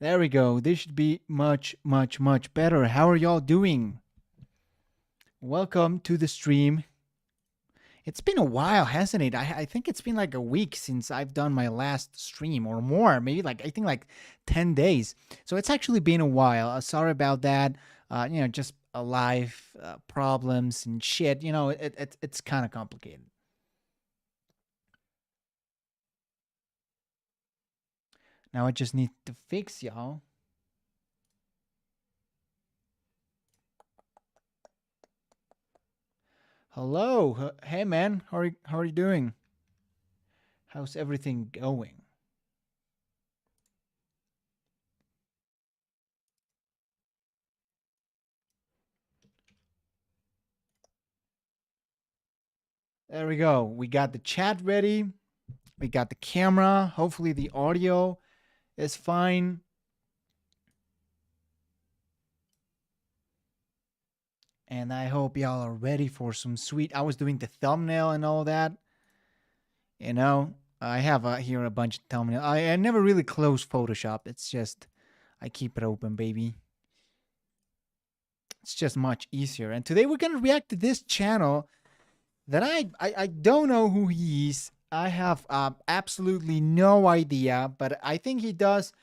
There we go. This should be much, much, much better. How are y'all doing? Welcome to the stream. It's been a while, hasn't it? I think it's been like a week since I've done my last stream or more. Maybe I think like 10 days. So it's actually been a while. Sorry about that. Just life problems and shit. It's kind of complicated. Now I just need to fix y'all. Hello. Hey man, how are you doing? How's everything going? There we go. We got the chat ready. We got the camera. Hopefully the audio is fine. And I hope y'all are ready for some sweet. I was doing the thumbnail and all that. I have here a bunch of thumbnail. I never really close Photoshop. It's just I keep it open, baby. It's just much easier. And today we're gonna react to this channel that I don't know who he is. I have absolutely no idea, but I think he does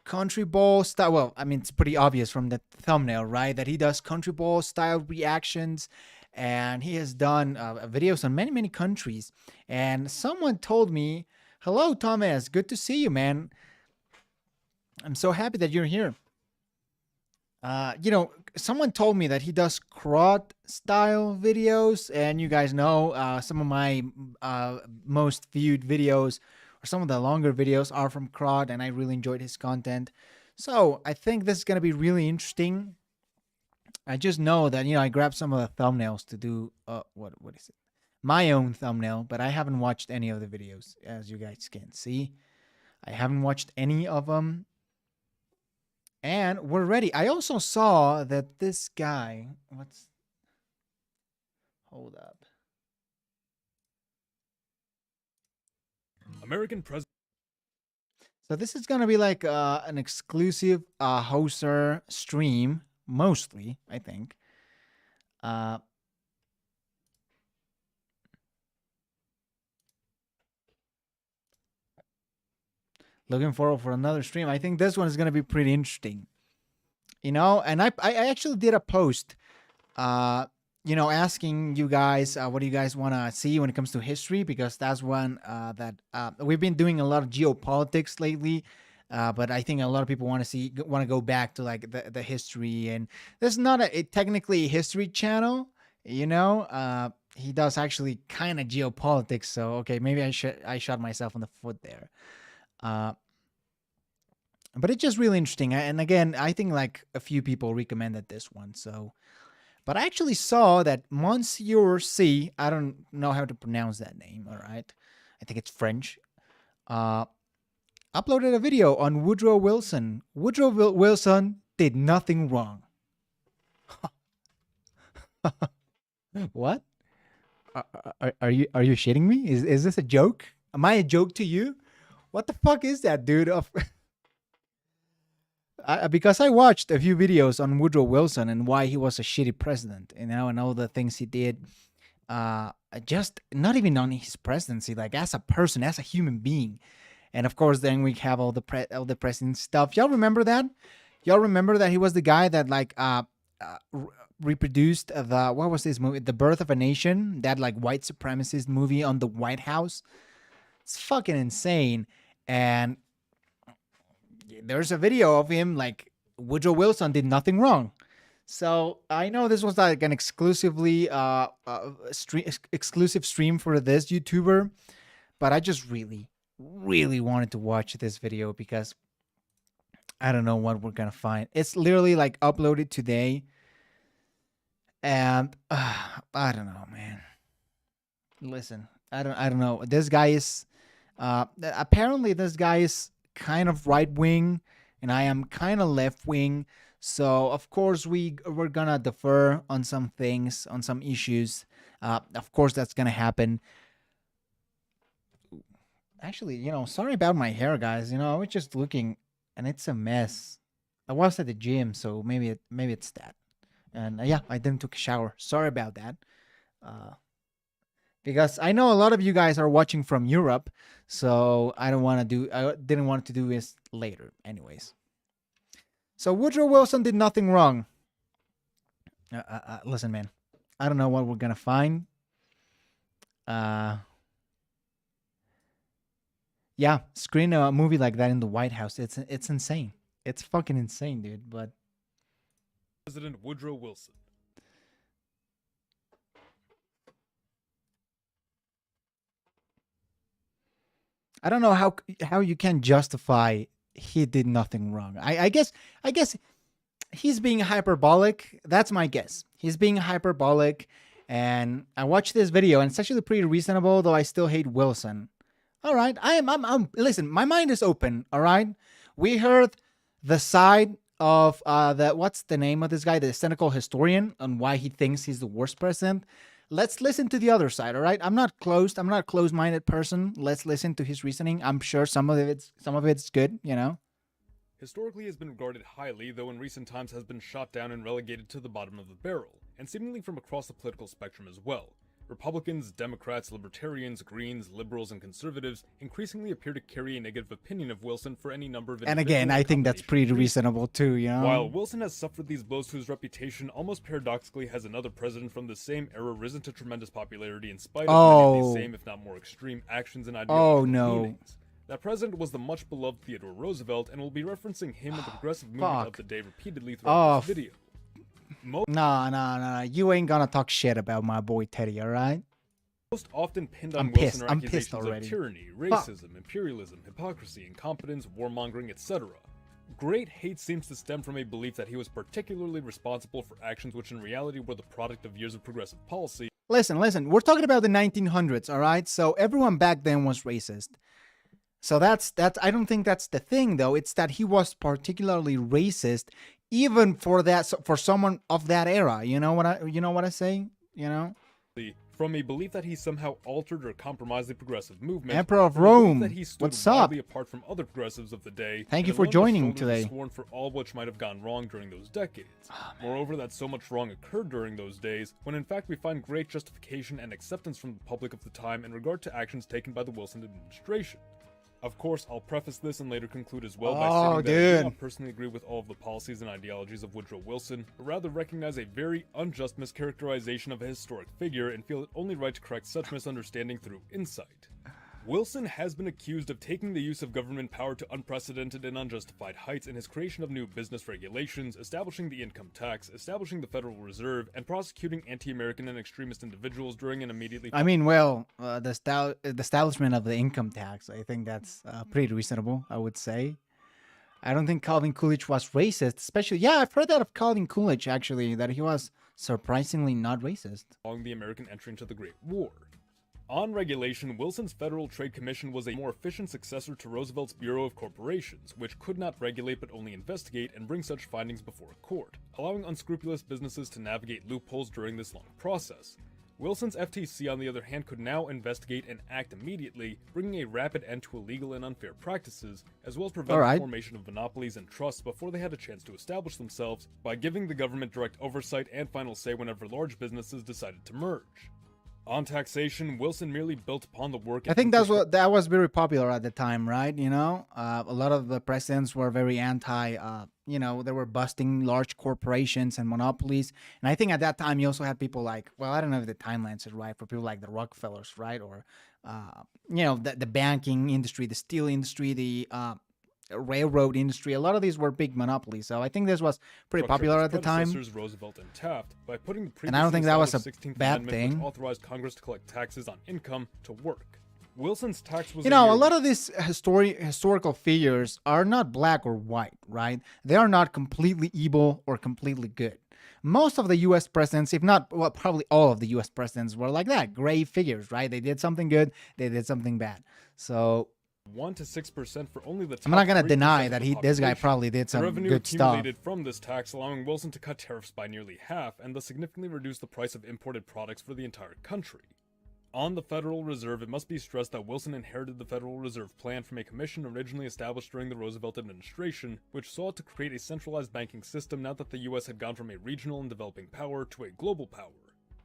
country ball style. Well, I mean, it's pretty obvious from the thumbnail, right? That he does country ball style reactions, and he has done videos on many, many countries. And someone told me, "Hello, Thomas. Good to see you, man. I'm so happy that you're here." Someone told me that he does kraut style videos, and you guys know some of my most viewed videos or some of the longer videos are from kraut, and I really enjoyed his content. So I think this is going to be really interesting. I just know that I grabbed some of the thumbnails to do what is it? My own thumbnail, but I haven't watched any of the videos, as you guys can see. I haven't watched any of them. And we're ready. I also saw that this guy, hold up. American president. So this is going to be like an exclusive H0ser stream, mostly, I think. Looking forward for another stream. I think this one is going to be pretty interesting. And I actually did a post, asking you guys what do you guys want to see when it comes to history, because that's one that we've been doing a lot of geopolitics lately. But I think a lot of people want to go back to like the history, and this is not technically a history channel. He does actually kind of geopolitics. So okay, maybe I shot myself in the foot there. But it's just really interesting. And again, I think like a few people recommended this one. So, but I actually saw that MonsieurZ, I don't know how to pronounce that name. All right, I think it's French. Uploaded a video on Woodrow Wilson. Woodrow Wilson did nothing wrong. What? Are you shitting me? Is this a joke? Am I a joke to you? What the fuck is that, dude? Because I watched a few videos on Woodrow Wilson and why he was a shitty president, and all the things he did. Just not even on his presidency, like as a person, as a human being. And of course, then we have all the president stuff. Y'all remember that? Y'all remember that he was the guy that reproduced the what was this movie? The Birth of a Nation, that like white supremacist movie on the White House. It's fucking insane. And there's a video of him like Woodrow Wilson did nothing wrong. So I know this was like an exclusive stream for this YouTuber, but I just really wanted to watch this video because I don't know what we're gonna find. It's literally like uploaded today, and I don't know, man. Listen, I don't know. This guy is apparently this guy is kind of right wing, and I am kind of left wing. So of course we're gonna defer on some things, on some issues. Of course that's gonna happen. Actually, sorry about my hair, guys. I was just looking and it's a mess. I was at the gym, so maybe it's that. And yeah, I didn't took a shower. Sorry about that. Uh, because I know a lot of you guys are watching from Europe, so I didn't want to do this later, anyways. So Woodrow Wilson did nothing wrong. Listen, man, I don't know what we're gonna find. Yeah, screen a movie like that in the White House. It's insane. It's fucking insane, dude. But President Woodrow Wilson. I don't know how you can justify he did nothing wrong. I guess he's being hyperbolic. That's my guess. He's being hyperbolic, and I watched this video, and it's actually pretty reasonable. Though I still hate Wilson. All right, I'm. Listen, my mind is open. All right, we heard the side of what's the name of this guy, the cynical historian, on why he thinks he's the worst president. Let's listen to the other side, all right? I'm not a closed-minded person. Let's listen to his reasoning. I'm sure some of it's good, you know. Historically has been regarded highly, though in recent times has been shot down and relegated to the bottom of the barrel, and seemingly from across the political spectrum as well. Republicans, Democrats, Libertarians, Greens, Liberals, and Conservatives increasingly appear to carry a negative opinion of Wilson for any number of And again, I think that's pretty reasonable too, you know? While Wilson has suffered these blows to his reputation, almost paradoxically has another president from the same era risen to tremendous popularity in spite of many of the same, if not more extreme, actions and ideological leanings. That president was the much-beloved Theodore Roosevelt, and we'll be referencing him and the progressive movement of the day repeatedly throughout this video. No. You ain't gonna talk shit about my boy Teddy, alright? Most often pinned on Wilson are accusations of tyranny, racism, Fuck. Imperialism, hypocrisy, incompetence, warmongering, etc. Great hate seems to stem from a belief that he was particularly responsible for actions which in reality were the product of years of progressive policy. Listen, we're talking about the 1900s, alright? So everyone back then was racist. So that's I don't think that's the thing though. It's that he was particularly racist even for someone of that era. You know what I say? You know? From a belief that he somehow altered or compromised the progressive movement. Emperor of Rome. That he stood What's up? Apart from other progressives of the day. Thank you for joining today. Sworn for all which might have gone wrong during those decades. Moreover, that so much wrong occurred during those days, when in fact we find great justification and acceptance from the public of the time in regard to actions taken by the Wilson administration. Of course, I'll preface this and later conclude as well by stating that I do not personally agree with all of the policies and ideologies of Woodrow Wilson, but rather recognize a very unjust mischaracterization of a historic figure and feel it only right to correct such misunderstanding through insight. Wilson has been accused of taking the use of government power to unprecedented and unjustified heights in his creation of new business regulations, establishing the income tax, establishing the Federal Reserve, and prosecuting anti-American and extremist individuals during an immediately... the establishment of the income tax, I think that's pretty reasonable, I would say. I don't think Calvin Coolidge was racist, especially... Yeah, I've heard that of Calvin Coolidge, actually, that he was surprisingly not racist. Following the American entry into the Great War. On regulation, Wilson's Federal Trade Commission was a more efficient successor to Roosevelt's Bureau of Corporations, which could not regulate but only investigate and bring such findings before a court, allowing unscrupulous businesses to navigate loopholes during this long process. Wilson's FTC, on the other hand, could now investigate and act immediately, bringing a rapid end to illegal and unfair practices, as well as prevent the formation of monopolies and trusts before they had a chance to establish themselves, by giving the government direct oversight and final say whenever large businesses decided to merge. On taxation, Wilson merely built upon the work... I think that was very popular at the time, right? You know, a lot of the presidents were very anti, they were busting large corporations and monopolies. And I think at that time, you also had people like, well, I don't know if the timelines is right, for people like the Rockefellers, right? Or, the banking industry, the steel industry, the railroad industry. A lot of these were big monopolies. So I think this was pretty popular at the time. Roosevelt and Taft, by putting the and I don't think that was a 16th bad Amendment, thing. Which authorized Congress to collect taxes on income to work. Wilson's tax was... a lot of these historical figures are not black or white, right? They are not completely evil or completely good. Most of the U.S. presidents, if not, well, probably all of the U.S. presidents were like that, gray figures, right? They did something good, they did something bad. So 1 to 6% for only the top. I'm not gonna deny that this guy probably did some good stuff. Accumulated from this tax, allowing Wilson to cut tariffs by nearly half, and thus significantly reduce the price of imported products for the entire country. On the Federal Reserve, it must be stressed that Wilson inherited the Federal Reserve Plan from a commission originally established during the Roosevelt administration, which sought to create a centralized banking system now that the US had gone from a regional and developing power to a global power.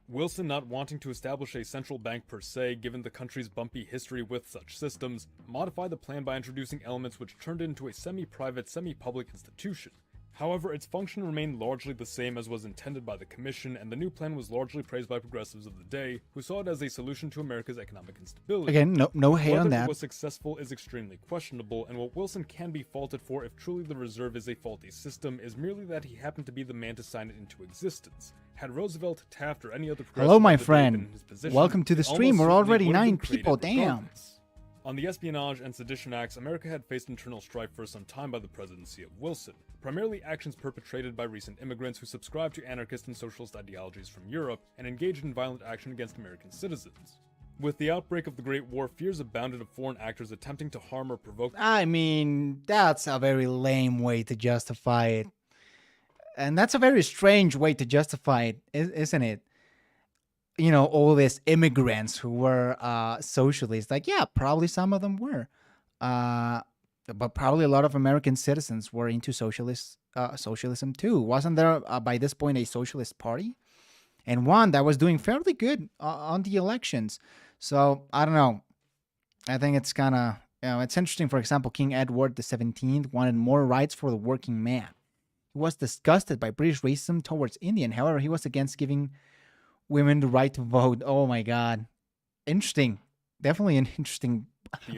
Wilson, not wanting to establish a central bank per se, given the country's bumpy history with such systems, modified the plan by introducing elements which turned it into a semi-private, semi-public institution. However, its function remained largely the same as was intended by the Commission, and the new plan was largely praised by progressives of the day, who saw it as a solution to America's economic instability. Again, no hate on Whether that. it was successful is extremely questionable, and what Wilson can be faulted for if truly the Reserve is a faulty system is merely that he happened to be the man to sign it into existence. Had Roosevelt, Taft, or any other progressive Hello, my of the day been friend. in his position, Welcome to the it stream. almost We're certainly already would have 9 been created people. Damn. regardless. On the Espionage and Sedition Acts, America had faced internal strife for some time by the presidency of Wilson, primarily actions perpetrated by recent immigrants who subscribed to anarchist and socialist ideologies from Europe and engaged in violent action against American citizens. With the outbreak of the Great War, fears abounded of foreign actors attempting to harm or provoke. I mean, that's a very lame way to justify it. And that's a very strange way to justify it, isn't it? You know, all these immigrants who were socialists. Like, yeah, probably some of them were. But probably a lot of American citizens were into socialism too. Wasn't there, by this point, a socialist party? And one that was doing fairly good on the elections. So, I don't know. I think it's kind of, it's interesting. For example, King Edward XVII wanted more rights for the working man. He was disgusted by British racism towards Indian. However, he was against giving women the right to vote. Oh my God. Interesting. Definitely an interesting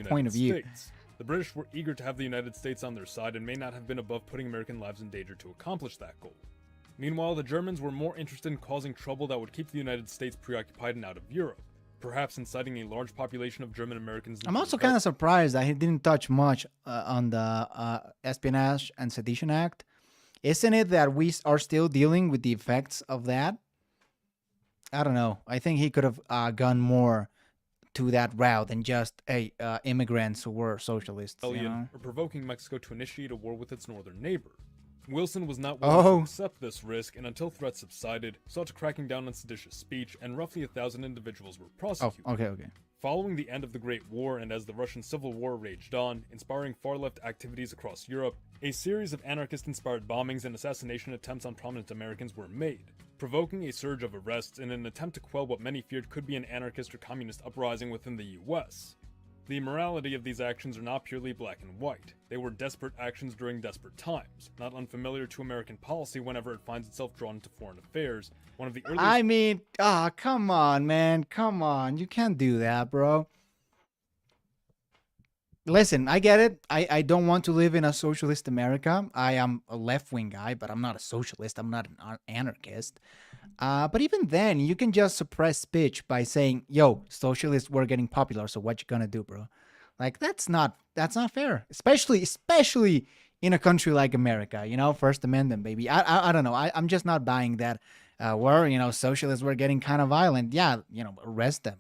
point of view. States. The British were eager to have the United States on their side and may not have been above putting American lives in danger to accomplish that goal. Meanwhile, the Germans were more interested in causing trouble that would keep the United States preoccupied and out of Europe, perhaps inciting a large population of German Americans. I'm also kind of surprised that he didn't touch much on the Espionage and Sedition Act. Isn't it that we are still dealing with the effects of that? I don't know. I think he could have gone more to that route than just immigrants who were socialists. You know? Or provoking Mexico to initiate a war with its northern neighbor. Wilson was not willing to accept this risk, and until threats subsided, sought to cracking down on seditious speech, and roughly 1,000 individuals were prosecuted. Oh, okay. Following the end of the Great War and as the Russian Civil War raged on, inspiring far-left activities across Europe, a series of anarchist-inspired bombings and assassination attempts on prominent Americans were made, provoking a surge of arrests in an attempt to quell what many feared could be an anarchist or communist uprising within the US. The morality of these actions are not purely black and white. They were desperate actions during desperate times, not unfamiliar to American policy whenever it finds itself drawn into foreign affairs. One of the earliest... I mean, come on, man. Come on. You can't do that, bro. Listen, I get it. I don't want to live in a socialist America. I am a left-wing guy, but I'm not a socialist. I'm not an anarchist. But even then, you can just suppress speech by saying, yo, socialists were getting popular, so what you gonna do, bro? Like, that's not fair. Especially in a country like America, you know, First Amendment, baby. I don't know. I'm just not buying that. Where, you know, socialists were getting kind of violent. Yeah, you know, arrest them.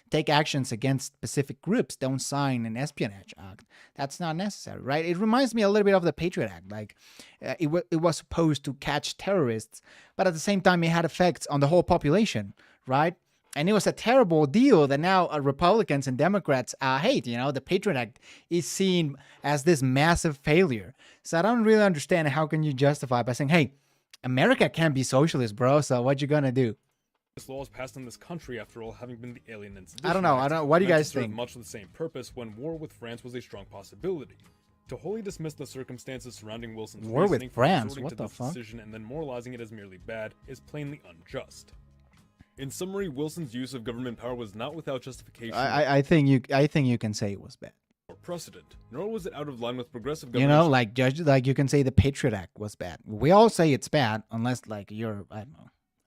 Take actions against specific groups. Don't sign an Espionage Act. That's not necessary, right? It reminds me a little bit of the Patriot Act. Like, it was supposed to catch terrorists, but at the same time, it had effects on the whole population, right? And it was a terrible deal that now Republicans and Democrats hate. You know, the Patriot Act is seen as this massive failure. So I don't really understand how can you justify by saying, hey, America can't be socialist, bro. So what you gonna do? This law was passed in this country, after all, having been the Alien and Sedition I don't know. What do you guys think? Much of the same purpose when war with France was a strong possibility. To wholly dismiss the circumstances surrounding Wilson's war with reasoning for France, resorting what to the this fuck? decision and then moralizing it as merely bad is plainly unjust. In summary, Wilson's use of government power was not without justification. I think you can say it was bad. Or precedent, nor was it out of line with progressive You know, like you can say the Patriot Act was bad. We all say it's bad, unless like you're, I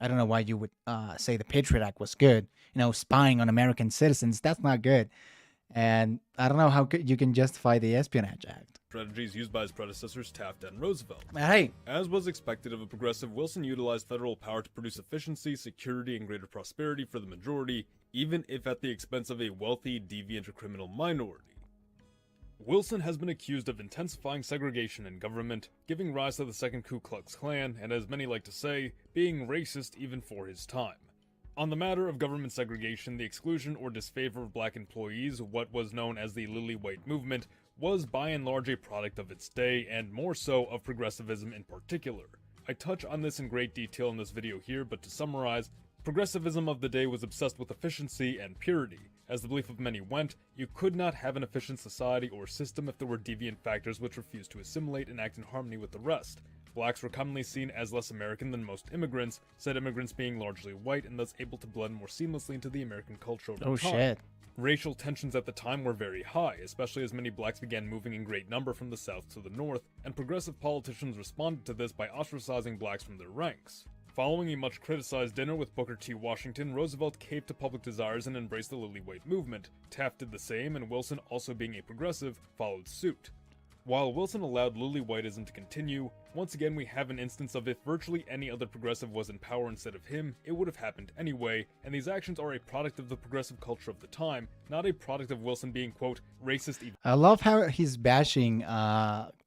don't know why you would say the Patriot Act was good. You know, spying on American citizens, that's not good. And I don't know how you can justify the Espionage Act. Strategies used by his predecessors Taft and Roosevelt. Hey, as was expected of a progressive, Wilson utilized federal power to produce efficiency, security, and greater prosperity for the majority, even if at the expense of a wealthy, deviant, or criminal minority. Wilson has been accused of intensifying segregation in government, giving rise to the Second Ku Klux Klan, and as many like to say, being racist even for his time. On the matter of government segregation, the exclusion or disfavor of black employees, what was known as the Lily White movement, was by and large a product of its day, and more so of progressivism in particular. I touch on this in great detail in this video here, but to summarize, progressivism of the day was obsessed with efficiency and purity. As the belief of many went, you could not have an efficient society or system if there were deviant factors which refused to assimilate and act in harmony with the rest. Blacks were commonly seen as less American than most immigrants, said immigrants being largely white and thus able to blend more seamlessly into the American culture over time. Shit. Racial tensions at the time were very high, especially as many blacks began moving in great number from the south to the north, and progressive politicians responded to this by ostracizing blacks from their ranks. Following a much criticized dinner with Booker T. Washington, Roosevelt caved to public desires and embraced the Lily White movement. Taft did the same, and Wilson, also being a progressive, followed suit. While Wilson allowed Lily Whiteism to continue, once again we have an instance of if virtually any other progressive was in power instead of him, it would have happened anyway, and these actions are a product of the progressive culture of the time, not a product of Wilson being, quote, racist. I love how he's bashing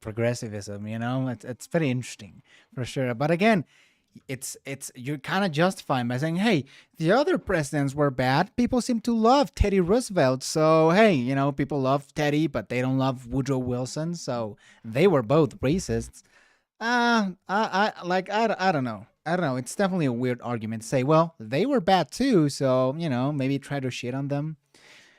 progressivism, you know? It's very interesting, for sure. But again, it's you're kind of justifying by saying, hey, the other presidents were bad. People seem to love Teddy Roosevelt, so hey, you know, people love Teddy, but they don't love Woodrow Wilson, so they were both racists. I don't know. I don't know. It's definitely a weird argument to say, well, they were bad too, so, you know, maybe try to shit on them.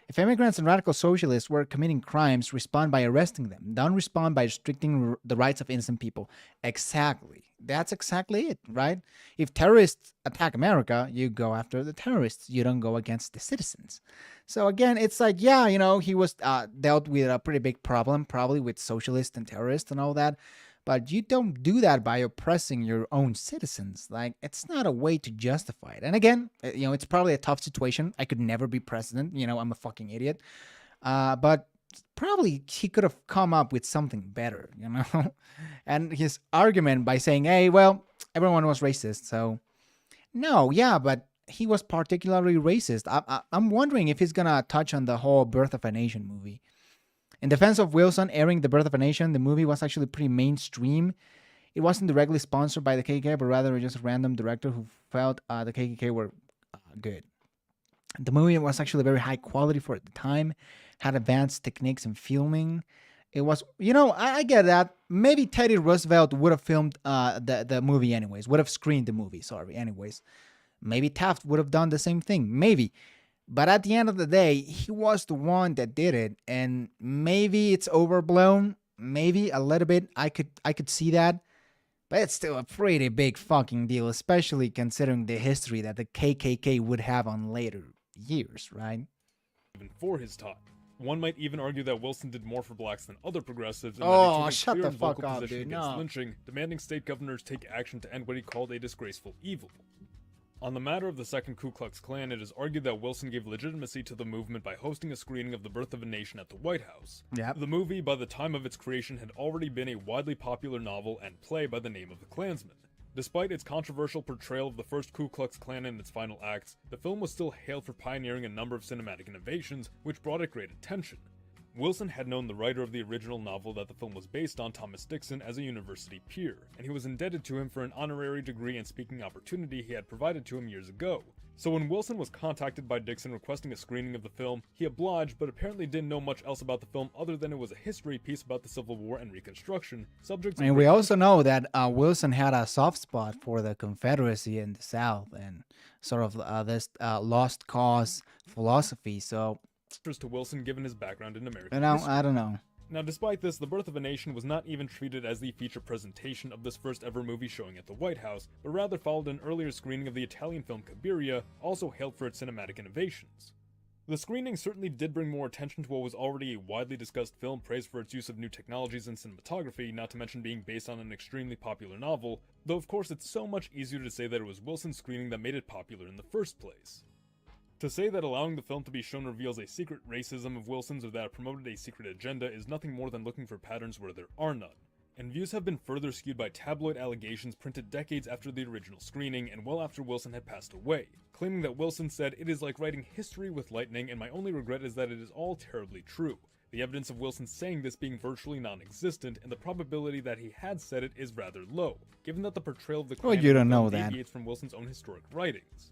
If immigrants and radical socialists were committing crimes, respond by arresting them. Don't respond by restricting the rights of innocent people. Exactly. That's exactly it, right? If terrorists attack America, you go after the terrorists. You don't go against the citizens. So again, it's like, yeah, you know, he was dealt with a pretty big problem, probably with socialists and terrorists and all that. But you don't do that by oppressing your own citizens. Like, it's not a way to justify it. And again, you know, it's probably a tough situation. I could never be president. You know, I'm a fucking idiot. But probably he could have come up with something better, you know? And his argument by saying, hey, well, everyone was racist. So, no, yeah, but he was particularly racist. I'm wondering if he's going to touch on the whole Birth of a Nation movie. In defense of Wilson airing The Birth of a Nation, the movie was actually pretty mainstream. It wasn't directly sponsored by the KKK, but rather just a random director who felt the KKK were good. The movie was actually very high quality for the time, had advanced techniques in filming. It was, you know, I get that. Maybe Teddy Roosevelt would have filmed the movie anyways, would have screened the movie, anyways. Maybe Taft would have done the same thing, maybe. But at the end of the day, he was the one that did it, and maybe it's overblown, maybe a little bit. I could see that, but it's still a pretty big fucking deal, especially considering the history that the KKK would have on later years, right? Even for his time. One might even argue that Wilson did more for blacks than other progressives. Oh, shut the fuck up, dude. No. Lynching, demanding state governors take action to end what he called a disgraceful evil. On the matter of the Second Ku Klux Klan, it is argued that Wilson gave legitimacy to the movement by hosting a screening of The Birth of a Nation at the White House. Yep. The movie, by the time of its creation, had already been a widely popular novel and play by the name of The Klansman. Despite its controversial portrayal of the first Ku Klux Klan in its final acts, the film was still hailed for pioneering a number of cinematic innovations, which brought it great attention. Wilson had known the writer of the original novel that the film was based on, Thomas Dixon, as a university peer, and he was indebted to him for an honorary degree and speaking opportunity he had provided to him years ago. So when Wilson was contacted by Dixon requesting a screening of the film, he obliged, but apparently didn't know much else about the film other than it was a history piece about the Civil War and Reconstruction, subjects. And we also know that Wilson had a soft spot for the Confederacy in the South and sort of this lost cause philosophy, so to Wilson given his background in American history. I don't know. Now, despite this, The Birth of a Nation was not even treated as the feature presentation of this first ever movie showing at the White House, but rather followed an earlier screening of the Italian film Cabiria, also hailed for its cinematic innovations. The screening certainly did bring more attention to what was already a widely discussed film praised for its use of new technologies and cinematography, not to mention being based on an extremely popular novel, though of course it's so much easier to say that it was Wilson's screening that made it popular in the first place. To say that allowing the film to be shown reveals a secret racism of Wilson's or that it promoted a secret agenda is nothing more than looking for patterns where there are none. And views have been further skewed by tabloid allegations printed decades after the original screening and well after Wilson had passed away, claiming that Wilson said, "It is like writing history with lightning, and my only regret is that it is all terribly true." The evidence of Wilson saying this being virtually non-existent, and the probability that he had said it is rather low, given that the portrayal of the Klan you don't know that deviates from Wilson's own historic writings.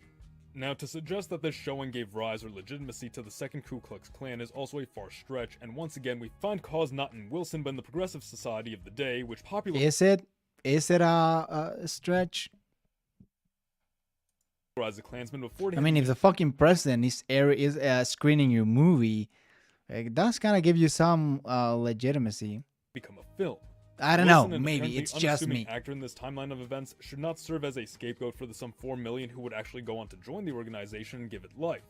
Now, to suggest that this showing gave rise or legitimacy to the Second Ku Klux Klan is also a far stretch, and once again we find cause not in Wilson but in the progressive society of the day, which popularized Is it? Is it a stretch? the Klansman before I mean, if the fucking president is screening your movie, it does kind of give you some legitimacy. become a film. I don't Wilson, know. an Maybe apparently it's just unassuming me. actor in this timeline of events should not serve as a scapegoat for the some 4 million who would actually go on to join the organization and give it life.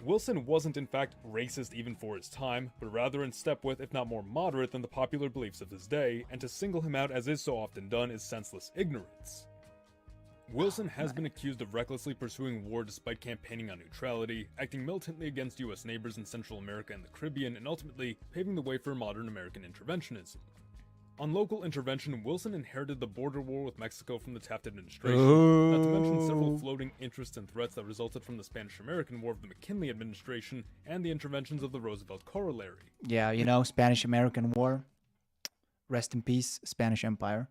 Wilson wasn't in fact racist even for his time, but rather in step with, if not more moderate than the popular beliefs of his day, and to single him out as is so often done is senseless ignorance. Wilson has been accused of recklessly pursuing war despite campaigning on neutrality, acting militantly against US neighbors in Central America and the Caribbean, and ultimately paving the way for modern American interventionism. On local intervention, Wilson inherited the border war with Mexico from the Taft administration, not to mention several floating interests and threats that resulted from the Spanish-American War of the McKinley administration and the interventions of the Roosevelt corollary. Yeah, you know, Spanish-American War. Rest in peace, Spanish Empire.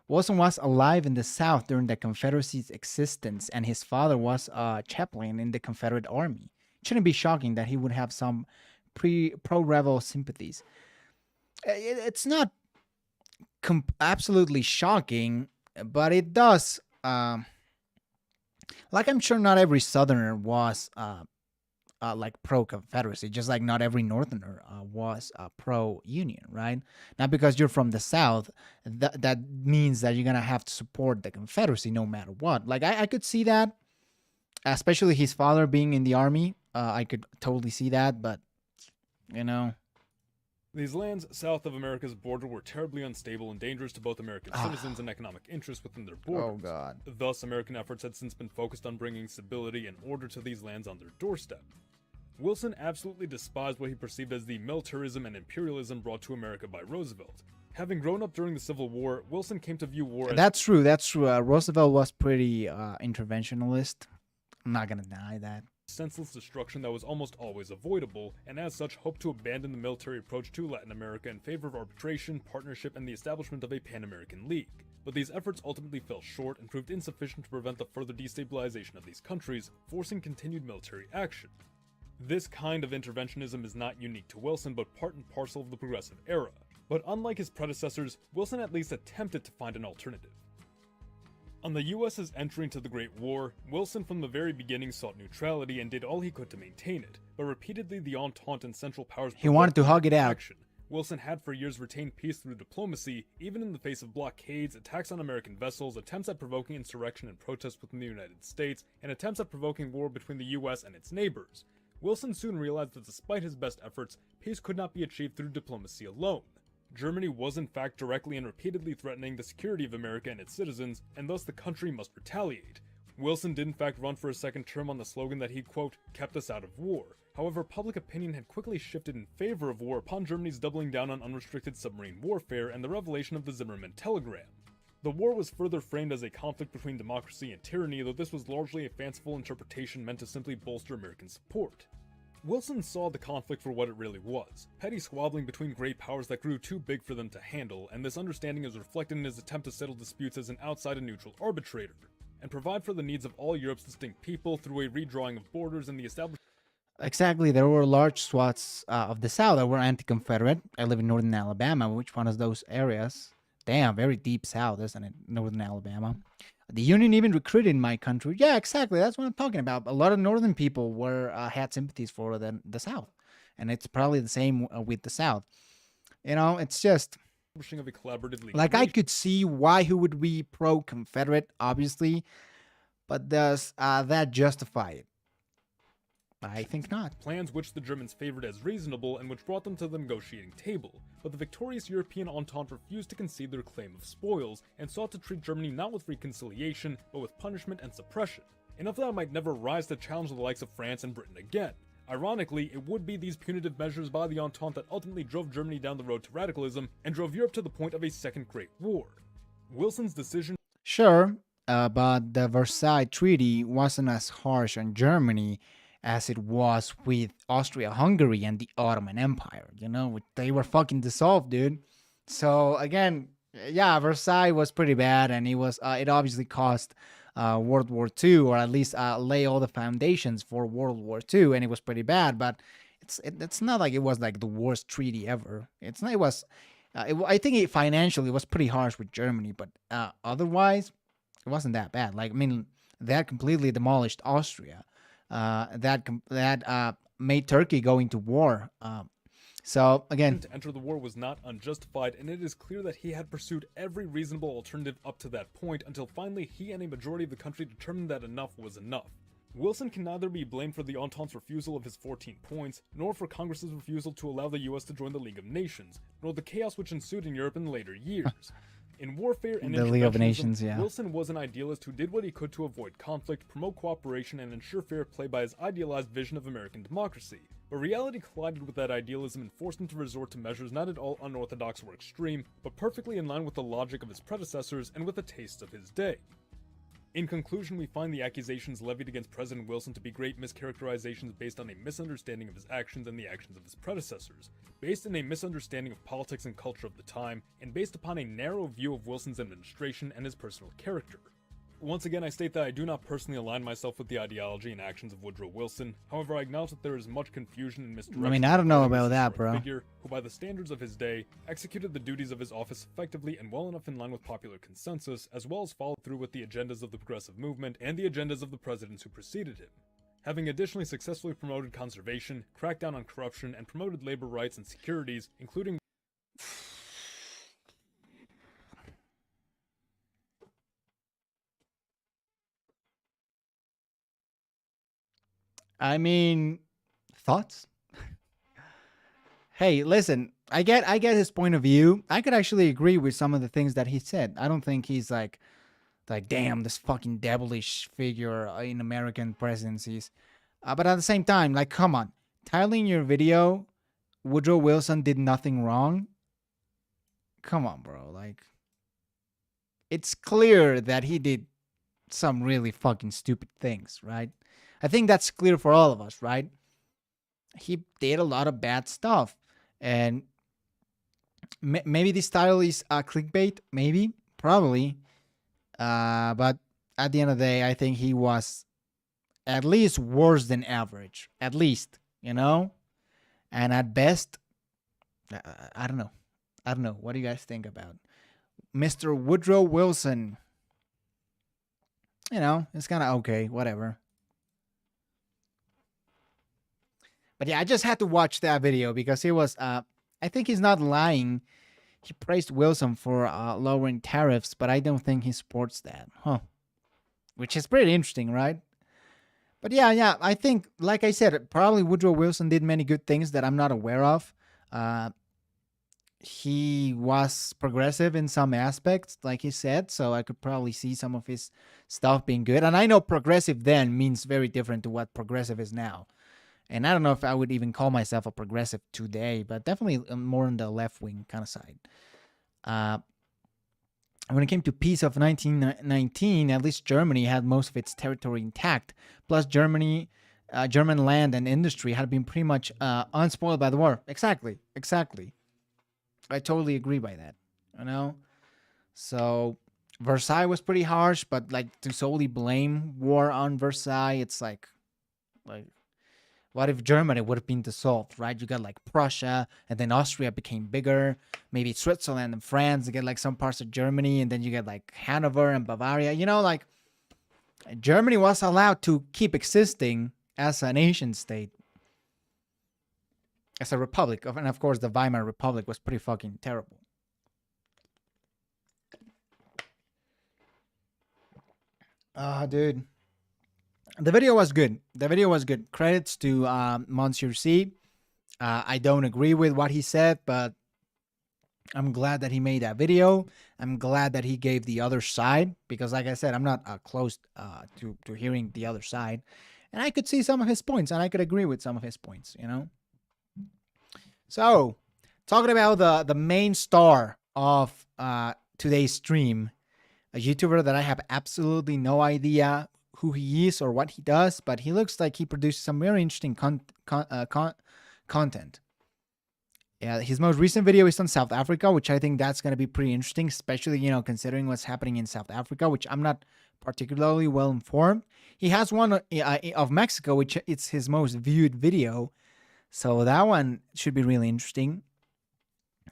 Wilson was alive in the South during the Confederacy's existence, and his father was a chaplain in the Confederate Army. It shouldn't be shocking that he would have some pro-rebel sympathies. It's not absolutely shocking, but it does. Like, I'm sure not every Southerner was like pro-Confederacy, just like not every Northerner was pro-Union, right? Not because you're from the South, that means that you're gonna have to support the Confederacy no matter what. Like, I could see that, especially his father being in the Army. I could totally see that, but, you know. These lands south of America's border were terribly unstable and dangerous to both American citizens and economic interests within their borders. Oh, God. Thus, American efforts had since been focused on bringing stability and order to these lands on their doorstep. Wilson absolutely despised what he perceived as the militarism and imperialism brought to America by Roosevelt. Having grown up during the Civil War, Wilson came to view war as... That's true. Roosevelt was pretty interventionalist. I'm not gonna deny that. senseless destruction that was almost always avoidable, and as such hoped to abandon the military approach to Latin America in favor of arbitration, partnership, and the establishment of a Pan-American League. But these efforts ultimately fell short and proved insufficient to prevent the further destabilization of these countries, forcing continued military action. This kind of interventionism is not unique to Wilson, but part and parcel of the progressive era. But unlike his predecessors, Wilson at least attempted to find an alternative. On the US's entry into the Great War, Wilson from the very beginning sought neutrality and did all he could to maintain it, but repeatedly the Entente and Central Powers He wanted to hug it out. action. Wilson had for years retained peace through diplomacy, even in the face of blockades, attacks on American vessels, attempts at provoking insurrection and protests within the United States, and attempts at provoking war between the US and its neighbors. Wilson soon realized that despite his best efforts, peace could not be achieved through diplomacy alone. Germany was in fact directly and repeatedly threatening the security of America and its citizens, and thus the country must retaliate. Wilson did in fact run for a second term on the slogan that he, quote, kept us out of war. However, public opinion had quickly shifted in favor of war upon Germany's doubling down on unrestricted submarine warfare and the revelation of the Zimmermann telegram. The war was further framed as a conflict between democracy and tyranny, though this was largely a fanciful interpretation meant to simply bolster American support. Wilson saw the conflict for what it really was, petty squabbling between great powers that grew too big for them to handle, and this understanding is reflected in his attempt to settle disputes as an outside and neutral arbitrator, and provide for the needs of all Europe's distinct people through a redrawing of borders and the establishment. Exactly, there were large swaths of the South that were anti-Confederate. I live in northern Alabama, which one of those areas? Damn, very deep South, isn't it? Northern Alabama. The Union even recruited my country. Yeah, exactly. That's what I'm talking about. A lot of northern people had sympathies for the South, and it's probably the same with the South. You know, it's just Of a collaborative league like I could see why he would be pro-Confederate, obviously, but does that justify it? I think not. Plans which the Germans favored as reasonable and which brought them to the negotiating table, but the victorious European Entente refused to concede their claim of spoils and sought to treat Germany not with reconciliation, but with punishment and suppression, enough that it might never rise to challenge the likes of France and Britain again. Ironically, it would be these punitive measures by the Entente that ultimately drove Germany down the road to radicalism and drove Europe to the point of a second Great War. Wilson's decision... Sure, but the Versailles Treaty wasn't as harsh on Germany as it was with Austria-Hungary and the Ottoman Empire. You know, they were fucking dissolved, dude. So again, yeah, Versailles was pretty bad, and it obviously caused World War II, or at least lay all the foundations for World War II, and it was pretty bad. But it's not like it was like the worst treaty ever. It's not. It was. I think financially it was pretty harsh with Germany, but otherwise it wasn't that bad. Like, I mean, that completely demolished Austria. That made Turkey go into war. So again, to enter the war was not unjustified, and it is clear that he had pursued every reasonable alternative up to that point until finally he and a majority of the country determined that enough was enough. Wilson can neither be blamed for the Entente's refusal of his 14 points, nor for Congress's refusal to allow the US to join the League of Nations, nor the chaos which ensued in Europe in later years. In warfare and the League of Nations, interventionism, Wilson was an idealist who did what he could to avoid conflict, promote cooperation, and ensure fair play by his idealized vision of American democracy. But reality collided with that idealism and forced him to resort to measures not at all unorthodox or extreme, but perfectly in line with the logic of his predecessors and with the tastes of his day. In conclusion, we find the accusations levied against President Wilson to be great mischaracterizations based on a misunderstanding of his actions and the actions of his predecessors, based in a misunderstanding of politics and culture of the time, and based upon a narrow view of Wilson's administration and his personal character. Once again, I state that I do not personally align myself with the ideology and actions of Woodrow Wilson. However, I acknowledge that there is much confusion and misdirection. I mean, I don't know about that, bro. Figure who, by the standards of his day, executed the duties of his office effectively and well enough in line with popular consensus, as well as followed through with the agendas of the progressive movement and the agendas of the presidents who preceded him. Having additionally successfully promoted conservation, cracked down on corruption, and promoted labor rights and securities, including I mean, thoughts? Hey, listen, I get his point of view. I could actually agree with some of the things that he said. I don't think he's like damn, this fucking devilish figure in American presidencies. But at the same time, like, come on, titling your video, Woodrow Wilson did nothing wrong. Come on, bro. Like, it's clear that he did some really fucking stupid things, right? I think that's clear for all of us, right? He did a lot of bad stuff. And maybe this title is clickbait, maybe, probably. But at the end of the day, I think he was at least worse than average. At least, you know? And at best, I don't know. I don't know. What do you guys think about Mr. Woodrow Wilson? You know, it's kind of okay, whatever. But yeah, I just had to watch that video because he was, I think he's not lying. He praised Wilson for lowering tariffs, but I don't think he supports that. Which is pretty interesting, right? But yeah, I think, like I said, probably Woodrow Wilson did many good things that I'm not aware of. He was progressive in some aspects, like he said, so I could probably see some of his stuff being good. And I know progressive then means very different to what progressive is now. And I don't know if I would even call myself a progressive today, but definitely more on the left-wing kind of side. When it came to peace of 1919, at least Germany had most of its territory intact. Plus, German land and industry had been pretty much unspoiled by the war. Exactly. I totally agree by that, you know? So, Versailles was pretty harsh, but, like, to solely blame war on Versailles, it's like... What if Germany would have been dissolved, right? You got like Prussia, and then Austria became bigger. Maybe Switzerland and France, you get like some parts of Germany, and then you get like Hanover and Bavaria. You know, like Germany was allowed to keep existing as a nation state, as a republic. And of course, the Weimar Republic was pretty fucking terrible. Dude. The video was good. Credits to MonsieurZ. I don't agree with what he said, but I'm glad that he made that video. I'm glad that he gave the other side, because like I said, I'm not close to hearing the other side. And I could see some of his points, and I could agree with some of his points, you know? So, talking about the main star of today's stream, a YouTuber that I have absolutely no idea who he is or what he does, but he looks like he produces some very interesting content. Yeah, his most recent video is on South Africa, which I think that's gonna be pretty interesting, especially considering what's happening in South Africa, which I'm not particularly well informed. He has one of Mexico, which it's his most viewed video, so that one should be really interesting.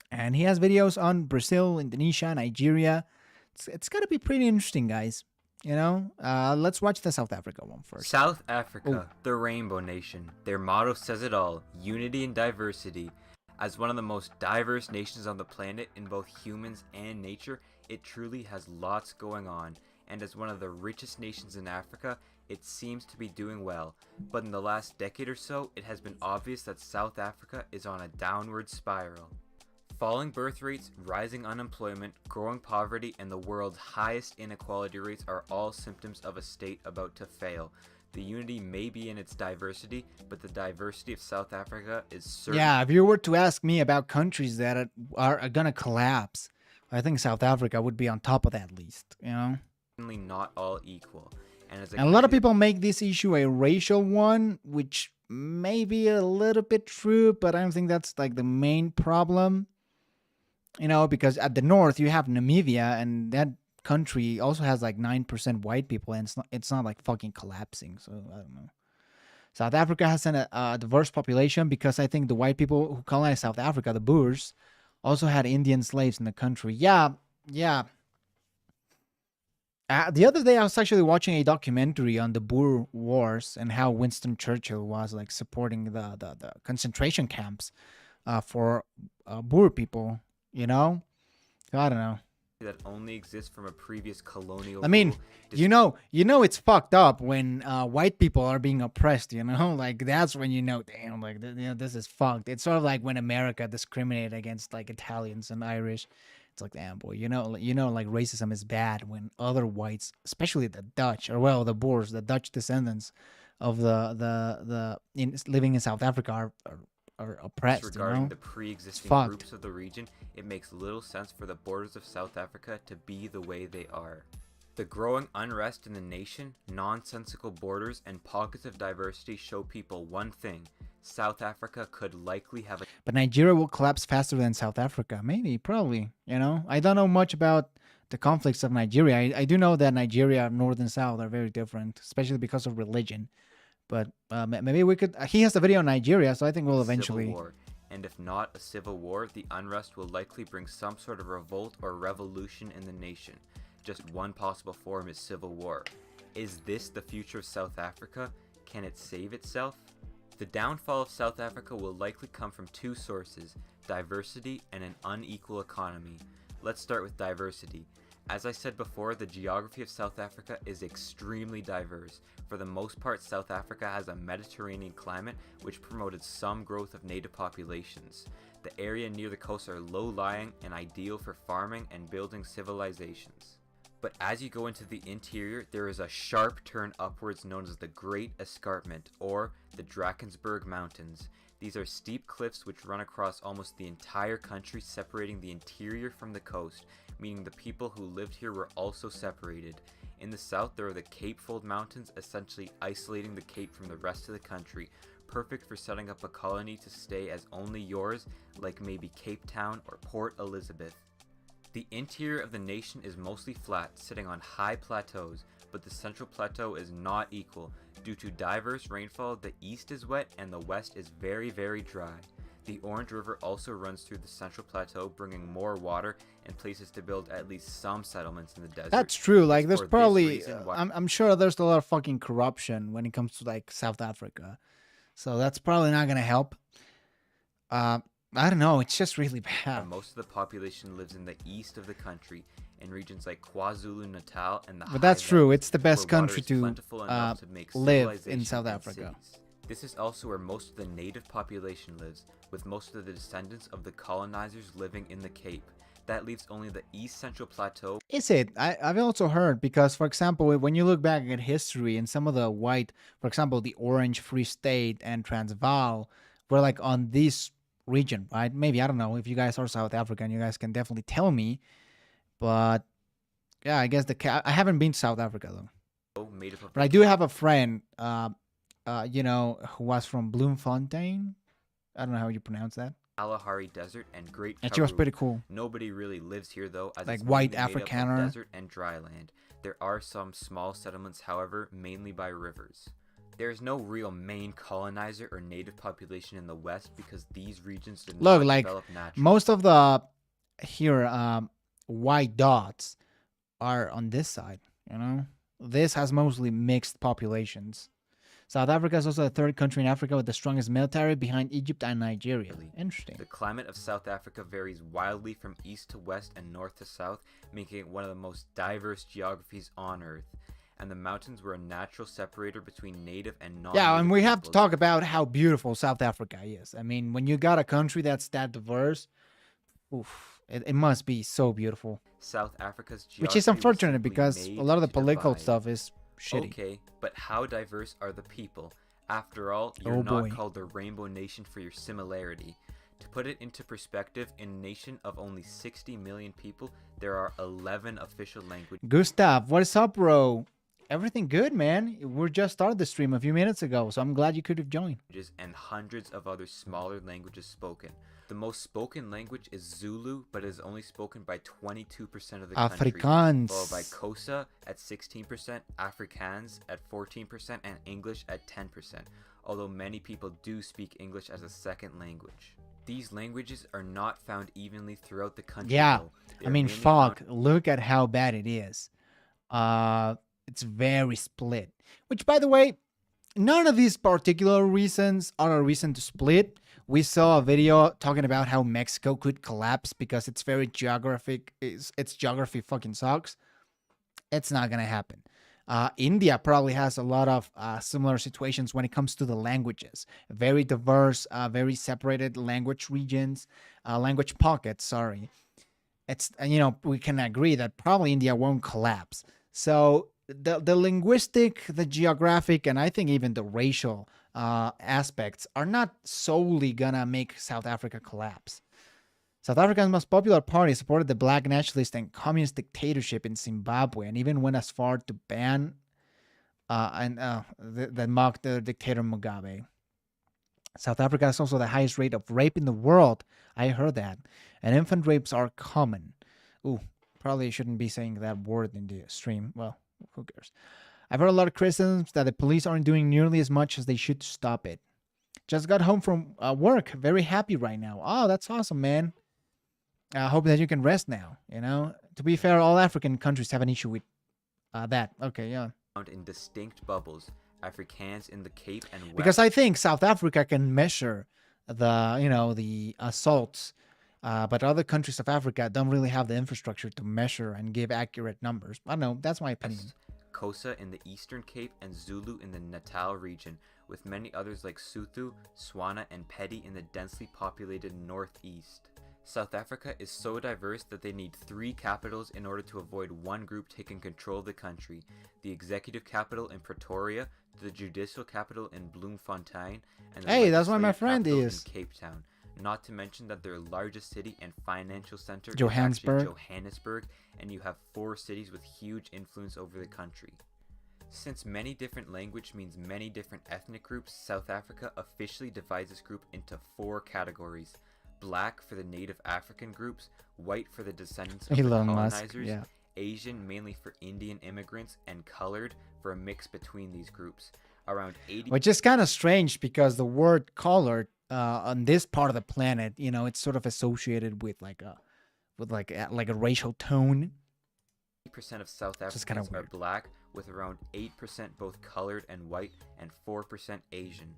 And he has videos on Brazil, Indonesia, Nigeria. It's gonna be pretty interesting, guys. Let's watch the South Africa one first. South Africa, the Rainbow Nation. Their motto says it all: unity and diversity. As one of the most diverse nations on the planet in both humans and nature, it truly has lots going on. And as one of the richest nations in Africa, it seems to be doing well. But in the last decade or so, it has been obvious that South Africa is on a downward spiral. Falling birth rates, rising unemployment, growing poverty, and the world's highest inequality rates are all symptoms of a state about to fail. The unity may be in its diversity, but the diversity of South Africa is certain. Yeah, if you were to ask me about countries that are gonna collapse, I think South Africa would be on top of that list, Certainly not all equal. And a lot of people make this issue a racial one, which may be a little bit true, but I don't think that's like the main problem. Because at the north you have Namibia, and that country also has like 9% white people, and it's not like fucking collapsing. So I don't know. South Africa has a diverse population because I think the white people who colonized South Africa, the Boers, also had Indian slaves in the country. Yeah. The other day I was actually watching a documentary on the Boer Wars and how Winston Churchill was like supporting the concentration camps for Boer people. I don't know. That only exists from a previous colonial. I mean, it's fucked up when white people are being oppressed. Like that's when damn, like this is fucked. It's sort of like when America discriminated against like Italians and Irish. It's like, damn boy, like racism is bad when other whites, especially the Dutch, or well, the Boers, the Dutch descendants of living in South Africa are oppressed. Regarding the pre-existing groups of the region, it makes little sense for the borders of South Africa to be the way they are. The growing unrest in the nation, nonsensical borders, and pockets of diversity show people one thing: South Africa could likely have a... But Nigeria will collapse faster than South Africa. Maybe, probably, I don't know much about the conflicts of Nigeria. I do know that Nigeria, North and South, are very different, especially because of religion. But maybe we could... He has a video on Nigeria, so I think we'll eventually... Civil war. And if not a civil war, the unrest will likely bring some sort of revolt or revolution in the nation. Just one possible form is civil war. Is this the future of South Africa? Can it save itself? The downfall of South Africa will likely come from two sources: diversity and an unequal economy. Let's start with diversity. As I said before, the geography of South Africa is extremely diverse. For the most part, South Africa has a Mediterranean climate which promoted some growth of native populations. The area near the coast are low-lying and ideal for farming and building civilizations. But as you go into the interior, there is a sharp turn upwards known as the Great Escarpment, or the Drakensberg Mountains. These are steep cliffs which run across almost the entire country, separating the interior from the coast, meaning the people who lived here were also separated. In the south, there are the Cape Fold Mountains, essentially isolating the Cape from the rest of the country, perfect for setting up a colony to stay as only yours, like maybe Cape Town or Port Elizabeth. The interior of the nation is mostly flat, sitting on high plateaus, but the central plateau is not equal. Due to diverse rainfall, the east is wet and the west is very, very dry. The Orange River also runs through the central plateau, bringing more water and places to build at least some settlements in the desert. That's true. Like, there's probably, I'm sure there's a lot of fucking corruption when it comes to like South Africa, so that's probably not gonna help. I don't know. It's just really bad. Most of the population lives in the east of the country, in regions like KwaZulu-Natal and the But that's true. Highlands, It's the best where country water is to plentiful enough to make live in civilization South and Africa. cities. This is also where most of the native population lives, with most of the descendants of the colonizers living in the Cape. That leaves only the East Central Plateau. Is it? I've also heard, because, for example, when you look back at history and some of the white, for example, the Orange Free State and Transvaal were like on this region, right? Maybe, I don't know, if you guys are South African, you guys can definitely tell me. But yeah, I guess I haven't been to South Africa though. But I do have a friend, who was from Bloemfontein. I don't know how you pronounce that. Kalahari Desert and Great Actually, it was Karoo. pretty cool. Nobody really lives here though, as Like it's white mainly made up of Afrikaner. desert and dry land. There are some small settlements, however, mainly by rivers. There is no real main colonizer or native population in the West because these regions did Look, not like develop naturally. most of the here white dots are on this side. You know, this has mostly mixed populations. South Africa is also the third country in Africa with the strongest military behind Egypt and Nigeria. Interesting. The climate of South Africa varies wildly from east to west and north to south, making it one of the most diverse geographies on Earth. And the mountains were a natural separator between native and non-native Yeah, and we have to peoples. talk about how beautiful South Africa is. I mean, when you got a country that's that diverse, oof, it must be so beautiful. South Africa's geography Which is was unfortunate simply because a made lot of the to political divide. stuff is shitty. Okay, but how diverse are the people? After all, you're Oh, not boy. called the Rainbow Nation for your similarity. To put it into perspective, in a nation of only 60 million people, there are 11 official languages Gustav, what is up, bro? Everything good, man? We just started the stream a few minutes ago, so I'm glad you could have joined. and hundreds of other smaller languages spoken. The most spoken language is Zulu, but is only spoken by 22% of the country. Afrikaans. Followed by Xhosa at 16%, Afrikaans at 14%, and English at 10%, although many people do speak English as a second language. These languages are not found evenly throughout the country. Yeah, though. They I are mean, mainly found fuck, look at how bad it is. It's very split. Which, by the way, none of these particular reasons are a reason to split. We saw a video talking about how Mexico could collapse because it's very geographic. Its geography fucking sucks. It's not gonna happen. India probably has a lot of similar situations when it comes to the languages. Very diverse, very separated language regions, language pockets. Sorry, it's we can agree that probably India won't collapse. So the linguistic, the geographic, and I think even the racial aspects are not solely gonna make South Africa collapse. South Africa's most popular party supported the black nationalist and communist dictatorship in Zimbabwe and even went as far to ban that mocked the dictator Mugabe. South Africa has also the highest rate of rape in the world. I heard that. And infant rapes are common. Ooh, probably shouldn't be saying that word in the stream. Well, who cares? I've heard a lot of criticisms that the police aren't doing nearly as much as they should to stop it. Just got home from work. Very happy right now. Oh, that's awesome, man. I hope that you can rest now, To be fair, all African countries have an issue with that. Okay, yeah. found in distinct bubbles. Afrikaans in the Cape and West Because I think South Africa can measure the assaults, but other countries of Africa don't really have the infrastructure to measure and give accurate numbers. I don't know. That's my opinion. Xhosa in the Eastern Cape, and Zulu in the Natal region, with many others like Sotho, Swana, and Pedi in the densely populated Northeast. South Africa is so diverse that they need 3 capitals in order to avoid one group taking control of the country: the executive capital in Pretoria, the judicial capital in Bloemfontein, and the Hey, that's where my legislative friend capital is. in Cape Town. Not to mention that their largest city and financial center Johannesburg. is actually Johannesburg, and you have 4 cities with huge influence over the country. Since many different language means many different ethnic groups, South Africa officially divides this group into 4 categories: black for the native African groups, white for the descendants of the Elon Musk, colonizers, yeah. Asian mainly for Indian immigrants, and colored for a mix between these groups. Around 80 Which is kind of strange because the word colored on this part of the planet, it's sort of associated with like a racial tone. percent of South is kinda Africans are weird. black, with around 8% both colored and white, and 4% Asian.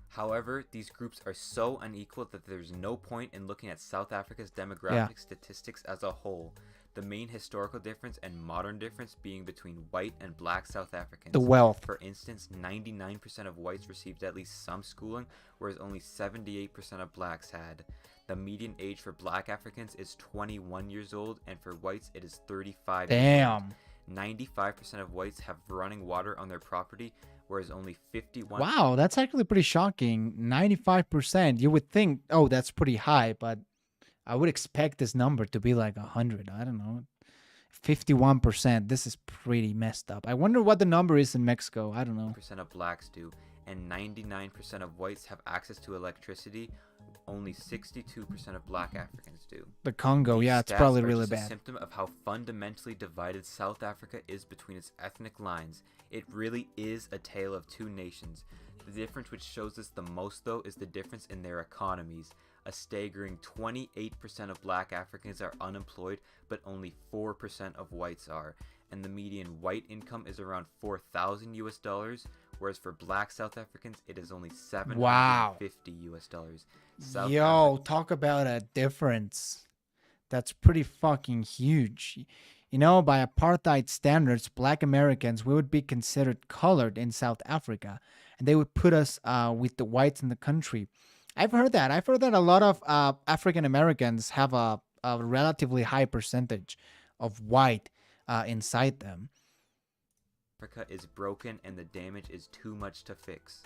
However, these groups are so unequal that there's no point in looking at South Africa's demographic statistics as a whole. The main historical difference and modern difference being between white and black South Africans. The wealth. For instance, 99% of whites received at least some schooling, whereas only 78% of blacks had. The median age for black Africans is 21 years old, and for whites it is 35 years old. Damn. 95% of whites have running water on their property, whereas only 51% Wow, that's actually pretty shocking. 95%. You would think, oh, that's pretty high, but I would expect this number to be like 100. I don't know. 51%. This is pretty messed up. I wonder what the number is in Mexico. I don't know. of blacks do, and 99% of whites have access to electricity, only 62% of black Africans do. The Congo, These yeah, it's stats probably are really just a bad. symptom of how fundamentally divided South Africa is between its ethnic lines. It really is a tale of two nations. The difference which shows us the most, though, is the difference in their economies. A staggering 28% of black Africans are unemployed, but only 4% of whites are. And the median white income is around $4,000 US, whereas for black South Africans, it is only $750 US. Yo, talk about a difference. That's pretty fucking huge. You know, by apartheid standards, black Americans, we would be considered colored in South Africa, and they would put us with the whites in the country. I've heard that. I've heard that a lot of African Americans have a relatively high percentage of white inside them. Africa is broken and the damage is too much to fix.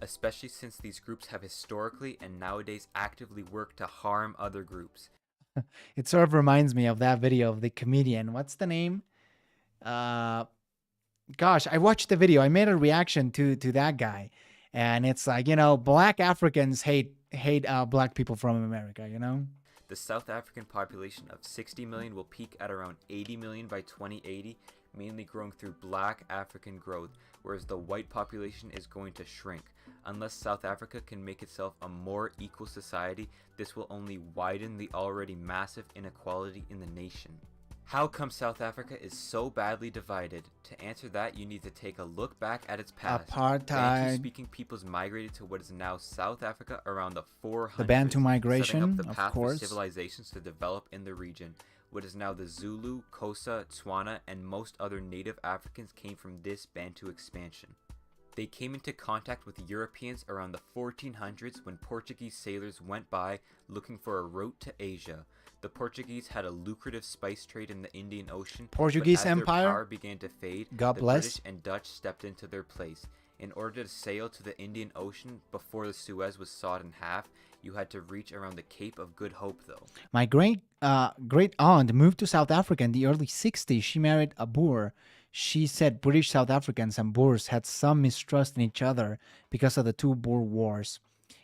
Especially since these groups have historically and nowadays actively worked to harm other groups. It sort of reminds me of that video of the comedian. What's the name? Gosh, I watched the video. I made a reaction to that guy, and it's like, you know, black Africans hate black people from America. You know. The South African population of 60 million will peak at around 80 million by 2080, mainly growing through black African growth, whereas the white population is going to shrink. Unless South Africa can make itself a more equal society, this will only widen the already massive inequality in the nation. How come South Africa is so badly divided? To answer that, you need to take a look back at its past. Apartheid. Bantu-speaking peoples migrated to what is now South Africa around the 400s. The Bantu migration, setting up the of path course. for civilizations to develop in the region. What is now the Zulu, Xhosa, Tswana, and most other native Africans came from this Bantu expansion. They came into contact with Europeans around the 1400s when Portuguese sailors went by looking for a route to Asia. The Portuguese had a lucrative spice trade in the Indian Ocean. Portuguese but as Empire. Their power began to fade. God the bless. British and Dutch stepped into their place. In order to sail to the Indian Ocean before the Suez was sawed in half, you had to reach around the Cape of Good Hope, though. My great aunt moved to South Africa in the early 60s. She married a Boer. She said British South Africans and Boers had some mistrust in each other because of the two Boer wars.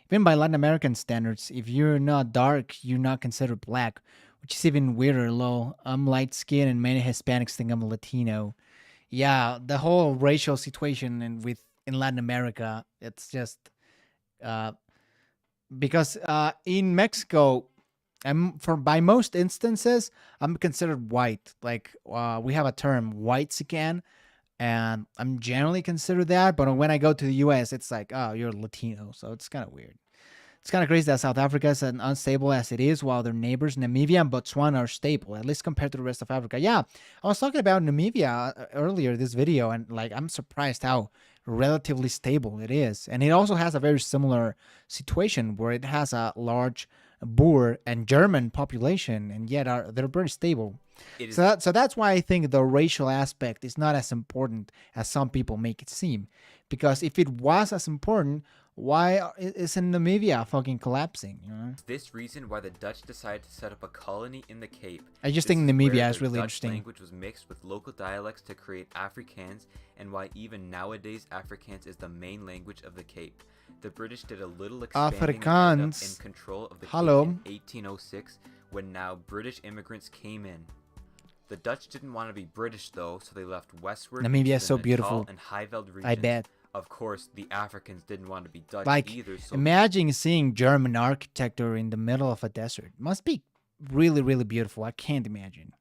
Even by Latin American standards, if you're not dark, you're not considered black, which is even weirder, lol. I'm light-skinned and many Hispanics think I'm a Latino. Yeah, the whole racial situation in Latin America, it's just because in Mexico, by most instances, I'm considered white. Like we have a term, white-sican, and I'm generally considered that. But when I go to the U.S., it's like, oh, you're Latino, so it's kind of weird. It's kind of crazy that South Africa is as unstable as it is, while their neighbors Namibia and Botswana are stable, at least compared to the rest of Africa. Yeah, I was talking about Namibia earlier this video, and like I'm surprised how relatively stable it is. And it also has a very similar situation where it has a large Boer and German population, and yet they're very stable. So that's why I think the racial aspect is not as important as some people make it seem. Because if it was as important, why isn't Namibia fucking collapsing? You know? This reason why the Dutch decided to set up a colony in the Cape. I just This think is Namibia where is the really Dutch interesting. language was mixed with local dialects to create Afrikaans, and why even nowadays Afrikaans is the main language of the Cape. The British did a little expanding and ended up Afrikaans. in control of the Hello. Cape in 1806, when now British immigrants came in. The Dutch didn't want to be British though, so they left westward. Namibia into is the so Natal beautiful. and Highveld regions. I bet. Of course, the Africans didn't want to be Dutch Like, either. So imagine seeing German architecture in the middle of a desert. Must be really, really beautiful. I can't imagine.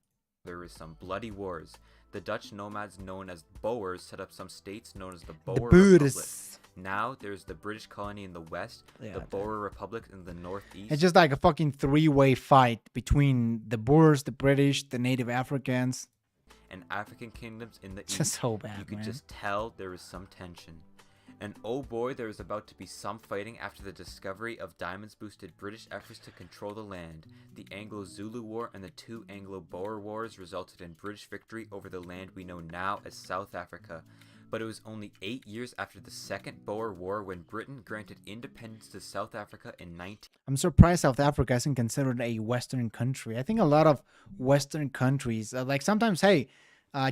there was some bloody wars. The Dutch nomads known as Boers set up some states known as the Boer Republic. Boers. Now there's the British colony in the west, the Boer Republic in the northeast. It's just like a fucking three-way fight between the Boers, the British, the Native Africans. and African kingdoms in the It's east. just so bad, You could man. just tell there was some tension. And oh boy, there was about to be some fighting after the discovery of diamonds boosted British efforts to control the land. The Anglo-Zulu War and the two Anglo-Boer Wars resulted in British victory over the land we know now as South Africa. But it was only 8 years after the Second Boer War when Britain granted independence to South Africa in 19... I'm surprised South Africa isn't considered a Western country. I think a lot of Western countries, like sometimes, hey,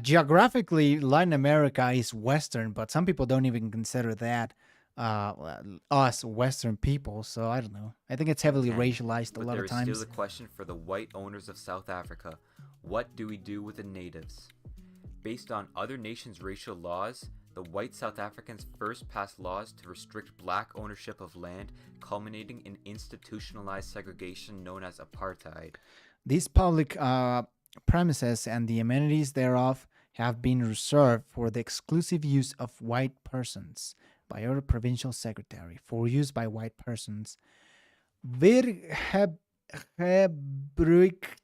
geographically, Latin America is Western, but some people don't even consider that us Western people. So I don't know. I think it's heavily 10. racialized a But lot there of is still times. the question for the white owners of South Africa. What do we do with the natives? Based on other nations' racial laws, the white South Africans first passed laws to restrict black ownership of land, culminating in institutionalized segregation known as apartheid. These public premises and the amenities thereof have been reserved for the exclusive use of white persons by our provincial secretary for use by white persons. Gebruik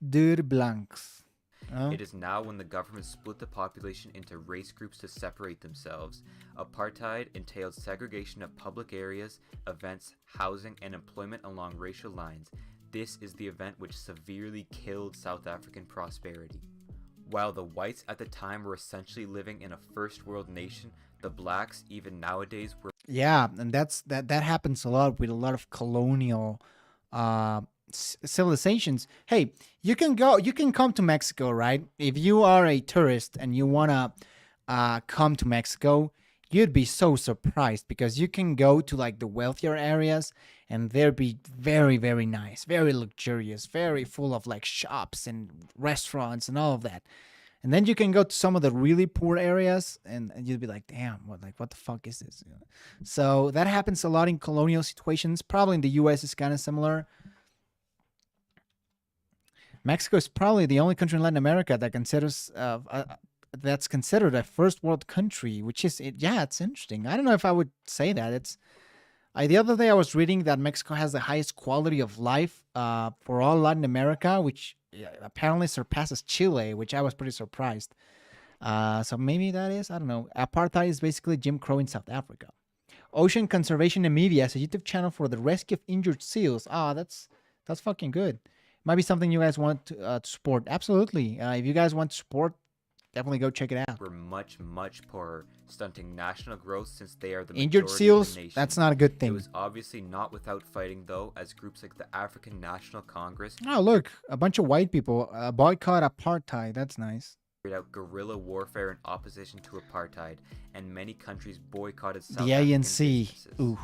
door blanks. It is now when the government split the population into race groups to separate themselves. Apartheid entailed segregation of public areas, events, housing, and employment along racial lines. This is the event which severely killed South African prosperity. While the whites at the time were essentially living in a first world nation, the blacks, even nowadays, were Yeah, and that happens a lot with a lot of colonial civilizations. Hey, you can come to Mexico, right? If you are a tourist and you wanna come to Mexico, you'd be so surprised because you can go to like the wealthier areas and they'll be very, very nice, very luxurious, very full of like shops and restaurants and all of that. And then you can go to some of the really poor areas and you'd be like, damn, what the fuck is this? You know? So that happens a lot in colonial situations. Probably in the US is kind of similar. Mexico is probably the only country in Latin America that considers that's considered a first world country, which is yeah, it's interesting. I don't know if I would say that. It's the other day I was reading that Mexico has the highest quality of life for all Latin America, which apparently surpasses Chile, which I was pretty surprised. So maybe that is, I don't know. Apartheid is basically Jim Crow in South Africa. Ocean Conservation Namibia is a YouTube channel for the rescue of injured seals. Ah, that's fucking good. Might be something you guys want to support. Absolutely. If you guys want to support, definitely go check it out. were much, much poorer, stunting national growth since they are the Injured majority seals, of the nation. that's not a good It thing. was obviously not without fighting, though, as groups like the African National Congress Oh, look, a bunch of white people boycott apartheid. That's nice. carried out guerrilla warfare in opposition to apartheid, and many countries boycotted South The African ANC. businesses. Ooh,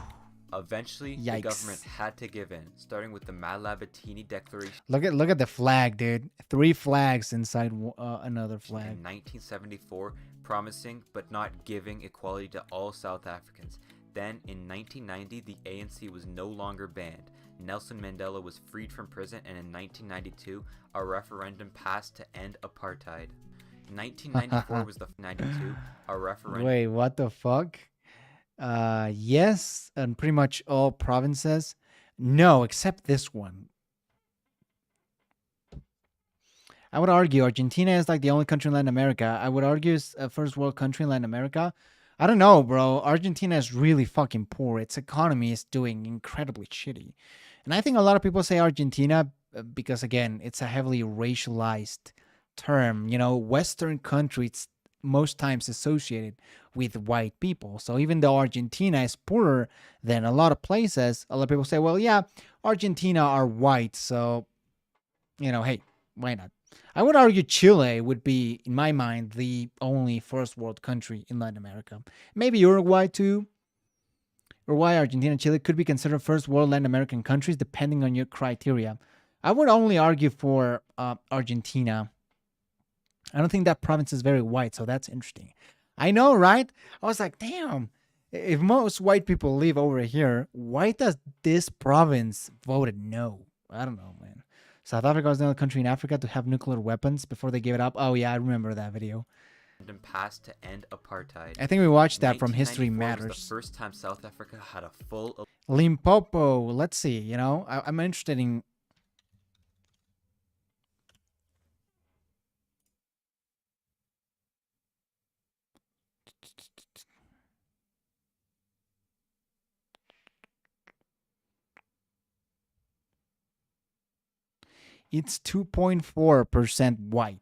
Eventually, Yikes. the government had to give in, starting with the Malabatini Declaration look at the flag, dude. 3 flags inside another in flag. 1974, promising but not giving equality to all South Africans. Then, in 1990, the ANC was no longer banned. Nelson Mandela was freed from prison, and in 1992, a referendum passed to end apartheid. 1994 was the 92, a referendum. Wait, what the fuck? Yes, and pretty much all provinces. No, except this one. I would argue Argentina is like the only country in Latin America. I would argue it's a first world country in Latin America. I don't know, bro. Argentina is really fucking poor. Its economy is doing incredibly shitty. And I think a lot of people say Argentina because, again, it's a heavily racialized term. You know, Western countries most times associated with white people. So even though Argentina is poorer than a lot of places, a lot of people say, well, yeah, Argentina are white. So, you know, hey, why not? I would argue Chile would be, in my mind, the only first world country in Latin America. Maybe Uruguay too. Uruguay, Argentina, Chile could be considered first world Latin American countries depending on your criteria. I would only argue for Argentina. I don't think that province is very white, so that's interesting. I know, right? I was like, damn, if most white people live over here, why does this province voted no? I don't know, man. South Africa was the only country in Africa to have nuclear weapons before they gave it up. Oh, yeah, I remember that video. Passed to end apartheid. I think we watched that from History 1994 was Matters. the first time South Africa had a full Limpopo, let's see, you know, I'm interested in... It's 2.4% white.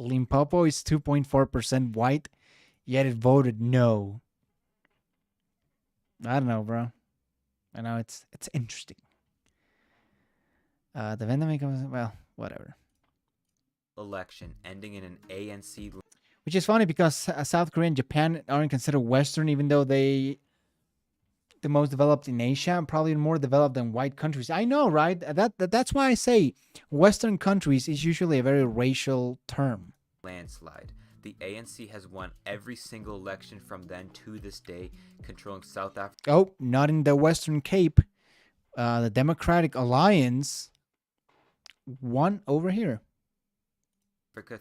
Limpopo is 2.4% white, yet it voted no. I don't know, bro. I know it's interesting. The pandemic, well, whatever. election ending in an ANC. which is funny because South Korea and Japan aren't considered Western, even though they the most developed in Asia and probably more developed than white countries. I know, right? That's why I say Western countries is usually a very racial term. Landslide. The ANC has won every single election from then to this day, controlling South Africa. Oh, not in the Western Cape. The Democratic Alliance won over here.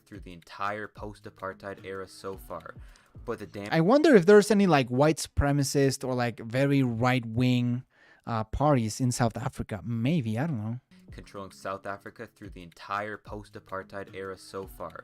Through the entire post-apartheid era so far, but the I wonder if there's any like white supremacist or like very right-wing parties in South Africa. Maybe, I don't know. Controlling South Africa through the entire post-apartheid era so far,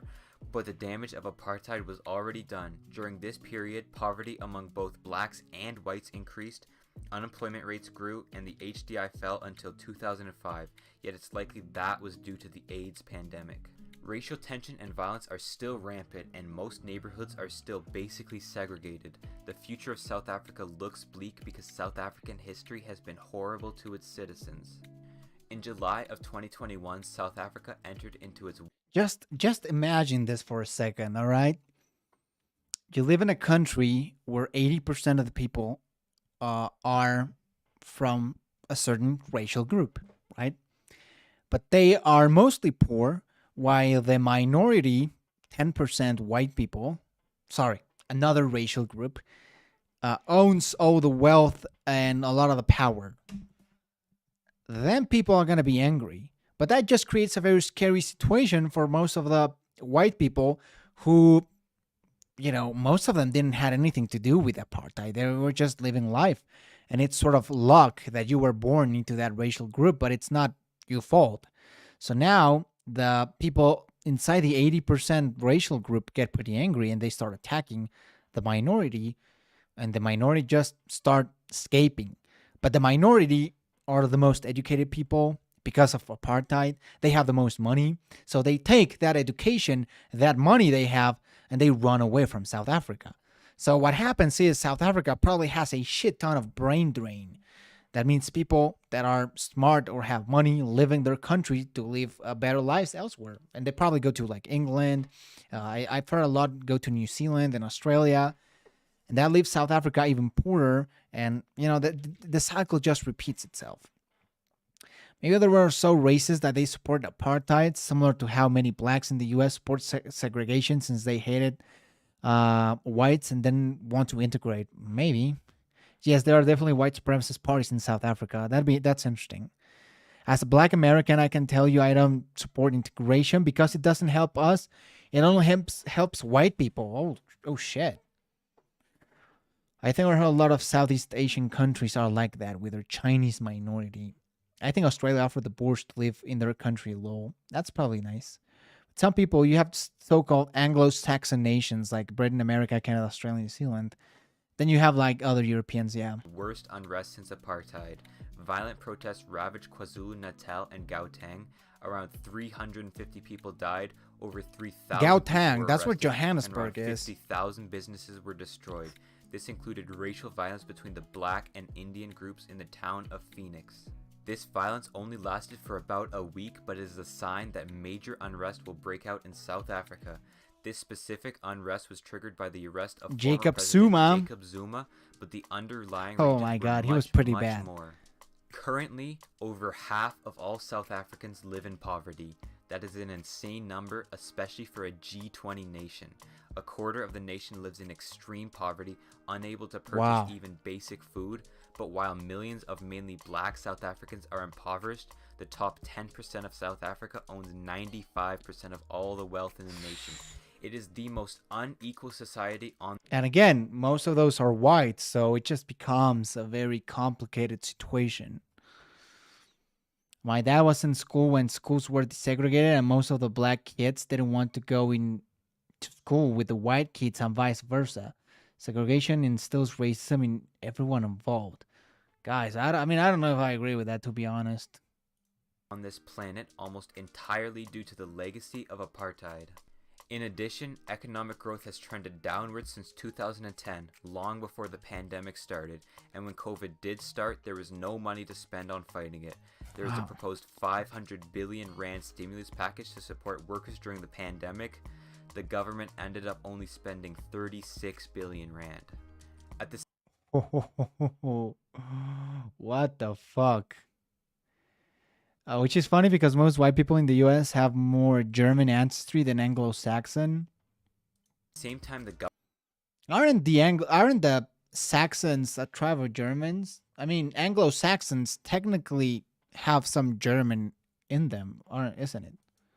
but the damage of apartheid was already done. During this period, poverty among both blacks and whites increased, unemployment rates grew, and the HDI fell until 2005, yet it's likely that was due to the AIDS pandemic. Racial tension and violence are still rampant, and most neighborhoods are still basically segregated. The future of South Africa looks bleak because South African history has been horrible to its citizens. In July of 2021, South Africa entered into its... Just imagine this for a second, all right? You live in a country where 80% of the people are from a certain racial group, right? But they are mostly poor, while the minority, 10% white people, another racial group, owns all the wealth and a lot of the power. Then people are going to be angry. But that just creates a very scary situation for most of the white people who, most of them didn't have anything to do with apartheid. They were just living life. And it's sort of luck that you were born into that racial group, but it's not your fault. So now the people inside the 80% racial group get pretty angry and they start attacking the minority, and the minority just start escaping. But the minority are the most educated people because of apartheid. They have the most money. So they take that education, that money they have, and they run away from South Africa. So what happens is South Africa probably has a shit ton of brain drain. That means people that are smart or have money live in their country to live better lives elsewhere. And they probably go to like England. I've heard a lot go to New Zealand and Australia. And that leaves South Africa even poorer. And, the cycle just repeats itself. Maybe they were so racist that they support apartheid, similar to how many blacks in the U.S. support segregation since they hated whites and then want to integrate. Maybe. Yes, there are definitely white supremacist parties in South Africa. That's interesting. As a black American, I can tell you I don't support integration because it doesn't help us. It only helps white people. Oh shit. I think a lot of Southeast Asian countries are like that with their Chinese minority. I think Australia offered the Boers to live in their country low. That's probably nice. But some people, you have so-called Anglo-Saxon nations like Britain, America, Canada, Australia, New Zealand. Then you have like other Europeans, yeah. Worst unrest since apartheid. Violent protests ravaged KwaZulu-Natal and Gauteng. Around 350 people died. Over 3,000 Gauteng, that's where Johannesburg and around is. 50,000 businesses were destroyed. This included racial violence between the black and Indian groups in the town of Phoenix. This violence only lasted for about a week, but is a sign that major unrest will break out in South Africa. This specific unrest was triggered by the arrest of Jacob Zuma, but the underlying oh my god, he was pretty bad. More. Currently, over half of all South Africans live in poverty. That is an insane number, especially for a G20 nation. A quarter of the nation lives in extreme poverty, unable to purchase even basic food. But while millions of mainly black South Africans are impoverished, the top 10% of South Africa owns 95% of all the wealth in the nation. It is the most unequal society on... And again, most of those are white, so it just becomes a very complicated situation. My dad was in school when schools were desegregated, and most of the black kids didn't want to go in to school with the white kids and vice versa. Segregation instills racism in everyone involved. Guys, I don't know if I agree with that, to be honest. On this planet, almost entirely due to the legacy of apartheid. In addition, economic growth has trended downwards since 2010, long before the pandemic started, and when COVID did start, there was no money to spend on fighting it. There was a proposed 500 billion rand stimulus package to support workers during the pandemic. the government ended up only spending 36 billion rand. At the What the fuck? Which is funny because most white people in the U.S. have more German ancestry than Anglo-Saxon. same time, Aren't the Saxons a tribe of Germans? I mean, Anglo-Saxons technically have some German in them, isn't it?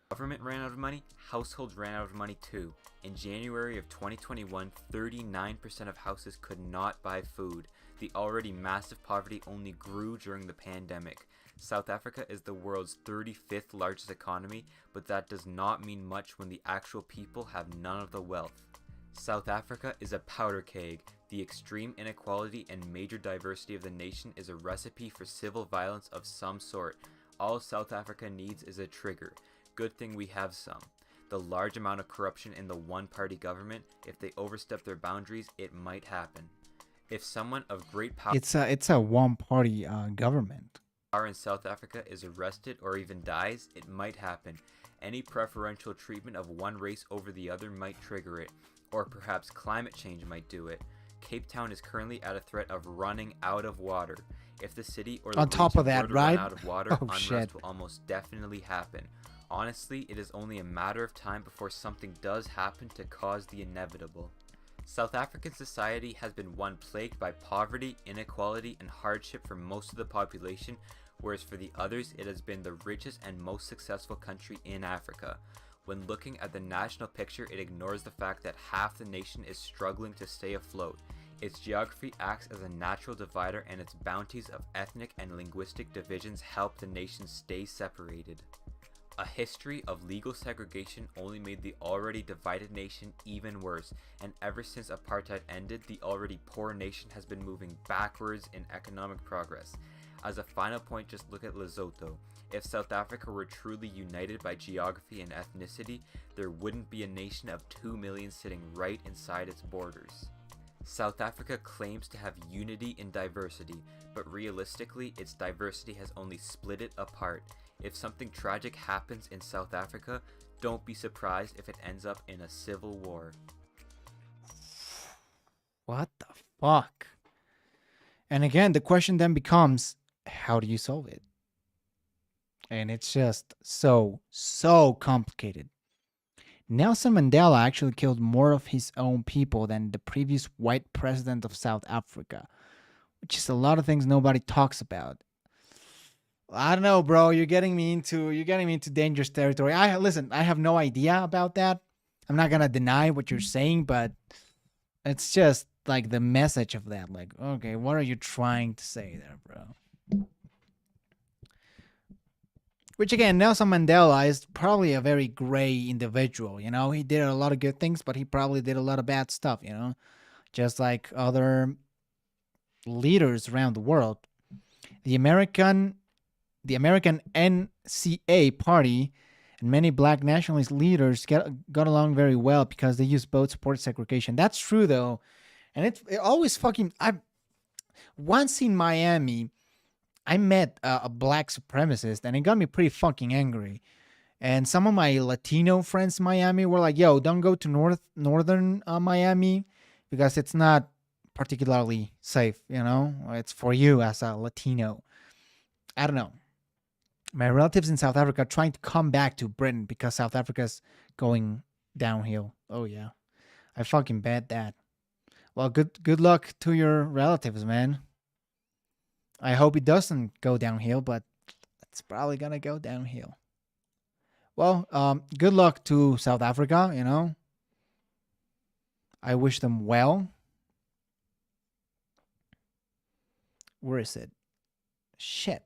government ran out of money, households ran out of money too. In January of 2021, 39% of houses could not buy food. The already massive poverty only grew during the pandemic. South Africa is the world's 35th largest economy, but that does not mean much when the actual people have none of the wealth. South Africa is a powder keg. The extreme inequality and major diversity of the nation is a recipe for civil violence of some sort. All South Africa needs is a trigger. Good thing we have some. The large amount of corruption in the one-party government, if they overstep their boundaries, it might happen. If someone of great power It's a one-party government. in South Africa is arrested or even dies, it might happen. Any preferential treatment of one race over the other might trigger it, or perhaps climate change might do it. Cape Town is currently at a threat of running out of water. If the city or the On top of region that, were to right? run out of water, Oh, unrest shit. will almost definitely happen. Honestly, it is only a matter of time before something does happen to cause the inevitable. South African society has been one plagued by poverty, inequality, and hardship for most of the population, whereas for the others it has been the richest and most successful country in Africa. When looking at the national picture, it ignores the fact that half the nation is struggling to stay afloat. Its geography acts as a natural divider, and its bounties of ethnic and linguistic divisions help the nation stay separated. A history of legal segregation only made the already divided nation even worse, and ever since apartheid ended, the already poor nation has been moving backwards in economic progress. As a final point, just look at Lesotho. If South Africa were truly united by geography and ethnicity, there wouldn't be a nation of 2 million sitting right inside its borders. South Africa claims to have unity in diversity, but realistically, its diversity has only split it apart. If something tragic happens in South Africa, don't be surprised if it ends up in a civil war. What the fuck? And again, the question then becomes, how do you solve it? And it's just so complicated. Nelson Mandela actually killed more of his own people than the previous white president of South Africa, which is a lot of things nobody talks about. I don't know, bro. You're getting me into dangerous territory. I have no idea about that. I'm not gonna deny what you're saying, but it's just like the message of that. Like, okay, what are you trying to say there, bro? Which again, Nelson Mandela is probably a very gray individual. You know, he did a lot of good things, but he probably did a lot of bad stuff. You know, just like other leaders around the world. The American NCA party and many black nationalist leaders got along very well because they used both support segregation. That's true though, and it always fucking. Once in Miami, I met a black supremacist, and it got me pretty fucking angry. And some of my Latino friends in Miami were like, "Yo, don't go to northern Miami because it's not particularly safe. You know, it's for you as a Latino." I don't know. My relatives in South Africa are trying to come back to Britain because South Africa's going downhill. Oh yeah, I fucking bet that. Well, good luck to your relatives, man. I hope it doesn't go downhill, but it's probably gonna go downhill. Well, good luck to South Africa. You know, I wish them well. Where is it? Shit.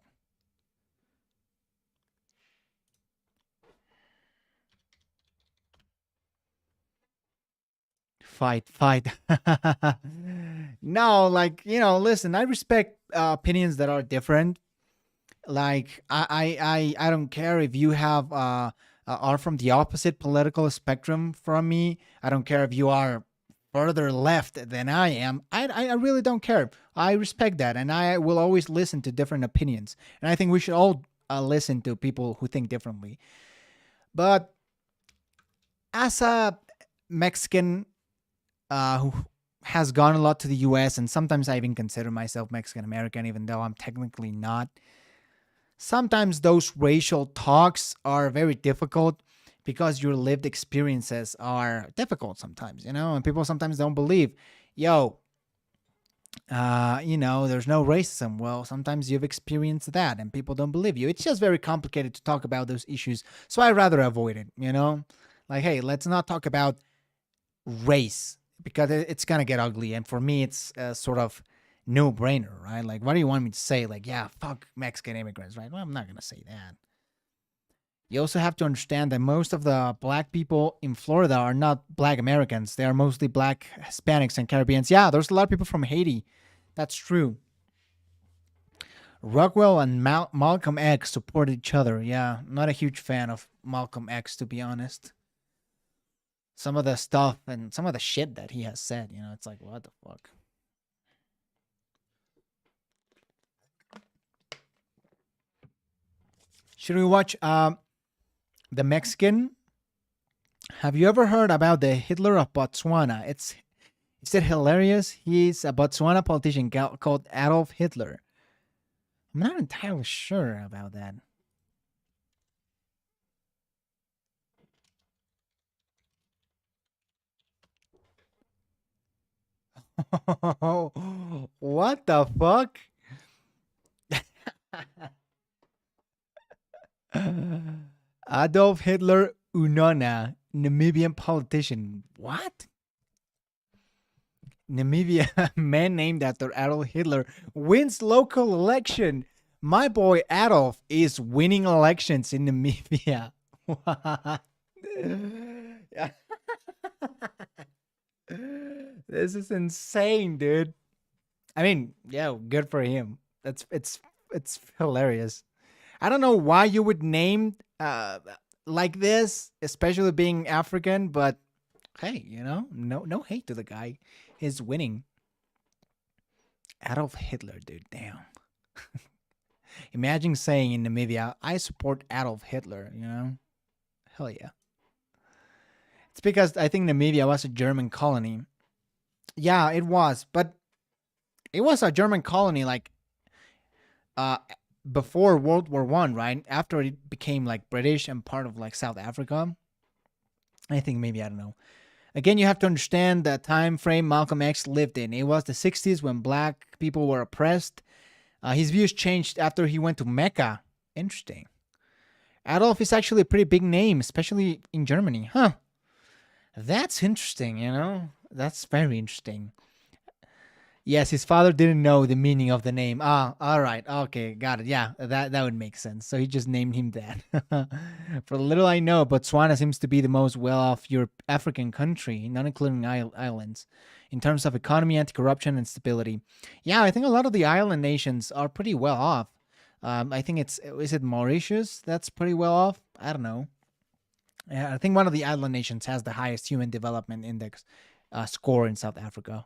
Fight. No, like, you know, listen, I respect opinions that are different. Like, I don't care if you have are from the opposite political spectrum from me. I don't care if you are further left than I am. I really don't care. I respect that, and I will always listen to different opinions. And I think we should all listen to people who think differently. But as a Mexican who has gone a lot to the US, and sometimes I even consider myself Mexican American, even though I'm technically not. Sometimes those racial talks are very difficult because your lived experiences are difficult sometimes, and people sometimes don't believe, yo, there's no racism. Well, sometimes you've experienced that and people don't believe you. It's just very complicated to talk about those issues. So I rather avoid it. Like, hey, let's not talk about race because it's going to get ugly. And for me, it's a sort of no brainer, right? Like, what do you want me to say? Like, yeah, fuck Mexican immigrants, right? Well, I'm not going to say that. You also have to understand that most of the black people in Florida are not black Americans. They are mostly black Hispanics and Caribbeans. Yeah, there's a lot of people from Haiti. That's true. Rockwell and Malcolm X support each other. Yeah, not a huge fan of Malcolm X, to be honest. Some of the stuff and some of the shit that he has said, it's like, what the fuck? Should we watch the Mexican? Have you ever heard about the Hitler of Botswana? Is it hilarious? He's a Botswana politician called Adolf Hitler. I'm not entirely sure about that. What the fuck? Adolf Hitler Unona, Namibian politician. What? Namibia, man named after Adolf Hitler, wins local election. My boy Adolf is winning elections in Namibia. What? This is insane, dude. I mean, yeah, good for him. It's hilarious. I don't know why you would name like this, especially being African, but hey, no hate to the guy. He's winning. Adolf Hitler, dude, damn. Imagine saying in Namibia, I support Adolf Hitler, Hell yeah. It's because I think Namibia was a German colony. Yeah, it was, but it was a German colony like before World War One, right? After it became like British and part of like South Africa. I think maybe, I don't know. Again, you have to understand the time frame Malcolm X lived in. It was the 60s when black people were oppressed. His views changed after he went to Mecca. Interesting. Adolf is actually a pretty big name, especially in Germany. Huh. That's interesting, That's very interesting. Yes, his father didn't know the meaning of the name. Ah, all right. Okay, got it. Yeah, that would make sense. So he just named him that. For little I know, Botswana seems to be the most well-off African country, not including islands, in terms of economy, anti-corruption, and stability. Yeah, I think a lot of the island nations are pretty well off. I think is it Mauritius that's pretty well off? I don't know. I think one of the island nations has the highest human development index score in South Africa.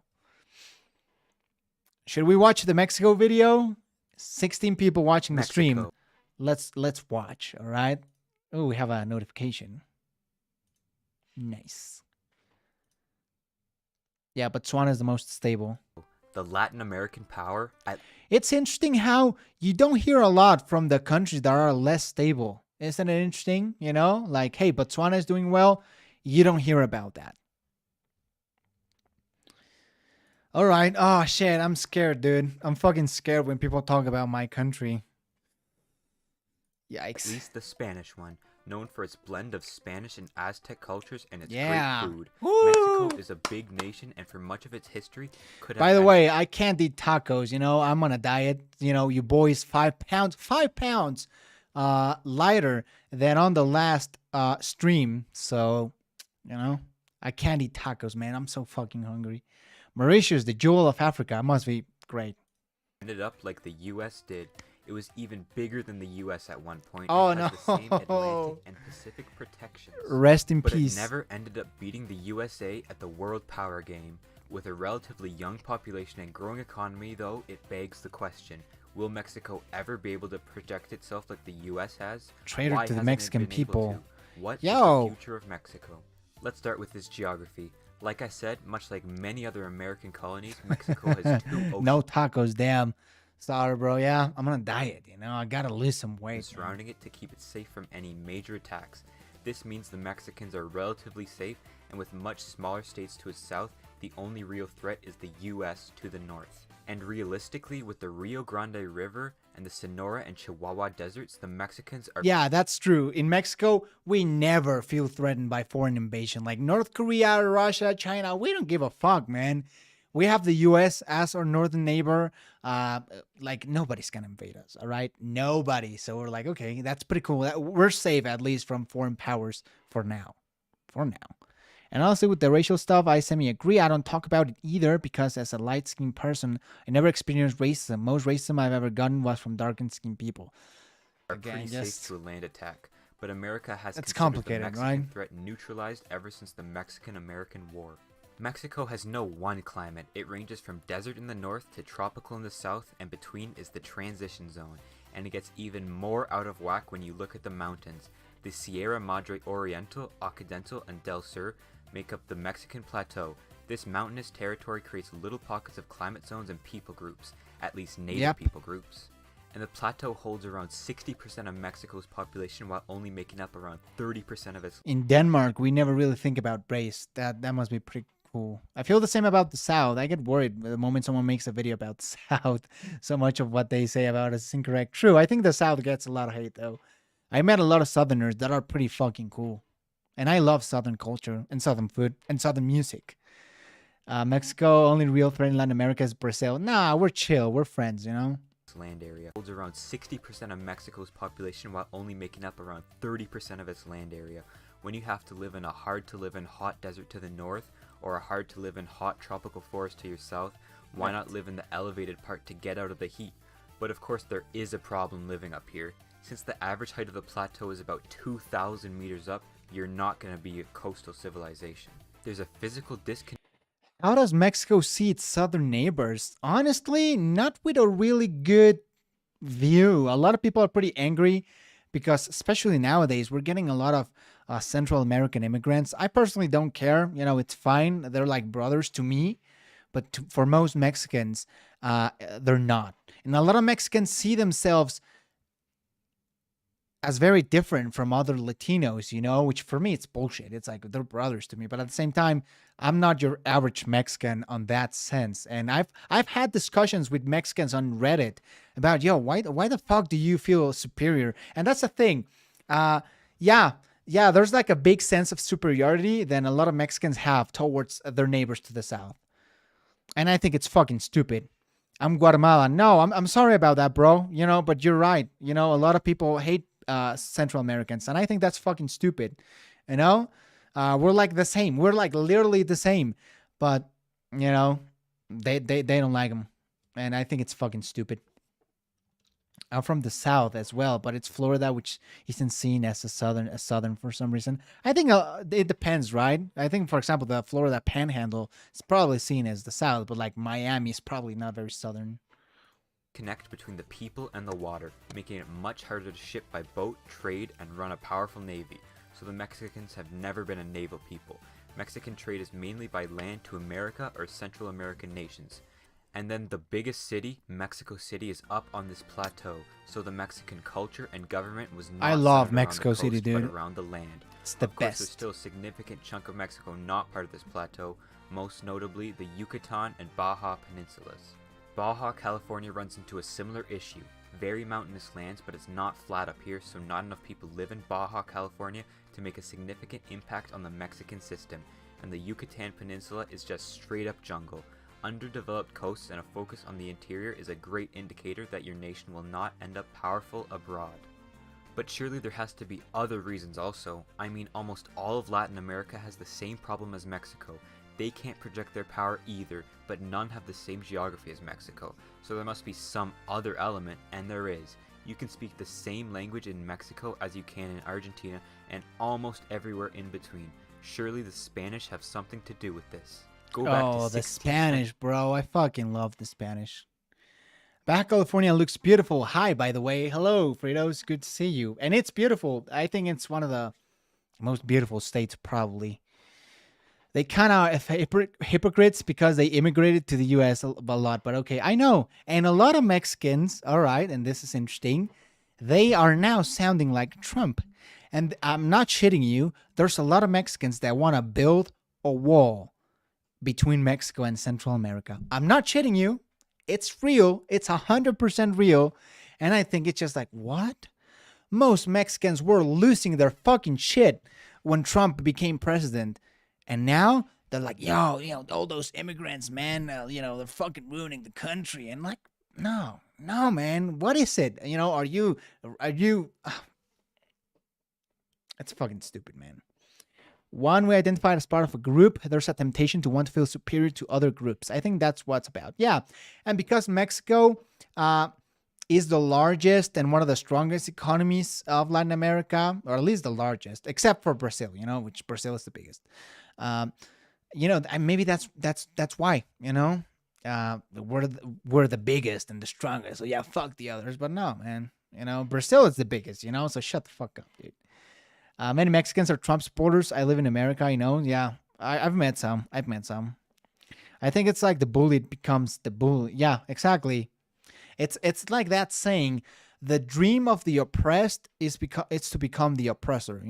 Should we watch the Mexico video? 16 people watching the stream. Let's watch, all right? Oh, we have a notification. Nice. Yeah, Botswana is the most stable. The Latin American power. It's interesting how you don't hear a lot from the countries that are less stable. Isn't it interesting? Like, hey, Botswana is doing well. You don't hear about that. All right. Oh, shit. I'm scared, dude. I'm fucking scared when people talk about my country. Yikes. At least the Spanish one, known for its blend of Spanish and Aztec cultures and its great food. Woo! Mexico is a big nation, and for much of its history, could have... By the way, I can't eat tacos. I'm on a diet. You boys, 5 pounds lighter than on the last stream. So, I can't eat tacos, man. I'm so fucking hungry. Mauritius, the jewel of Africa, must be great. Ended up like the U.S. did. It was even bigger than the U.S. at one point. Oh, and no. the same Atlantic and Pacific protections. Rest in but peace. It never ended up beating the USA at the world power game. With a relatively young population and growing economy, though, it begs the question, will Mexico ever be able to project itself like the U.S. has? Traitor Why to the hasn't it Mexican been able people. to? What is Yo. the future of Mexico? Let's start with its geography. Like I said, much like many other American colonies, Mexico has 2 oceans. No tacos, damn. Sorry, bro. Yeah, I'm on a diet, you know. I gotta lose some weight. Surrounding it to keep it safe from any major attacks. This means the Mexicans are relatively safe, and with much smaller states to its south, the only real threat is the US to the north. And realistically, with the Rio Grande River and the Sonora and Chihuahua deserts, the Mexicans are... Yeah, that's true. In Mexico, we never feel threatened by foreign invasion. Like North Korea, Russia, China, we don't give a fuck, man. We have the US as our northern neighbor. Like, nobody's gonna invade us, all right? Nobody. So we're like, okay, that's pretty cool. We're safe, at least, from foreign powers for now. For now. And honestly, with the racial stuff, I semi-agree. I don't talk about it either because as a light-skinned person, I never experienced racism. Most racism I've ever gotten was from dark-skinned people. Are pretty safe to a land attack, but America has It's considered complicated, the Mexican right? threat neutralized ever since the Mexican-American War. Mexico has no one climate. It ranges from desert in the north to tropical in the south, and between is the transition zone, and it gets even more out of whack when you look at the mountains. The Sierra Madre Oriental, Occidental, and Del Sur make up the Mexican plateau. This mountainous territory creates little pockets of climate zones and people groups, at least native people groups. And the plateau holds around 60% of Mexico's population while only making up around 30% of its... In Denmark, we never really think about race. That must be pretty cool. I feel the same about the South. I get worried the moment someone makes a video about the South. So much of what they say about us is incorrect. True, I think the South gets a lot of hate, though. I met a lot of Southerners that are pretty fucking cool. And I love Southern culture and Southern food and Southern music. Mexico, only real threat in Latin America is Brazil. Nah, we're chill. We're friends, you know? Land area holds around 60% of Mexico's population while only making up around 30% of its land area. When you have to live in a hard-to-live-in hot desert to the north or a hard-to-live-in hot tropical forest to your south, why not live in the elevated part to get out of the heat? But of course there is a problem living up here. Since the average height of the plateau is about 2,000 meters up, you're not going to be a coastal civilization. There's a physical disconnect. How does Mexico see its southern neighbors? Honestly, not with a really good view. A lot of people are pretty angry because, especially nowadays, we're getting a lot of Central American immigrants. I personally don't care. You know, it's fine. They're like brothers to me. But for most Mexicans, they're not. And a lot of Mexicans see themselves as very different from other Latinos, you know, which for me, it's bullshit. It's like they're brothers to me. But at the same time, I'm not your average Mexican on that sense. And I've had discussions with Mexicans on Reddit about, yo, why the fuck do you feel superior? And that's the thing. Yeah, there's like a big sense of superiority that a lot of Mexicans have towards their neighbors to the south. And I think it's fucking stupid. I'm Guatemalan. No, I'm sorry about that, bro. You know, but you're right. You know, a lot of people hate Central Americans, and I think that's fucking stupid. You know, we're like the same. We're like literally the same, but you know, they don't like them, and I think it's fucking stupid. I'm from the South as well, but it's Florida, which isn't seen as a southern for some reason. I think it depends, right? I think, for example, the Florida Panhandle is probably seen as the South, but like Miami is probably not very southern. Connect between the people and the water, making it much harder to ship by boat, trade, and run a powerful navy. So the Mexicans have never been a naval people. Mexican trade is mainly by land to America or Central American nations. And then the biggest city, Mexico City, is up on this plateau, so the Mexican culture and government was not I love centered Mexico around the City, coast, dude. but around the land. It's the Of course, best. there's still a significant chunk of Mexico not part of this plateau, most notably the Yucatan and Baja peninsulas. Baja California runs into a similar issue. Very mountainous lands, but it's not flat up here, so not enough people live in Baja California to make a significant impact on the Mexican system, and the Yucatan Peninsula is just straight up jungle. Underdeveloped coasts and a focus on the interior is a great indicator that your nation will not end up powerful abroad. But surely there has to be other reasons also. I mean, almost all of Latin America has the same problem as Mexico. They can't project their power either, but none have the same geography as Mexico. So there must be some other element, and there is. You can speak the same language in Mexico as you can in Argentina, and almost everywhere in between. Surely the Spanish have something to do with this. Go back to the 16th Spanish, bro. I fucking love the Spanish. Baja California looks beautiful. Hi, by the way. Hello, Fritos. Good to see you. And it's beautiful. I think it's one of the most beautiful states, probably. They kind of hypocrites because they immigrated to the U.S. a lot. But okay, I know. And a lot of Mexicans, all right, and this is interesting, they are now sounding like Trump. And I'm not shitting you. There's a lot of Mexicans that want to build a wall between Mexico and Central America. I'm not shitting you. It's real. It's 100% real. And I think it's just like, what? Most Mexicans were losing their fucking shit when Trump became president. And now they're like, yo, all those immigrants, man, they're fucking ruining the country. And like, no, man. What is it? Are you, it's fucking stupid, man. One, we identified as part of a group. There's a temptation to want to feel superior to other groups. I think that's what's about. Yeah. And because Mexico is the largest and one of the strongest economies of Latin America, or at least the largest, except for Brazil, which Brazil is the biggest. Maybe that's why, we're the biggest and the strongest. So yeah, fuck the others. But no, man, Brazil is the biggest, so shut the fuck up, dude. Many Mexicans are Trump supporters. I live in America, yeah, I've met some. I think it's like the bullied becomes the bully. Yeah, exactly. It's like that saying, the dream of the oppressed is it's to become the oppressor,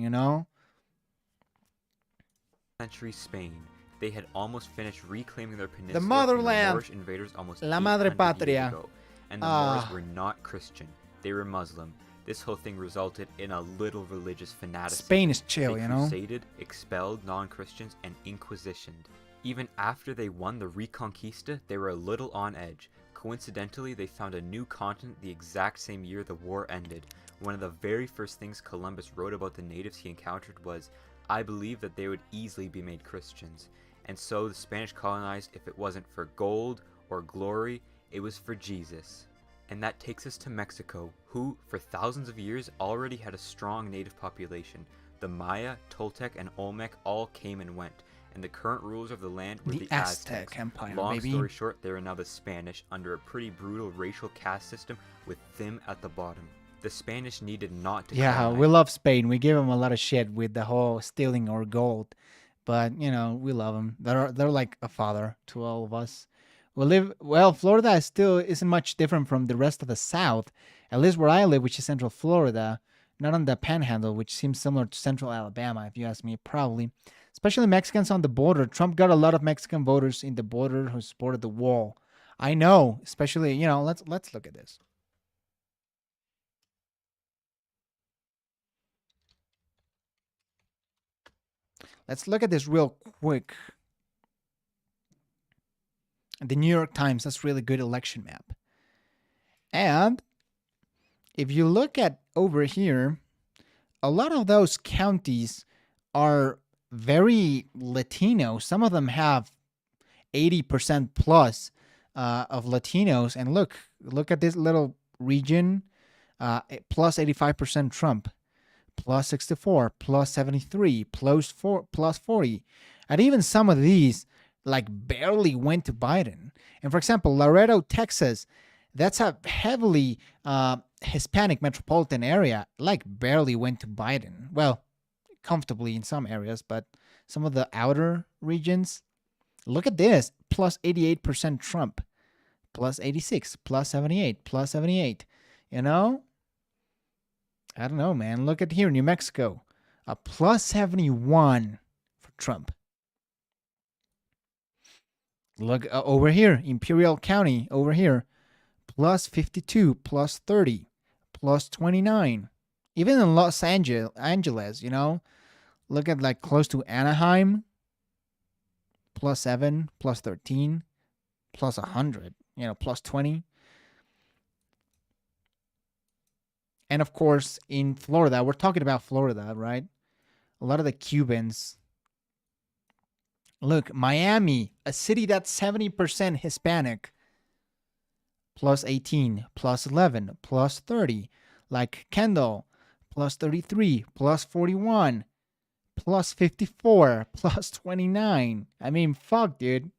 Century Spain. They had almost finished reclaiming their peninsula the from motherland, the Moorish invaders almost La Madre 800 Patria. years ago, and the Moors were not Christian; they were Muslim. This whole thing resulted in a little religious fanaticism. Spain is chill, They crusaded, expelled non-Christians, and inquisitioned. Even after they won the Reconquista, they were a little on edge. Coincidentally, they found a new continent the exact same year the war ended. One of the very first things Columbus wrote about the natives he encountered was, "I believe that they would easily be made Christians." And so the Spanish colonized, if it wasn't for gold or glory, it was for Jesus. And that takes us to Mexico, who, for thousands of years, already had a strong native population. The Maya, Toltec, and Olmec all came and went, and the current rulers of the land were the Aztecs. Empire, Long baby. story short, they are now the Spanish, under a pretty brutal racial caste system with them at the bottom. The Spanish needed not to colonize. We love Spain. We give them a lot of shit with the whole stealing our gold. But, we love them. They're like a father to all of us. Florida isn't much different from the rest of the South, at least where I live, which is Central Florida, not on the Panhandle, which seems similar to Central Alabama, if you ask me, probably. Especially Mexicans on the border. Trump got a lot of Mexican voters in the border who supported the wall. I know, especially, let's look at this. Let's look at this real quick. The New York Times has really good election map. And if you look at over here, a lot of those counties are very Latino. Some of them have 80% plus of Latinos. And look at this little region, plus 85% Trump, plus 64, plus 73, plus 40. And even some of these barely went to Biden. And for example, Laredo, Texas, that's a heavily Hispanic metropolitan area, barely went to Biden. Well, comfortably in some areas, but some of the outer regions, look at this, plus 88% Trump, plus 86, plus 78, plus 78. I don't know, man. Look at here, New Mexico, a plus 71 for Trump. Look over here, Imperial County, over here, plus 52, plus 30, plus 29. Even in Los Angeles, look at close to Anaheim, plus 7, plus 13, plus 100, plus 20. And of course, in Florida, we're talking about Florida, right? A lot of the Cubans. Look, Miami, a city that's 70% Hispanic, plus 18, plus 11, plus 30. Like Kendall, plus 33, plus 41, plus 54, plus 29. I mean, fuck, dude.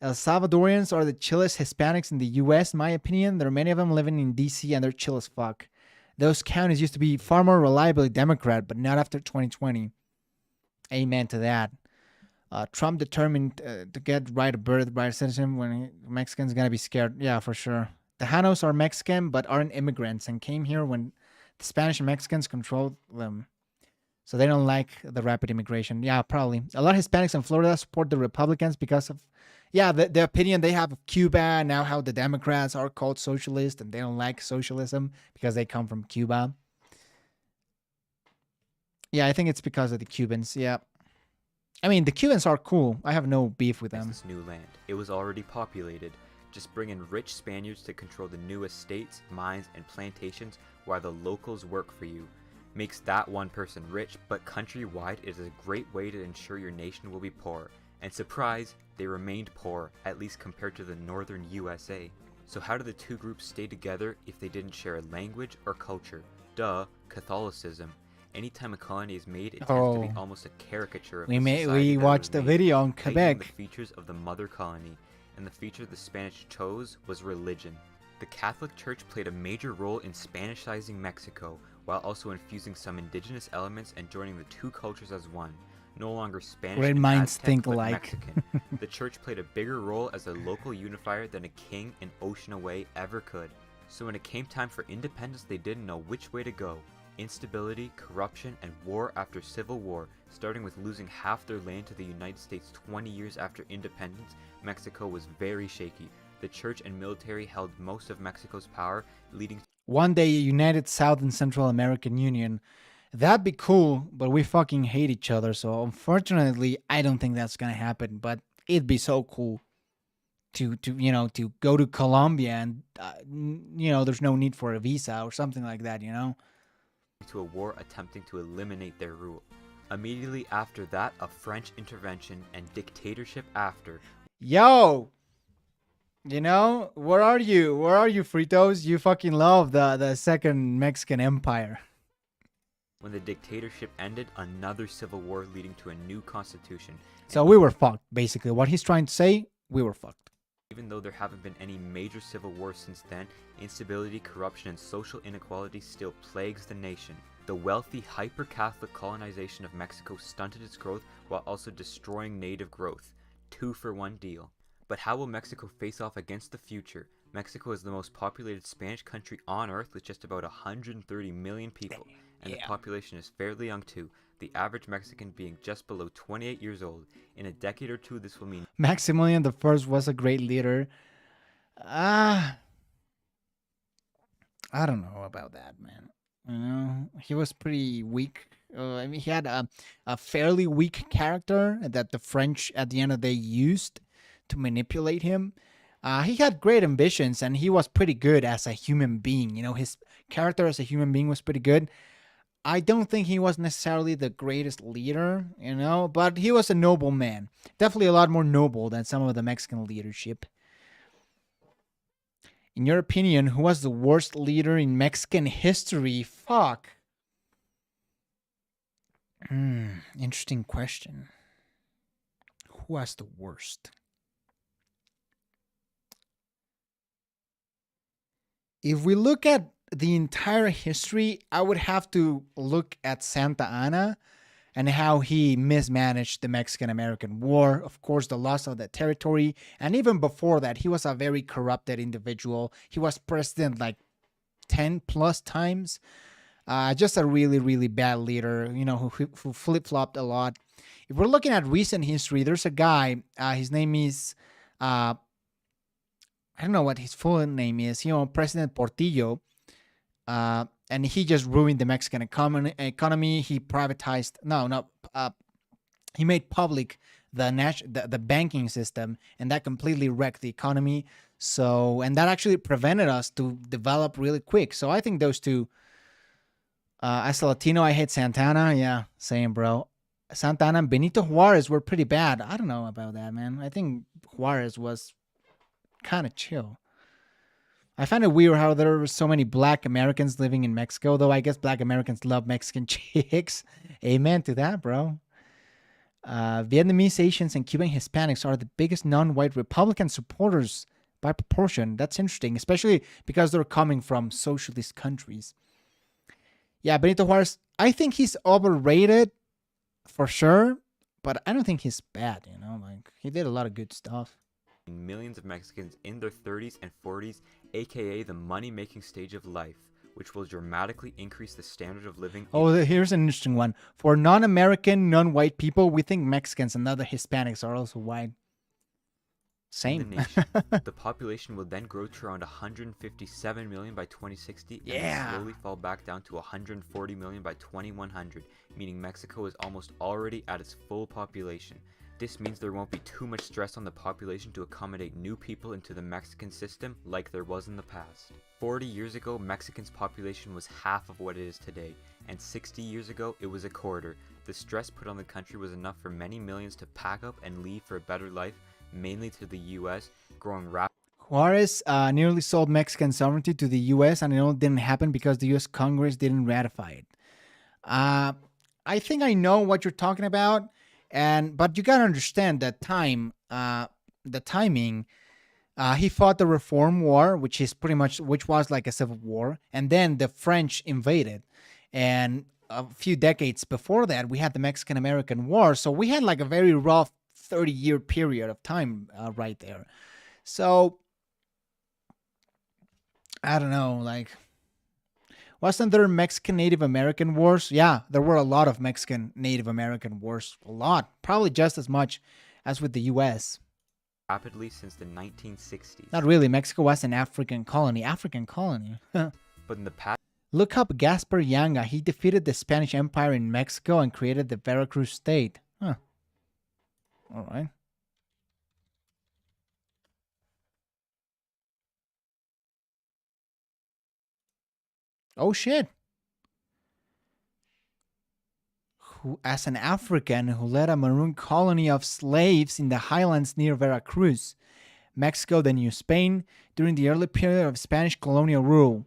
El Salvadorians are the chillest Hispanics in the U.S., in my opinion. There are many of them living in D.C., and they're chill as fuck. Those counties used to be far more reliably Democrat, but not after 2020. Amen to that. Trump determined to get right of birth, right of citizenship when Mexicans gonna be scared. Yeah, for sure. The Janos are Mexican but aren't immigrants and came here when the Spanish and Mexicans controlled them. So they don't like the rapid immigration. Yeah, probably. A lot of Hispanics in Florida support the Republicans because of, yeah, the opinion they have of Cuba and now how the Democrats are called socialist and they don't like socialism because they come from Cuba. Yeah, I think it's because of the Cubans. Yeah. I mean, the Cubans are cool. I have no beef with them. This new land. It was already populated. Just bring in rich Spaniards to control the new estates, mines, and plantations while the locals work for you. Makes that one person rich, but countrywide it is a great way to ensure your nation will be poor. And surprise, they remained poor, at least compared to the northern USA. So how do the two groups stay together if they didn't share a language or culture? Duh, Catholicism. Anytime a colony is made, it tends to be almost a caricature of we watched the video on Quebec. The features of the mother colony, and the feature the Spanish chose was religion. The Catholic Church played a major role in Spanishizing Mexico, while also infusing some indigenous elements and joining the two cultures as one. No longer Spanish Great and minds Aztec, think but alike. Mexican. The church played a bigger role as a local unifier than a king an ocean away ever could. So when it came time for independence, they didn't know which way to go. Instability, corruption, and war after civil war, starting with losing half their land to the United States 20 years after independence. Mexico was very shaky. The church and military held most of Mexico's power, leading to one day a united South and Central American Union. That'd be cool, but we fucking hate each other. So unfortunately, I don't think that's gonna happen. But it'd be so cool to go to Colombia and there's no need for a visa or something like that. To a war attempting to eliminate their rule. Immediately after that, a French intervention and dictatorship after. Yo! Where are you? Where are you, Fritos? You fucking love the second Mexican Empire. When the dictatorship ended, another civil war leading to a new constitution. So we were fucked, basically. What he's trying to say, we were fucked. Even though there haven't been any major civil wars since then, instability, corruption, and social inequality still plagues the nation. The wealthy, hyper-Catholic colonization of Mexico stunted its growth while also destroying native growth. 2-for-1 deal. But how will Mexico face off against the future? Mexico is the most populated Spanish country on earth with just about 130 million people, and the population is fairly young too, the average Mexican being just below 28 years old. In a decade or two, this will mean Maximilian I was a great leader. I don't know about that, man. He was pretty weak. He had a fairly weak character that the French at the end of the day used to manipulate him. He had great ambitions and he was pretty good as a human being. His character as a human being was pretty good. I don't think he was necessarily the greatest leader, but he was a noble man. Definitely a lot more noble than some of the Mexican leadership. In your opinion, who was the worst leader in Mexican history? Fuck. Interesting question. Who was the worst? If we look at the entire history, I would have to look at Santa Anna and how he mismanaged the Mexican-American War. Of course, the loss of that territory. And even before that, he was a very corrupted individual. He was president like 10 plus times. Just a really, really bad leader, who flip-flopped a lot. If we're looking at recent history, there's a guy, his name is... I don't know what his full name is. President Portillo. And he just ruined the Mexican economy. He privatized. He made public the banking system, and that completely wrecked the economy. And that actually prevented us to develop really quick. So I think those two. As a Latino, I hate Santana. Yeah, same, bro. Santana and Benito Juarez were pretty bad. I don't know about that, man. I think Juarez was kind of chill. I find it weird how there were so many black Americans living in Mexico, though I guess black Americans love Mexican chicks. Amen to that, bro. Vietnamese, Asians, and Cuban Hispanics are the biggest non-white Republican supporters by proportion. That's interesting, especially because they're coming from socialist countries. Yeah, Benito Juarez, I think he's overrated for sure. but I don't think he's bad. Like he did a lot of good stuff. millions of Mexicans in their 30s and 40s, aka the money-making stage of life, which will dramatically increase the standard of living. Here's an interesting one. For non-American, non-white people, we think Mexicans and other Hispanics are also white. Same. In the nation. The population will then grow to around 157 million by 2060 and then slowly fall back down to 140 million by 2100, meaning Mexico is almost already at its full population. This means there won't be too much stress on the population to accommodate new people into the Mexican system like there was in the past. 40 years ago, Mexican's population was half of what it is today, and 60 years ago, it was a quarter. The stress put on the country was enough for many millions to pack up and leave for a better life, mainly to the US, growing rapidly. Juarez nearly sold Mexican sovereignty to the U.S. and it all didn't happen because the U.S. Congress didn't ratify it. I think I know what you're talking about, but you gotta understand that the timing. He fought the Reform War, which was like a civil war, and then the French invaded, and a few decades before that, we had the Mexican-American War. So we had like a very rough 30-year period of time right there. So I don't know, like, wasn't there Mexican Native American wars? Yeah, there were a lot of Mexican Native American wars. A lot. Probably just as much as with the U.S. Rapidly since the 1960s. Not really. Mexico was an African colony. But in the past... Look up Gaspar Yanga. He defeated the Spanish Empire in Mexico and created the Veracruz state. Huh. All right. Oh, shit. As an African who led a maroon colony of slaves in the highlands near Veracruz, Mexico, the New Spain, during the early period of Spanish colonial rule.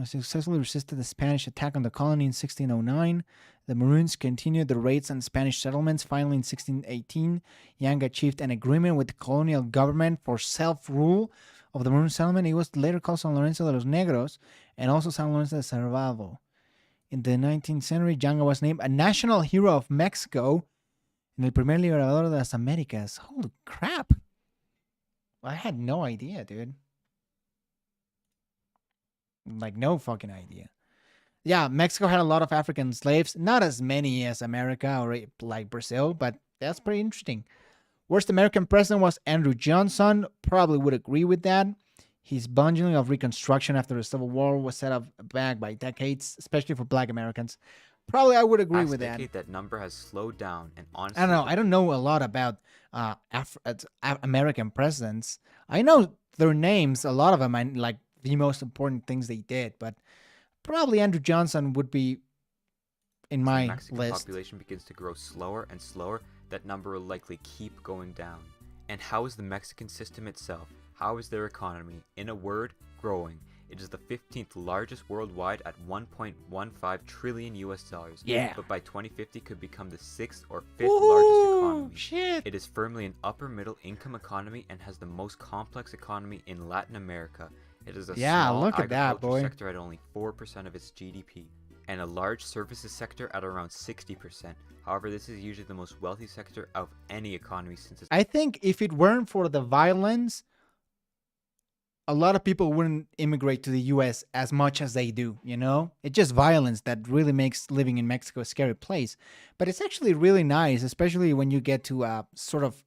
Successfully resisted the Spanish attack on the colony in 1609. The Maroons continued the raids on Spanish settlements. Finally, in 1618, Yanga achieved an agreement with the colonial government for self-rule of the Maroon settlement. It was later called San Lorenzo de los Negros and also San Lorenzo de Cervado. In the 19th century, Yanga was named a national hero of Mexico and el primer liberador de las Américas. Holy crap. I had no idea, dude. Like, no fucking idea. Yeah, Mexico had a lot of African slaves. Not as many as America or like Brazil, but that's pretty interesting. Worst American president was Andrew Johnson. Probably would agree with that. His bungling of Reconstruction after the Civil War was set up back by decades, especially for Black Americans. Probably I would agree with that. That number has slowed down, and honestly, I don't know. I don't know a lot about American presidents. I know their names. A lot of them, I like the most important things they did, but probably Andrew Johnson would be in my Mexican list. Population begins to grow slower and slower. That number will likely keep going down. And how is the Mexican system itself? How is their economy? In a word, growing. It is the 15th largest worldwide at 1.15 trillion US dollars. Yeah. But by 2050 could become the 6th or 5th largest economy. Shit. It is firmly an upper middle income economy and has the most complex economy in Latin America. It is a small look at that, agriculture boy. sector at only 4% of its GDP, and a large services sector at around 60%. However, this is usually the most wealthy sector of any economy since it's... I think if it weren't for the violence, a lot of people wouldn't immigrate to the U.S. as much as they do, you know? It's just violence that really makes living in Mexico a scary place. But it's actually really nice, especially when you get to a sort of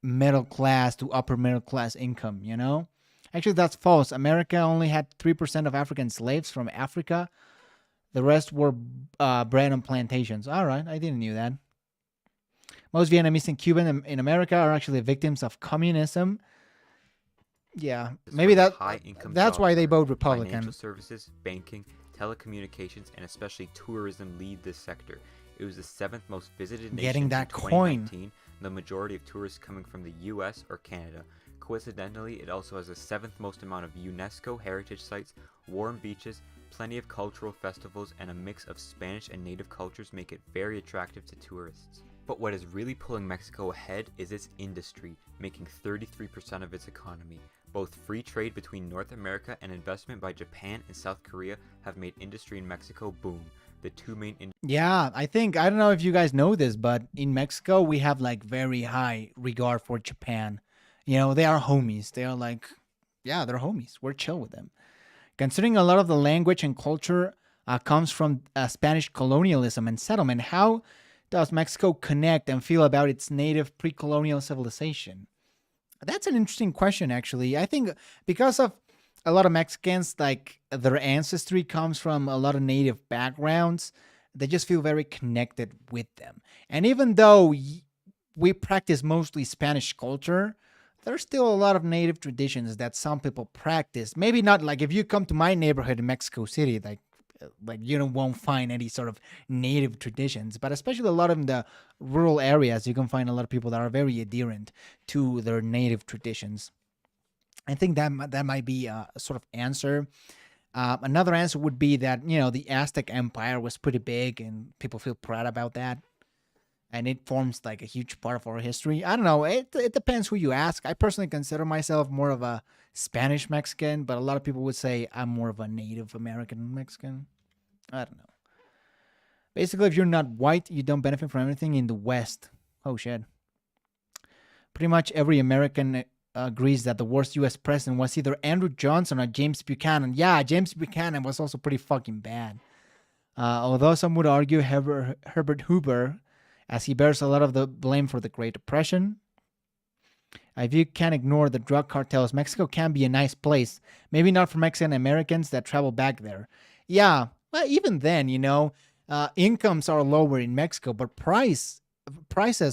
middle class to upper middle class income, you know? Actually, that's false. America only had 3% of African slaves from Africa. The rest were bred on plantations. All right, I didn't know that. Most Vietnamese and Cuban in America are actually victims of communism. Yeah, maybe that's why they vote Republican. Financial services, banking, telecommunications, and especially tourism lead this sector. It was the 7th most visited nation Getting that in coin. 2019, the majority of tourists coming from the US or Canada. Coincidentally, it also has the 7th most amount of UNESCO heritage sites, warm beaches, plenty of cultural festivals, and a mix of Spanish and native cultures make it very attractive to tourists. But what is really pulling Mexico ahead is its industry, making 33% of its economy. Both free trade between North America and investment by Japan and South Korea have made industry in Mexico boom. The two main Yeah, I don't know if you guys know this, but in Mexico, we have like very high regard for Japan. You know, they are homies. They are like, yeah, they're homies. We're chill with them. Considering a lot of the language and culture comes from Spanish colonialism and settlement, how does Mexico connect and feel about its native pre-colonial civilization? That's an interesting question, actually. I think because of a lot of Mexicans, like their ancestry comes from a lot of native backgrounds, they just feel very connected with them. And even though we practice mostly Spanish culture, there's still a lot of native traditions that some people practice. Maybe not like if you come to my neighborhood in Mexico City, like you won't find any sort of native traditions, but especially a lot of the rural areas, you can find a lot of people that are very adherent to their native traditions. I think that might be a sort of answer. Another answer would be that the Aztec Empire was pretty big, and people feel proud about that, and it forms like a huge part of our history. I don't know. It depends who you ask. I personally consider myself more of a Spanish Mexican, but a lot of people would say I'm more of a Native American Mexican. I don't know. Basically, if you're not white, you don't benefit from anything in the West. Oh, shit. Pretty much every American agrees that the worst U.S. president was either Andrew Johnson or James Buchanan. Yeah, James Buchanan was also pretty fucking bad. Although some would argue Herbert Hoover, as he bears a lot of the blame for the Great Depression. If you can't ignore the drug cartels, Mexico can be a nice place. Maybe not for Mexican Americans that travel back there. Yeah, well, even then, incomes are lower in Mexico, but prices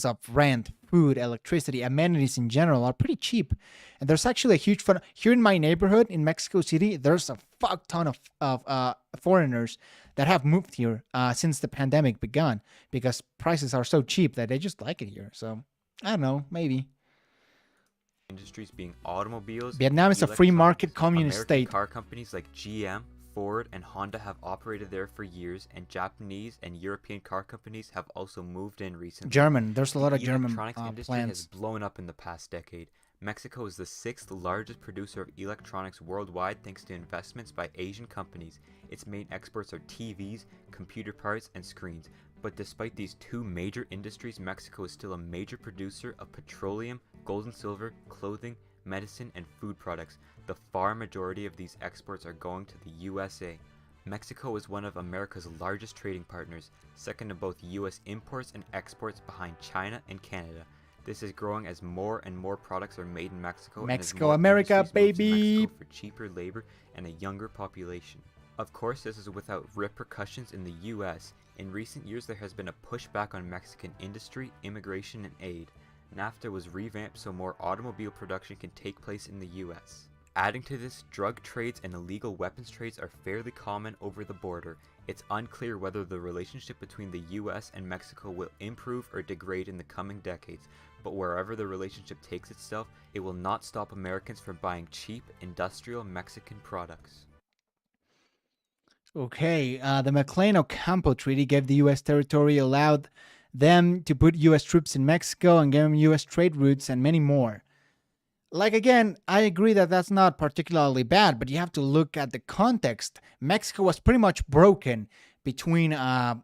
of rent, food, electricity, amenities in general are pretty cheap. And there's actually a huge fun here in my neighborhood in Mexico City. There's a fuck ton of foreigners that have moved here since the pandemic began because prices are so cheap that they just like it here. So I don't know, maybe. Industries being automobiles. Vietnam is a free market communist American state. Car companies like GM, Ford, and Honda have operated there for years, and Japanese and European car companies have also moved in recently. German. There's a lot of The German electronics industry plants. has blown up in the past decade. Mexico is the 6th largest producer of electronics worldwide thanks to investments by Asian companies. Its main exports are TVs, computer parts, and screens. But despite these two major industries, Mexico is still a major producer of petroleum, gold and silver, clothing, medicine, and food products. The far majority of these exports are going to the USA. Mexico is one of America's largest trading partners, second to both US imports and exports behind China and Canada. This is growing as more and more products are made in Mexico. Mexico, and as more America, industries move to baby! Mexico for cheaper labor and a younger population. Of course, this is without repercussions in the US. In recent years, there has been a pushback on Mexican industry, immigration, and aid. NAFTA was revamped so more automobile production can take place in the US. Adding to this, drug trades and illegal weapons trades are fairly common over the border. It's unclear whether the relationship between the US and Mexico will improve or degrade in the coming decades, but wherever the relationship takes itself, it will not stop Americans from buying cheap, industrial Mexican products. Okay, the McLean-Ocampo Treaty gave the U.S. territory, allowed them to put U.S. troops in Mexico and gave them U.S. trade routes and many more. Like, again, I agree that that's not particularly bad, but you have to look at the context. Mexico was pretty much broken between the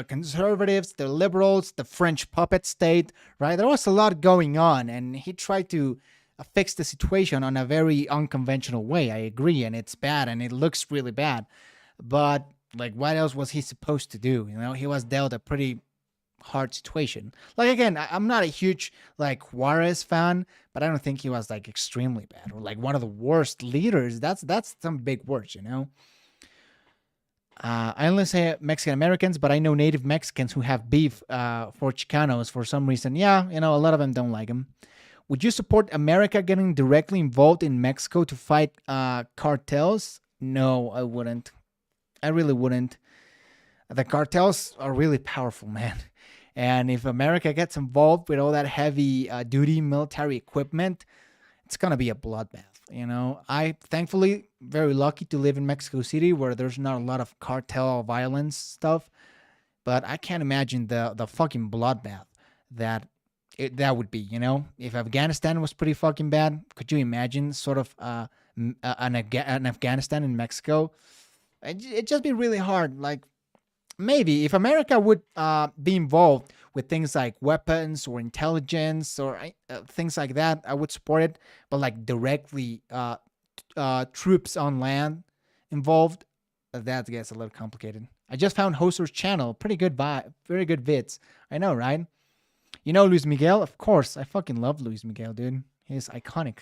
conservatives, the liberals, the French puppet state, right? There was a lot going on, and he tried to fix the situation on a very unconventional way. I agree, and it's bad, and it looks really bad. But, like, what else was he supposed to do? He was dealt a pretty hard situation. Like, again, I'm not a huge like Juarez fan, but I don't think he was like extremely bad or like one of the worst leaders. That's some big words. I only say Mexican Americans, but I know native Mexicans who have beef for Chicanos for some reason. Yeah, a lot of them don't like him. Would you support America getting directly involved in Mexico to fight cartels? No, I wouldn't. I really wouldn't. The cartels are really powerful, man. And if America gets involved with all that heavy duty military equipment, it's going to be a bloodbath. I thankfully very lucky to live in Mexico City where there's not a lot of cartel violence stuff. But I can't imagine the fucking bloodbath that would be, If Afghanistan was pretty fucking bad, could you imagine sort of an Afghanistan in Mexico? It'd just be really hard. Like, maybe if America would be involved with things like weapons or intelligence or things like that, I would support it. But like directly troops on land involved, that gets a little complicated. I just found H0ser's channel. Pretty good very good vids. I know, right? You know Luis Miguel? Of course. I fucking love Luis Miguel, dude. He's iconic.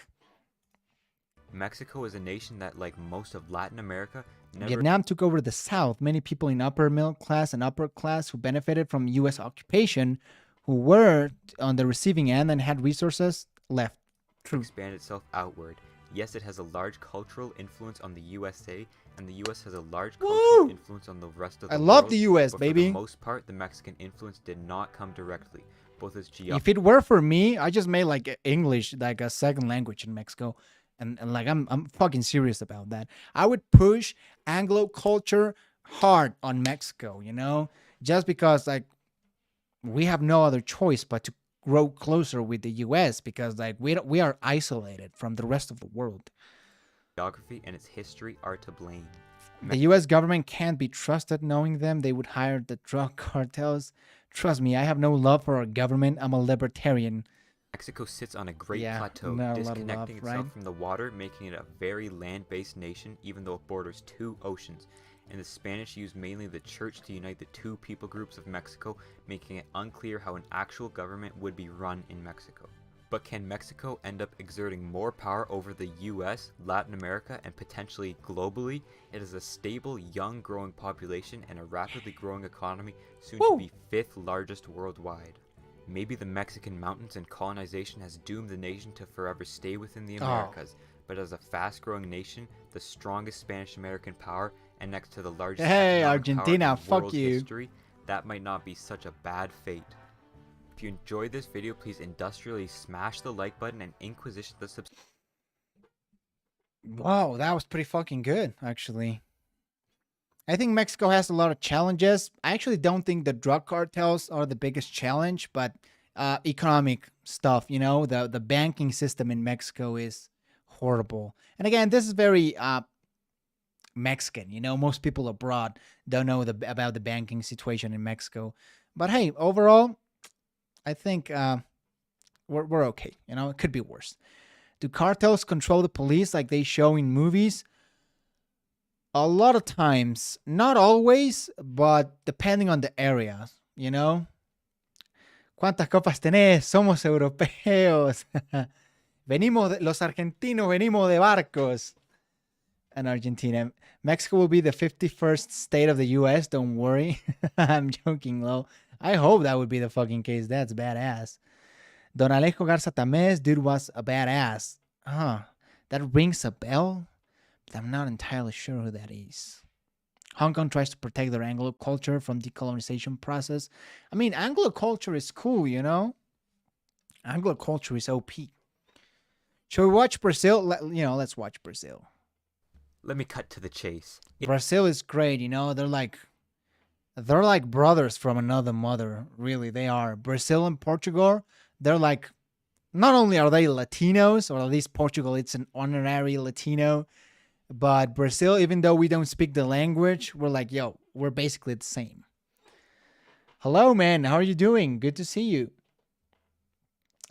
Mexico is a nation that, like most of Latin America, never Vietnam took over the South. Many people in upper middle class and upper class who benefited from U.S. occupation, who were on the receiving end and had resources, left. True. expand itself outward. Yes, it has a large cultural influence on the USA, and the US has a large cultural influence on the rest of the I world. love the US, but baby. For the most part, the Mexican influence did not come directly. Both its If it were for me, I just made like English like a second language in Mexico. And like I'm fucking serious about that. I would push Anglo culture hard on Mexico, you know? Just because like we have no other choice but to grow closer with the US because like we are isolated from the rest of the world. geography and its history are to blame. The US government can't be trusted. Knowing them, they would hire the drug cartels. Trust me, I have no love for our government. I'm a libertarian. Mexico sits on a great Yeah, plateau, not a lot of disconnecting love, itself right? from the water, making it a very land-based nation, even though it borders 2 oceans. And the Spanish used mainly the church to unite the 2 people groups of Mexico, making it unclear how an actual government would be run in Mexico. But can Mexico end up exerting more power over the US, Latin America, and potentially globally? It is a stable, young, growing population and a rapidly growing economy, soon to be 5th largest worldwide. Maybe the Mexican mountains and colonization has doomed the nation to forever stay within the Americas, but as a fast-growing nation, the strongest Spanish-American power, and next to the largest Hey, economic power Argentina, in fuck world you. history, that might not be such a bad fate. If you enjoyed this video, please industrially smash the like button and inquisition the subscribe. Wow, that was pretty fucking good, actually. I think Mexico has a lot of challenges. I actually don't think the drug cartels are the biggest challenge, but economic stuff, you know, the banking system in Mexico is horrible. And again, this is very Mexican, you know, most people abroad don't know about the banking situation in Mexico. But hey, overall, I think we're okay, you know, it could be worse. Do cartels control the police like they show in movies? A lot of times, not always, but depending on the area, you know. ¿Cuántas copas tenés? Somos europeos. Los argentinos venimos de barcos. And Argentina. Mexico will be the 51st state of the US, don't worry. I'm joking, Lo. I hope that would be the fucking case. That's badass. Don Alejo Garza Tamés, dude, was a badass. That rings a bell? But I'm not entirely sure who that is. Hong Kong tries to protect their Anglo culture from decolonization process. I mean, Anglo culture is cool, you know? Anglo culture is OP. Should we watch Brazil? Let's watch Brazil. Let me cut to the chase. Brazil is great, you know? They're like brothers from another mother. Really, they are. Brazil and Portugal, they're like, not only are they Latinos, or at least Portugal, it's an honorary Latino, but Brazil, even though we don't speak the language, we're like, yo, we're basically the same. Hello, man. How are you doing? Good to see you.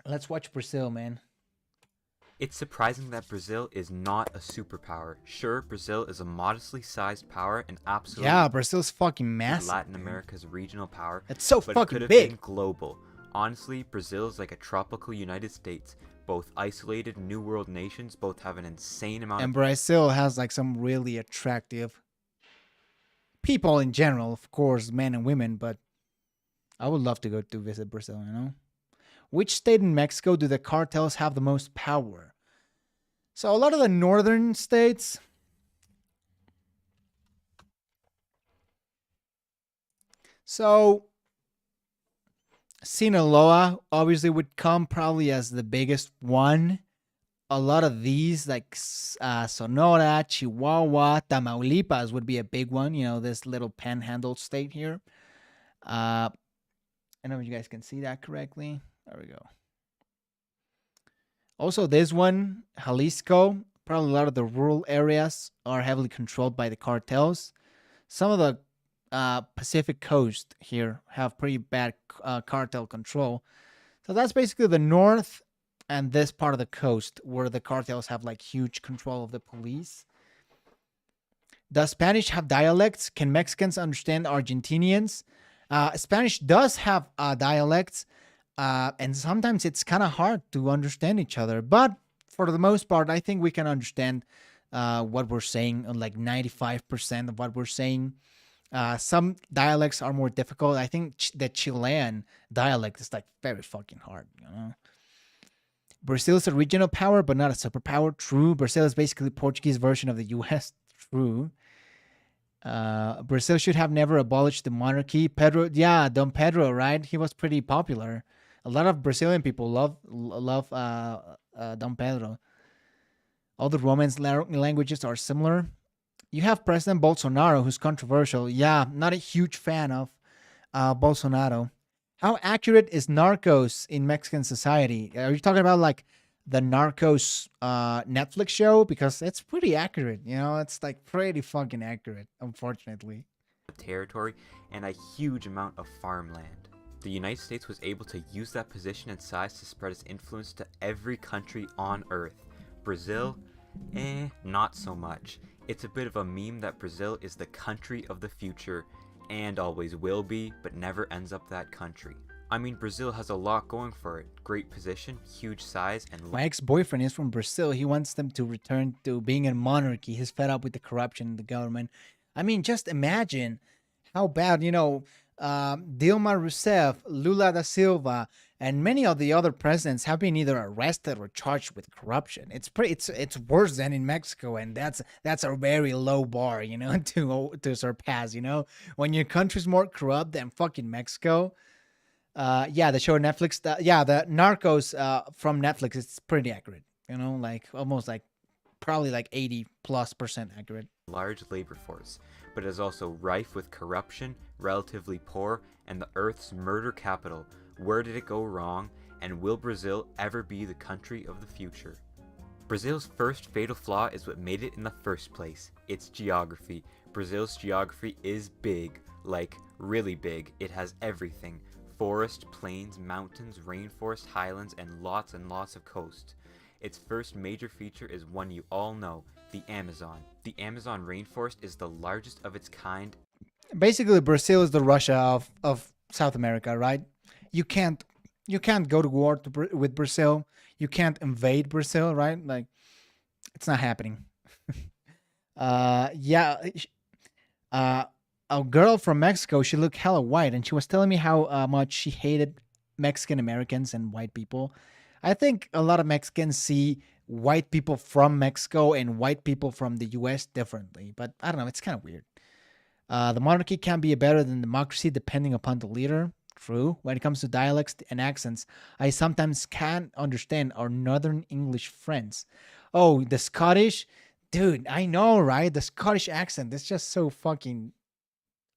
Let's watch Brazil, man. It's surprising that Brazil is not a superpower. Sure, Brazil is a modestly sized power and absolutely Yeah, Brazil's fucking massive. Latin America's regional power. It's so but fucking it could big. have been global. Honestly, Brazil is like a tropical United States. Both isolated New World nations, both have an insane amount And of Brazil has like some really attractive people in general, of course, men and women, but I would love to go to visit Brazil, you know? Which state in Mexico do the cartels have the most power? So a lot of the northern states. So Sinaloa obviously would come probably as the biggest one. A lot of these, like Sonora, Chihuahua, Tamaulipas would be a big one. You know, this little panhandle state here. I don't know if you guys can see that correctly. There we go. Also, this one, Jalisco, probably a lot of the rural areas are heavily controlled by the cartels. Some of the Pacific coast here have pretty bad cartel control. So that's basically the north and this part of the coast where the cartels have like huge control of the police. Does Spanish have dialects? Can Mexicans understand Argentinians? Spanish does have dialects, and sometimes it's kind of hard to understand each other. But for the most part, I think we can understand what we're saying, like 95% of what we're saying. Some dialects are more difficult. I think the Chilean dialect is like very fucking hard, you know. Brazil is a regional power, but not a superpower. True. Brazil is basically Portuguese version of the U.S. True. Brazil should have never abolished the monarchy. Pedro, yeah, Don Pedro, right? He was pretty popular. A lot of Brazilian people love Don Pedro. All the Romance languages are similar. You have President Bolsonaro, who's controversial. Yeah, not a huge fan of Bolsonaro. How accurate is Narcos in Mexican society? Are you talking about like the Narcos Netflix show? Because it's pretty accurate, you know? It's like pretty fucking accurate, unfortunately. Territory and a huge amount of farmland. The United States was able to use that position and size to spread its influence to every country on Earth. Brazil? Not so much. It's a bit of a meme that Brazil is the country of the future and always will be, but never ends up that country. I mean, Brazil has a lot going for it. Great position, huge size, and... My ex-boyfriend is from Brazil. He wants them to return to being a monarchy. He's fed up with the corruption in the government. I mean, just imagine how bad, you know, Dilma Rousseff, Lula da Silva, and many of the other presidents have been either arrested or charged with corruption. It's worse than in Mexico, and that's a very low bar, you know, to surpass. You know, when your country's more corrupt than fucking Mexico. Yeah, the show Netflix. The Narcos from Netflix. It's pretty accurate. You know, like almost like probably like 80+% accurate. Large labor force, but is also rife with corruption, relatively poor, and the Earth's murder capital. Where did it go wrong, and will Brazil ever be the country of the future? Brazil's first fatal flaw is what made it in the first place, its geography. Brazil's geography is big, like really big. It has everything: forest, plains, mountains, rainforest, highlands, and lots of coast. Its first major feature is one you all know, the Amazon. The Amazon rainforest is the largest of its kind. Basically, Brazil is the Russia of South America, right? You can't go to war with Brazil. You can't invade Brazil, right? Like, it's not happening. A girl from Mexico, she looked hella white, and she was telling me how much she hated Mexican Americans and white people. I think a lot of Mexicans see white people from Mexico and white people from the U.S. differently, but I don't know. It's kind of weird. The monarchy can be better than democracy depending upon the leader. True. When it comes to dialects and accents, I sometimes can't understand our Northern English friends. Oh, the Scottish? Dude, I know, right? The Scottish accent is just so fucking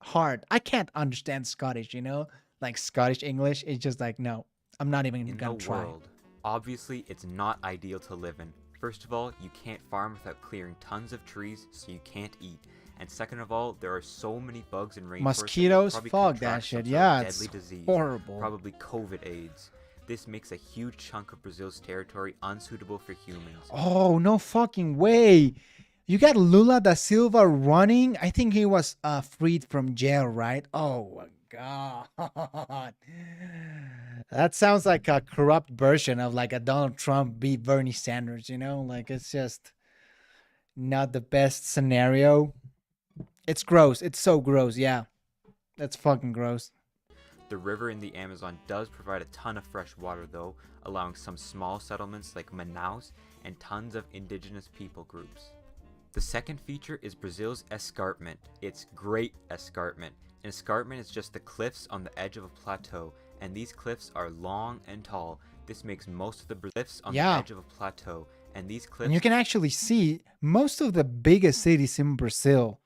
hard. I can't understand Scottish, you know? Like Scottish English, it's just like, no, I'm not even gonna try. World, obviously, it's not ideal to live in. First of all, you can't farm without clearing tons of trees, so you can't eat. And second of all, there are so many bugs in rainforests. Mosquitoes, fuck that shit. Yeah, it's disease, horrible. Probably COVID AIDS. This makes a huge chunk of Brazil's territory unsuitable for humans. Oh, no fucking way. You got Lula da Silva running? I think he was freed from jail, right? Oh, my God. That sounds like a corrupt version of like a Donald Trump beat Bernie Sanders, you know? Like, it's just not the best scenario. It's gross. It's so gross. Yeah. That's fucking gross. The river in the Amazon does provide a ton of fresh water though, allowing some small settlements like Manaus and tons of indigenous people groups. The second feature is Brazil's escarpment. It's great escarpment. An escarpment is just the cliffs on the edge of a plateau, and these cliffs are long and tall. This makes most of the cliffs on the edge of a plateau, and these cliffs... And you can actually see most of the biggest cities in Brazil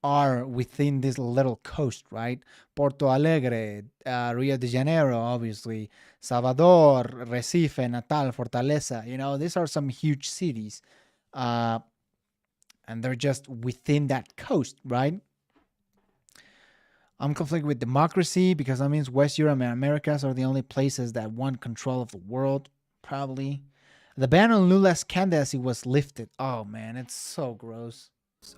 are within this little coast, right? Porto Alegre, Rio de Janeiro, obviously, Salvador, Recife, Natal, Fortaleza. You know, these are some huge cities. and they're just within that coast, right? I'm conflicted with democracy because that means West Europe and Americas are the only places that want control of the world, probably. The ban on Lula's candidacy was lifted. Oh man, it's so gross.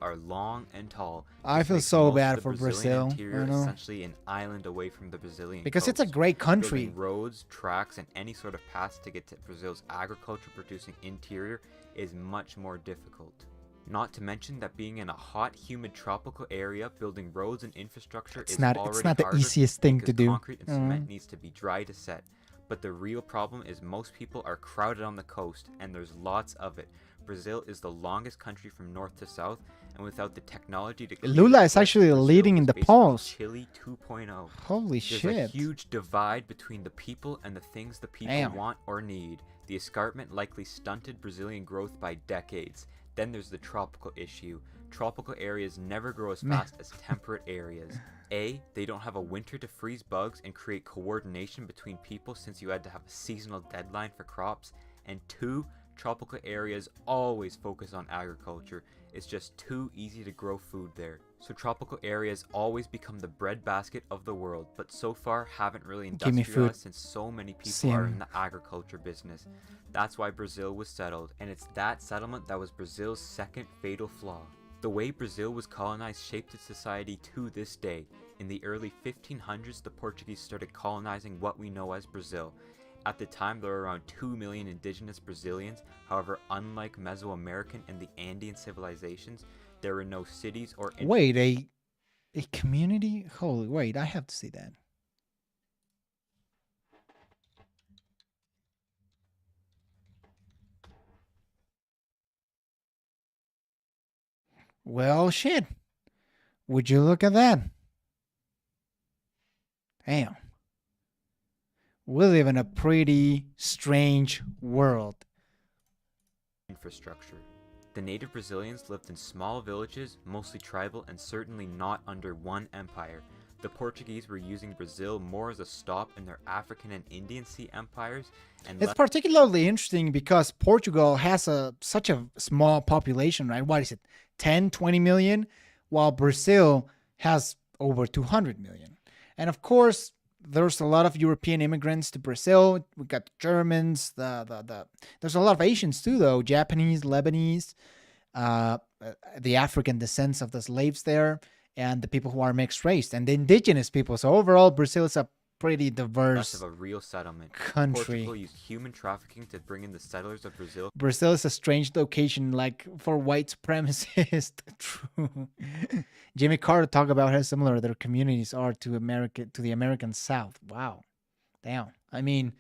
Are long and tall. I which feel makes so most of bad the for Brazilian Brazil, interior you know? essentially an island away from the Brazilian Because it's a coast. great country. Building roads, tracks, and any sort of paths to get to Brazil's agriculture-producing interior is much more difficult. Not to mention that being in a hot, humid tropical area, building roads and infrastructure is already It's not the harder easiest thing to because do. concrete and cement needs to be dry to set. But the real problem is most people are crowded on the coast, and there's lots of it. Brazil is the longest country from north to south, and without the technology to Lula is actually leading in the polls. Chile 2.0. Holy There's shit. a huge divide between the people and the things the people Damn. want or need. The escarpment likely stunted Brazilian growth by decades. Then there's the tropical issue. Tropical areas never grow as fast as temperate areas. A, they don't have a winter to freeze bugs and create coordination between people since you had to have a seasonal deadline for crops. And 2, tropical areas always focus on agriculture. It's just too easy to grow food there. So tropical areas always become the breadbasket of the world, but so far haven't really Give me food. industrialized since so many people are Sim. in the agriculture business. That's why Brazil was settled, and it's that settlement that was Brazil's second fatal flaw. The way Brazil was colonized shaped its society to this day. In the early 1500s, the Portuguese started colonizing what we know as Brazil. At the time, there were around 2 million indigenous Brazilians. However, unlike Mesoamerican and the Andean civilizations, there were no cities or... Wait, a community? Holy, wait, I have to see that. Well, shit. Would you look at that? Damn. We live in a pretty strange world. infrastructure. The native Brazilians lived in small villages, mostly tribal, and certainly not under one empire. The Portuguese were using Brazil more as a stop in their African and Indian Sea empires, and It's particularly interesting because Portugal has such a small population, right? What is it, 10, 20 million? While Brazil has over 200 million. And of course, there's a lot of European immigrants to Brazil. We got the Germans, there's a lot of Asians too, though, Japanese, Lebanese, the African descents of the slaves there, and the people who are mixed race, and the indigenous people. So overall, Brazil is a pretty diverse of a real settlement. country. Portugal used human trafficking to bring in the settlers of Brazil. Brazil is a strange location, like for white supremacists. True. Jimmy Carter talked about how similar their communities are to the American South. Wow, damn. I mean,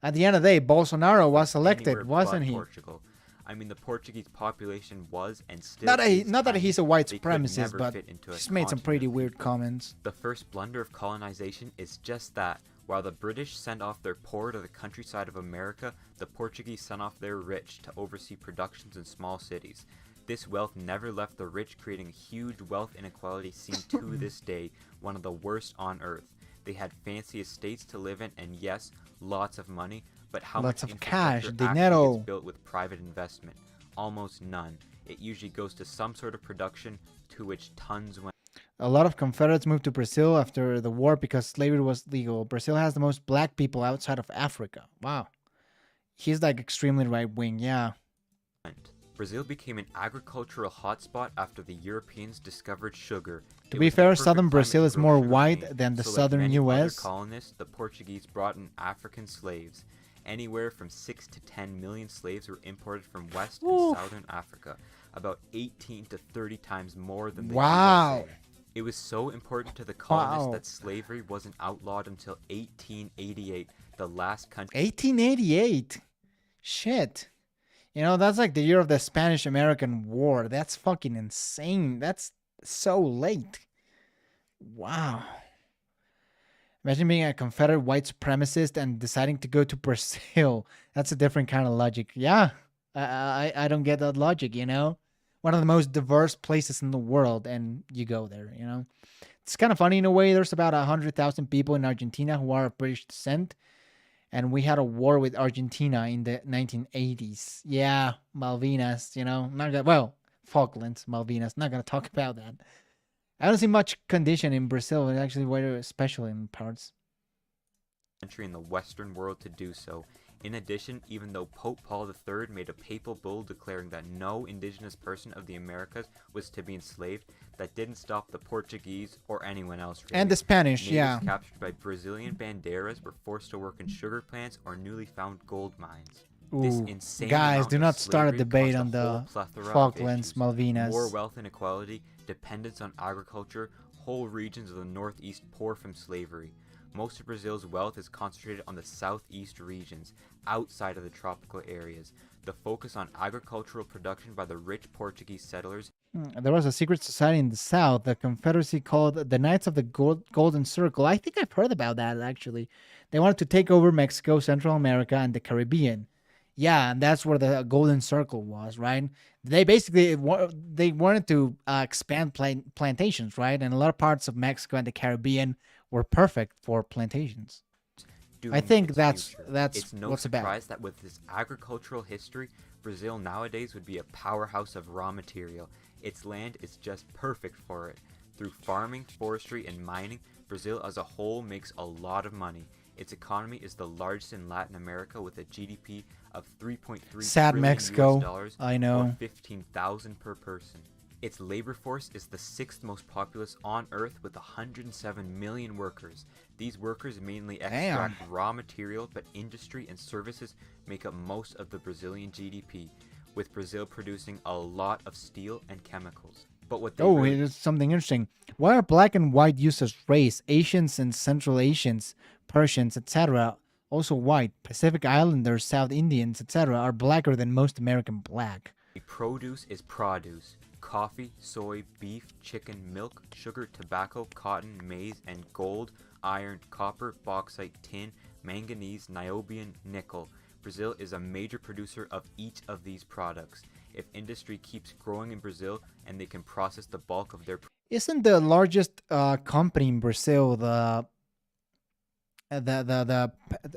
at the end of the day, Bolsonaro was elected, Anywhere wasn't but he? Portugal. I mean, the Portuguese population was and still Not is that tiny. he's a white They could supremacist, never but fit into a he's made some continent pretty of weird people. comments. The first blunder of colonization is just that. While the British sent off their poor to the countryside of America, the Portuguese sent off their rich to oversee productions in small cities. This wealth never left the rich, creating a huge wealth inequality seen to this day, one of the worst on earth. They had fancy estates to live in and yes, lots of money, but how Lots much of cash, infrastructure actually dinero. gets built with private investment? Almost none. It usually goes to some sort of production to which tons went. A lot of Confederates moved to Brazil after the war because slavery was legal. Brazil has the most black people outside of Africa. Wow. He's like extremely right wing, yeah. Brazil became an agricultural hotspot after the Europeans discovered sugar. To It be was the fair, perfect southern climate Brazil to is grow more sugarcane. white than the So like southern many other US. colonists, the Portuguese brought in African slaves. Anywhere from 6 to 10 million slaves were imported from West and Oof. Southern Africa, about 18 to 30 times more than the Wow. USA. It was so important to the colonists Wow. that slavery wasn't outlawed until 1888, the last country 1888. Shit. You know, that's like the year of the Spanish-American War. That's fucking insane. That's so late. Wow. Imagine being a Confederate white supremacist and deciding to go to Brazil. That's a different kind of logic. Yeah. I don't get that logic, you know? One of the most diverse places in the world, and you go there, you know? It's kind of funny in a way. There's about 100,000 people in Argentina who are of British descent. and we had a war with Argentina in the 1980s. Yeah, Malvinas, not gonna, well, Falklands, Malvinas, not gonna talk about that. I don't see much condition in Brazil. It's actually very special in parts. Country in the Western world to do so. In addition, even though Pope Paul III made a papal bull declaring that no indigenous person of the Americas was to be enslaved, that didn't stop the Portuguese or anyone else. Really. And the Spanish, Natives yeah. captured by Brazilian banderas were forced to work in sugar plants or newly found gold mines. Ooh, This insane guys, amount do of not start a slavery debate caused on a whole the plethora of Falklands, issues. Malvinas. More wealth inequality, dependence on agriculture, whole regions of the Northeast poor from slavery. Most of Brazil's wealth is concentrated on the southeast regions, outside of the tropical areas. The focus on agricultural production by the rich Portuguese settlers. There was a secret society in the south, the Confederacy called the Knights of the Golden Circle. I think I've heard about that, actually. They wanted to take over Mexico, Central America, and the Caribbean. Yeah, and that's where the Golden Circle was, right? They basically they wanted to expand plantations, right? And a lot of parts of Mexico and the Caribbean were perfect for plantations. I think that's it's no what's about. surprise that with this agricultural history, Brazil nowadays would be a powerhouse of raw material. Its land is just perfect for it. Through farming, forestry, and mining, Brazil as a whole makes a lot of money. Its economy is the largest in Latin America with a GDP of 3.3 Sad trillion Mexico, US dollars, I know. or 15,000 per person. Its labor force is the 6th most populous on Earth with 107 million workers. These workers mainly extract raw material, but industry and services make up most of the Brazilian GDP, with Brazil producing a lot of steel and chemicals. But what they Here's something interesting. Why are black and white used as race? Asians and Central Asians, Persians, etc., also white. Pacific Islanders, South Indians, etc., are blacker than most American black. Produce is produce. Coffee, soy, beef, chicken, milk, sugar, tobacco, cotton, maize, and gold, iron, copper, bauxite, tin, manganese, niobium, nickel. Brazil is a major producer of each of these products. If industry keeps growing in Brazil and they can process the bulk of their... Isn't the largest company in Brazil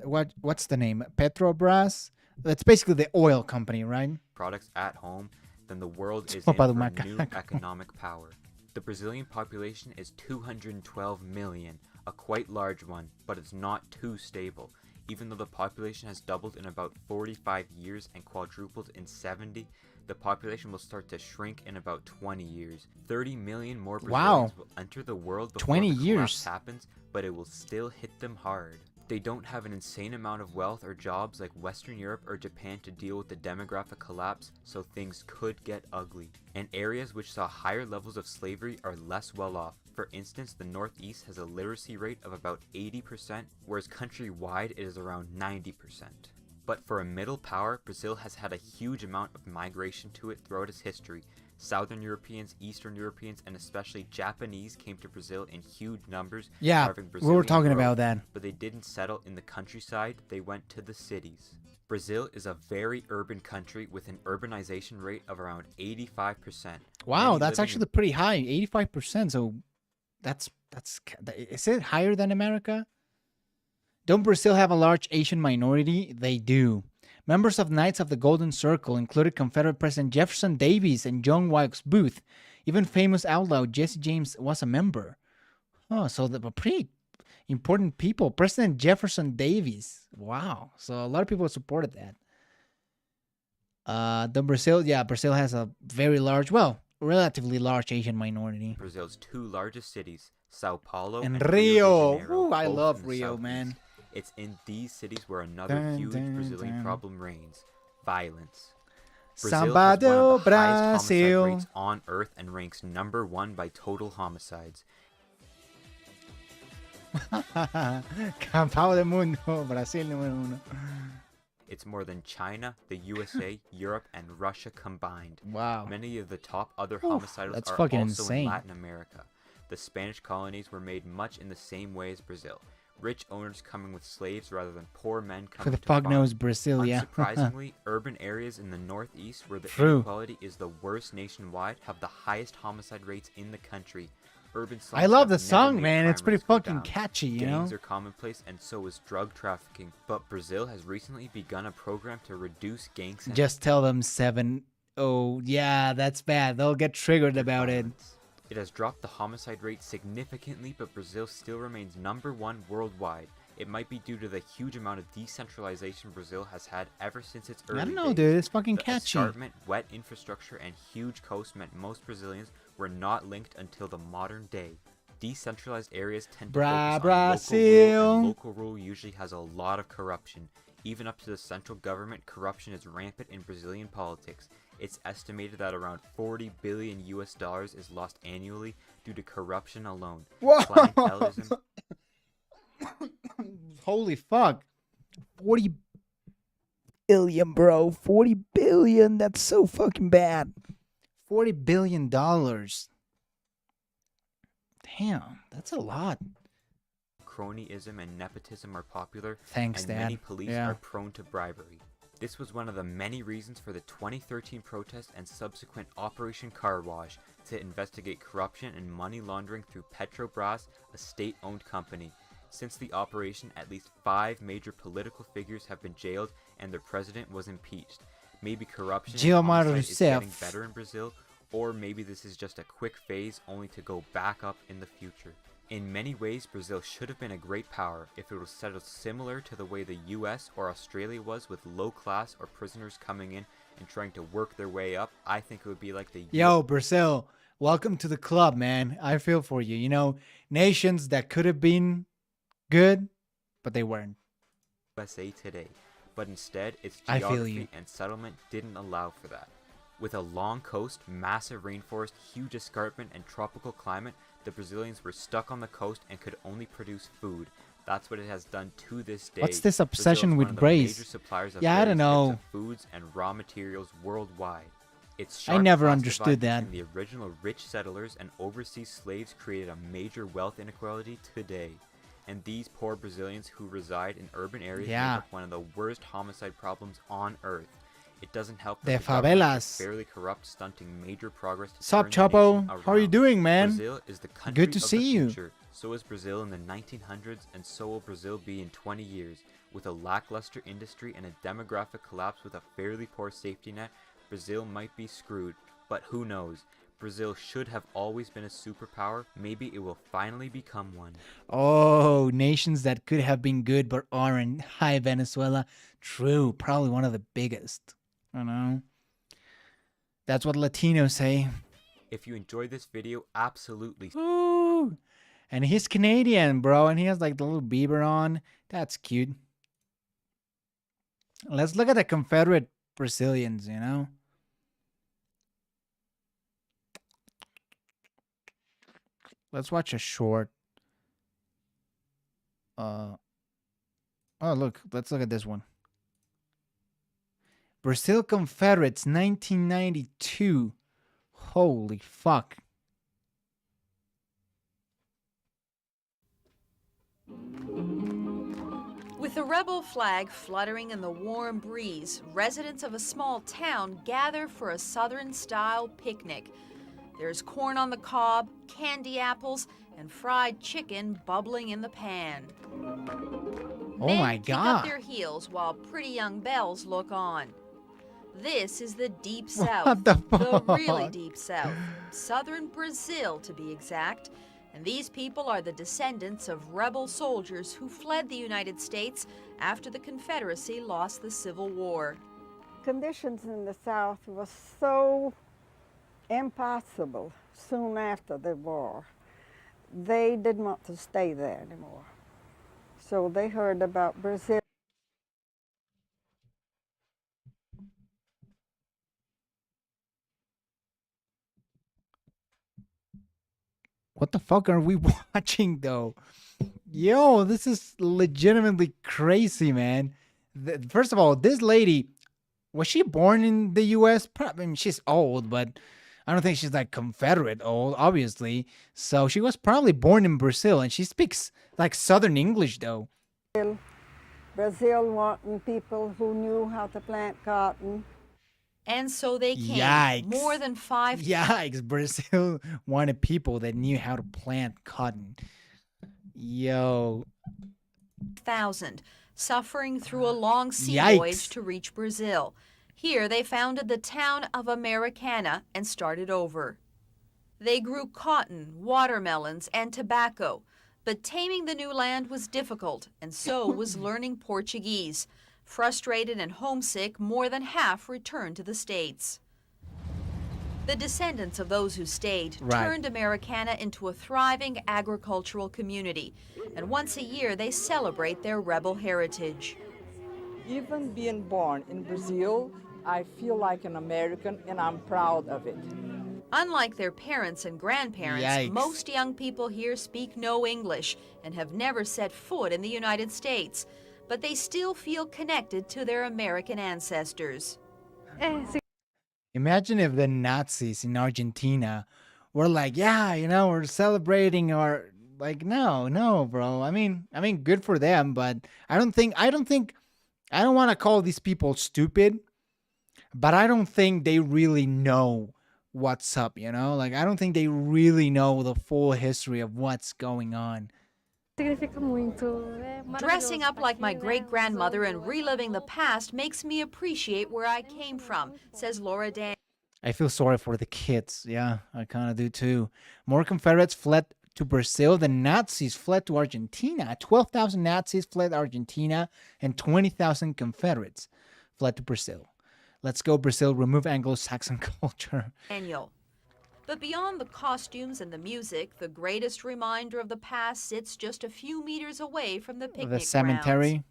what's the name? Petrobras? That's basically the oil company, right? Products at home, then the world is in for new economic power. The Brazilian population is 212 million, a quite large one, but it's not too stable. Even though the population has doubled in about 45 years and quadrupled in 70, the population will start to shrink in about 20 years. 30 million more Brazilians will enter the world before 20 the years collapse happens, but it will still hit them hard. They don't have an insane amount of wealth or jobs like Western Europe or Japan to deal with the demographic collapse, so things could get ugly. And areas which saw higher levels of slavery are less well off. For instance, the Northeast has a literacy rate of about 80%, whereas countrywide it is around 90%. But for a middle power, Brazil has had a huge amount of migration to it throughout its history. Southern Europeans, Eastern Europeans, and especially Japanese came to Brazil in huge numbers. Yeah, we were talking about that. But they didn't settle in the countryside, they went to the cities. Brazil is a very urban country with an urbanization rate of around 85%. Wow, that's actually pretty high, 85%. So is it higher than America? Don't Brazil have a large Asian minority? They do. Members of Knights of the Golden Circle included Confederate President Jefferson Davis and John Wilkes Booth. Even famous outlaw Jesse James was a member. Oh, so they're pretty important people. President Jefferson Davis. Wow. So a lot of people supported that. Brazil has a very large, relatively large Asian minority. Brazil's two largest cities, Sao Paulo and Rio Rio. de Janeiro, Ooh, I love in the Rio, southeast. man. It's in these cities where another huge Brazilian problem reigns: violence. Brazil has one of the highest homicide rates on Earth and ranks number 1 by total homicides. Campeão del mundo, Brasil número 1. It's more than China, the USA, Europe, and Russia combined. Wow. Many of the top other homicidals are also insane. in Latin America. The Spanish colonies were made much in the same way as Brazil. Rich owners coming with slaves rather than poor men coming to farm. Who the fuck knows Brazil, yeah. Unsurprisingly, urban areas in the Northeast where the inequality is the worst nationwide have the highest homicide rates in the country. Urban I slums love have the never song, made man. crime It's pretty rates go fucking down. catchy, you know? Gangs are commonplace, and so is drug trafficking. But Brazil has recently begun a program to reduce gang sentences. Just tell them 7. Oh, yeah, that's bad. They'll get triggered about it. It has dropped the homicide rate significantly, but Brazil still remains #1 worldwide. It might be due to the huge amount of decentralization Brazil has had ever since its early I don't know, days. dude. It's fucking The catchy. escarpment, wet infrastructure, and huge coast meant most Brazilians were not linked until the modern day. Decentralized areas tend to focus on local rule, and local rule usually has a lot of corruption. Even up to the central government, corruption is rampant in Brazilian politics. It's estimated that around $40 billion is lost annually due to corruption alone. Whoa! Clientelism. Holy fuck. 40 billion, bro. 40 billion. That's so fucking bad. $40 billion. Damn, that's a lot. Cronyism and nepotism are popular, Thanks, and Dad. many police Yeah. are prone to bribery. This was one of the many reasons for the 2013 protest and subsequent Operation Car Wash to investigate corruption and money laundering through Petrobras, a state-owned company. Since the operation, at least 5 major political figures have been jailed and their president was impeached. Maybe corruption and homicide is getting better in Brazil, or maybe this is just a quick phase only to go back up in the future. In many ways, Brazil should have been a great power if it was settled similar to the way the US or Australia was, with low class or prisoners coming in and trying to work their way up. I think it would be like the Yo, Brazil, welcome to the club, man. I feel for you. You know, nations that could have been good, but they weren't. USA today. But instead, its I feel geography you. and settlement didn't allow for that. With a long coast, massive rainforest, huge escarpment, and tropical climate, the Brazilians were stuck on the coast and could only produce food. That's what it has done to this day. What's this Brazil obsession is with one of the race? major suppliers of Yeah, I don't various types know. of foods and raw materials worldwide. Its I sharp never class understood divide that. between the original rich settlers and overseas slaves created a major wealth inequality today. And these poor Brazilians who reside in urban areas make Yeah. up one of the worst homicide problems on earth. It doesn't help The that the government is favelas. fairly corrupt, stunting major progress to Sup, turn the Chapo? nation How are you around. doing, man? Brazil is the country Good to of see the you. future. So is Brazil in the 1900s, and so will Brazil be in 20 years. With a lackluster industry and a demographic collapse with a fairly poor safety net, Brazil might be screwed. But who knows? Brazil should have always been a superpower. Maybe it will finally become one. Oh, nations that could have been good but aren't. Hi, Venezuela. True, probably one of the biggest. I know. That's what Latinos say. If you enjoyed this video, absolutely. Ooh. And he's Canadian, bro, and he has like the little Bieber on. That's cute. Let's look at the Confederate Brazilians, you know? Let's watch a short. Oh, look. Let's look at this one. Brazil Confederates, 1992. Holy fuck. With the rebel flag fluttering in the warm breeze, residents of a small town gather for a Southern-style picnic. There's corn on the cob, candy apples, and fried chicken bubbling in the pan. Oh Men my kick up God. their heels while pretty young belles look on. This is the Deep What South, the the really fuck? Deep South, southern Brazil to be exact. And these people are the descendants of rebel soldiers who fled the United States after the Confederacy lost the Civil War. Conditions in the South were so impossible soon after the war. They didn't want to stay there anymore. So they heard about Brazil. What the fuck are we watching though? Yo, this is legitimately crazy, man. First of all, this lady, was she born in the US? Probably, I mean, she's old, but I don't think she's like Confederate old, obviously. So she was probably born in Brazil, and she speaks like Southern English though. Brazil wanting people who knew how to plant cotton. And so they came. Yikes. More than 5,000. Yikes. Brazil wanted people that knew how to plant cotton. Yo. Suffering through a long sea Yikes. voyage to reach Brazil. Here they founded the town of Americana and started over. They grew cotton, watermelons, and tobacco, but taming the new land was difficult, and so was learning Portuguese. Frustrated and homesick, more than half returned to the States. The descendants of those who stayed turned Americana into a thriving agricultural community, and once a year they celebrate their rebel heritage. Even being born in Brazil, I feel like an American and I'm proud of it. Unlike their parents and grandparents, Yikes. most young people here speak no English and have never set foot in the United States, but they still feel connected to their American ancestors. Imagine if the Nazis in Argentina were like, yeah, you know, we're celebrating our like no, bro. I mean, good for them, but I don't want to call these people stupid, but I don't think they really know what's up, you know? Like I don't think they really know the full history of what's going on. Dressing up like my great-grandmother and reliving the past makes me appreciate where I came from, says Laura Dan. I feel sorry for the kids. Yeah, I kind of do too. More Confederates fled to Brazil than Nazis fled to Argentina. 12,000 Nazis fled Argentina and 20,000 Confederates fled to Brazil. Let's go, Brazil. Remove Anglo-Saxon culture. Daniel. But beyond the costumes and the music, the greatest reminder of the past sits just a few meters away from the picnic The cemetery. grounds.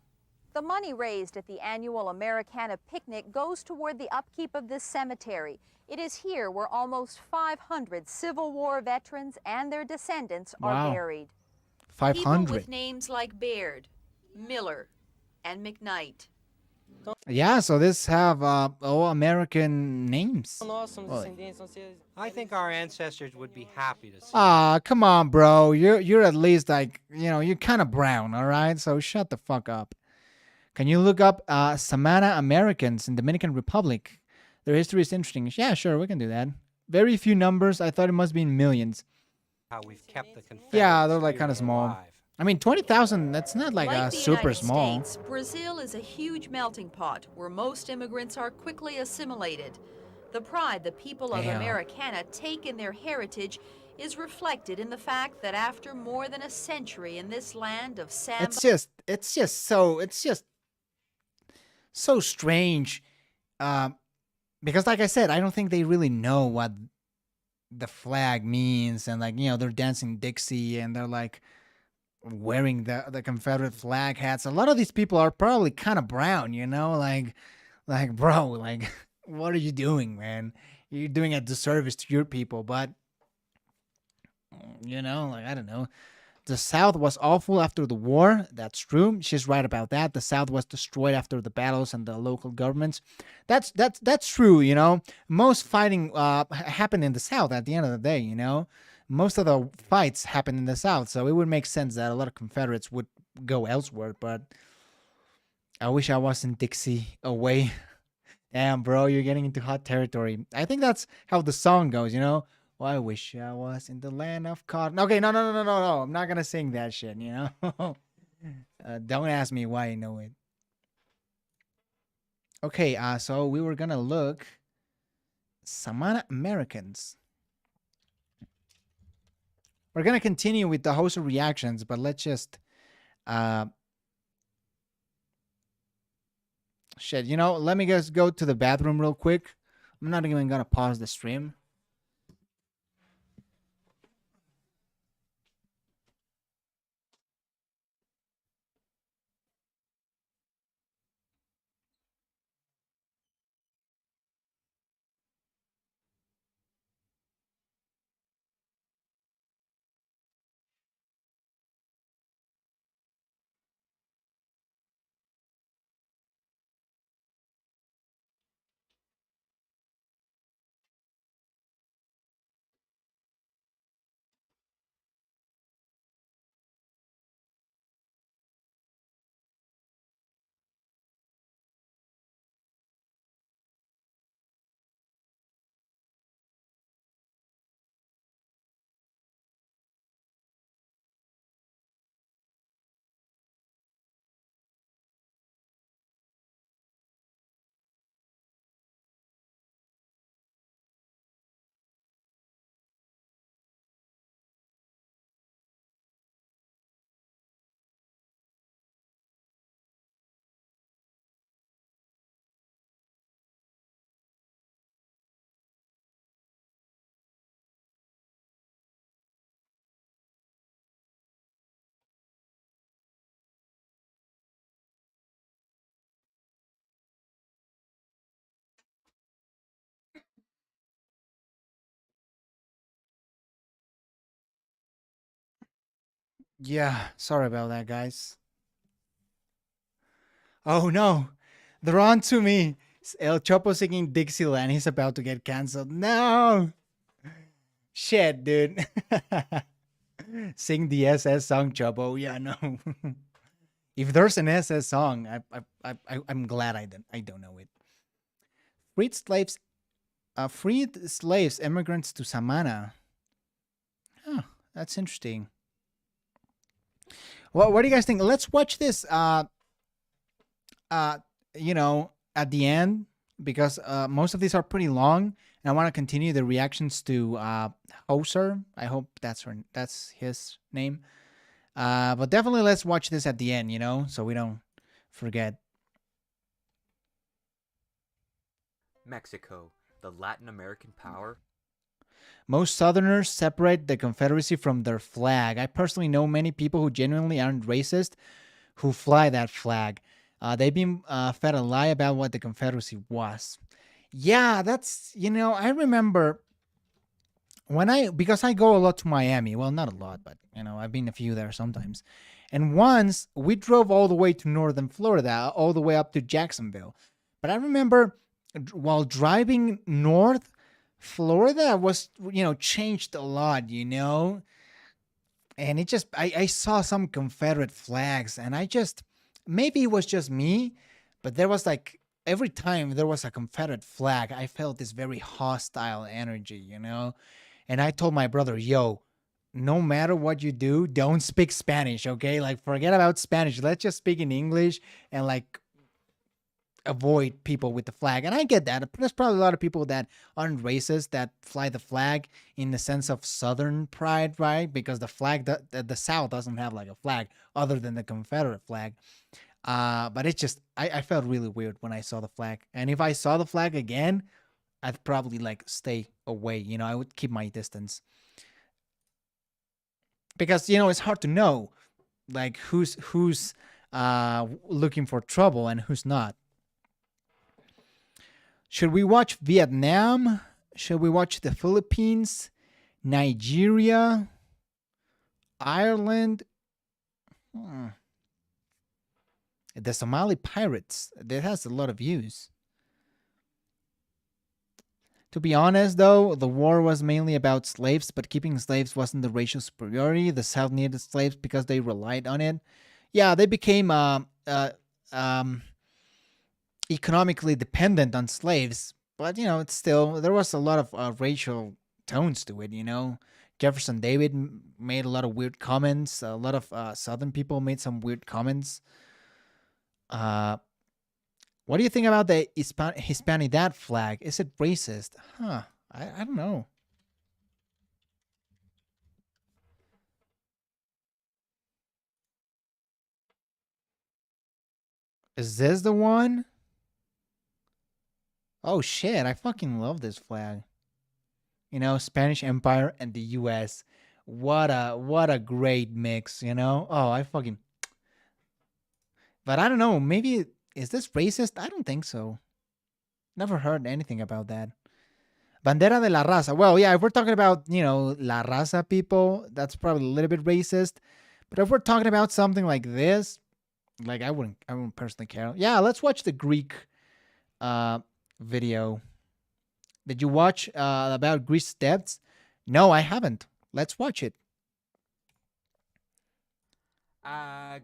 The money raised at the annual Americana picnic goes toward the upkeep of this cemetery. It is here where almost 500 Civil War veterans and their descendants are buried. 500. People with names like Baird, Miller, and McKnight. Yeah, so this have all American names. I think our ancestors would be happy to see. Come on, bro. You're at least like, you know, you're kind of brown, all right? So shut the fuck up. Can you look up Samana Americans in Dominican Republic? Their history is interesting. Yeah, sure, we can do that. Very few numbers. I thought it must be in millions. How we've kept the Confederate Yeah, they're like kind of spirit small. alive. I mean, 20,000, that's not like the super United small. States, Brazil is a huge melting pot where most immigrants are quickly assimilated. The pride the people of Damn. Americana take in their heritage is reflected in the fact that after more than a century in this land of samba, It's just so strange. Because like I said, I don't think they really know what the flag means, and like, you know, they're dancing Dixie and they're like wearing the Confederate flag hats. A lot of these people are probably kind of brown, you know, like bro, like what are you doing, man? You're doing a disservice to your people. But you know, like I don't know. The South was awful after the war. That's true. She's right about that. The South was destroyed after the battles and the local governments. That's true, you know. Most fighting happened in the South at the end of the day, you know. Most of the fights happened in the South, so it would make sense that a lot of Confederates would go elsewhere, but I wish I was in Dixie away. Damn, bro, you're getting into hot territory. I think that's how the song goes, you know. Well, I wish I was in the land of cotton. Okay, no. I'm not gonna sing that shit, you know. Don't ask me why I know it. Okay, so we were gonna look Samana Americans. We're gonna continue with the H0ser reactions, but let's just shit, you know, let me just go to the bathroom real quick. I'm not even gonna pause the stream. Yeah, sorry about that, guys. Oh no, they're on to me. El Chopo singing Dixieland. He's about to get canceled. No, shit, dude. Sing the SS song, Chopo. Yeah, no. If there's an SS song, I'm glad I don't know it. Freed slaves, immigrants to Samana. Huh, that's interesting. Well, what do you guys think? Let's watch this. You know, at the end, because most of these are pretty long, and I want to continue the reactions to H0ser. I hope that's his name. But definitely let's watch this at the end, you know, so we don't forget. Mexico, the Latin American power. Most Southerners separate the Confederacy from their flag. I personally know many people who genuinely aren't racist who fly that flag. They've been fed a lie about what the Confederacy was. Yeah, that's, you know, I remember because I go a lot to Miami. Well, not a lot, but, you know, I've been a few there sometimes. And once we drove all the way to northern Florida, all the way up to Jacksonville. But I remember while driving north, Florida was, you know, changed a lot, you know. And it just, I saw some Confederate flags, and maybe it was just me, but there was like, every time there was a Confederate flag, I felt this very hostile energy, you know. And I told my brother, yo, no matter what you do, don't speak Spanish, okay? Like, forget about Spanish. Let's just speak in English and, like, avoid people with the flag. And I get that. There's probably a lot of people that aren't racist that fly the flag in the sense of Southern pride, right? Because the flag, the South doesn't have, like, a flag other than the Confederate flag. But it's just, I felt really weird when I saw the flag. And if I saw the flag again, I'd probably, like, stay away. You know, I would keep my distance. Because, you know, it's hard to know, like, who's looking for trouble and who's not. Should we watch Vietnam? Should we watch the Philippines? Nigeria? Ireland? The Somali pirates. That has a lot of views. To be honest, though, the war was mainly about slaves, but keeping slaves wasn't the racial superiority. The South needed slaves because they relied on it. Yeah, they became economically dependent on slaves, but, you know, it's still, there was a lot of racial tones to it, you know. Jefferson David made a lot of weird comments. A lot of Southern people made some weird comments. What do you think about the Hispanidad flag? Is it racist? Huh. I don't know. Is this the one? Oh shit, I fucking love this flag. You know, Spanish Empire and the US. What a great mix, you know? Oh, I fucking. But I don't know, maybe is this racist? I don't think so. Never heard anything about that. Bandera de la raza. Well, yeah, if we're talking about, you know, la raza people, that's probably a little bit racist. But if we're talking about something like this, like, I wouldn't personally care. Yeah, let's watch the Greek video. Did you watch about Greece deaths? No, I haven't. Let's watch it.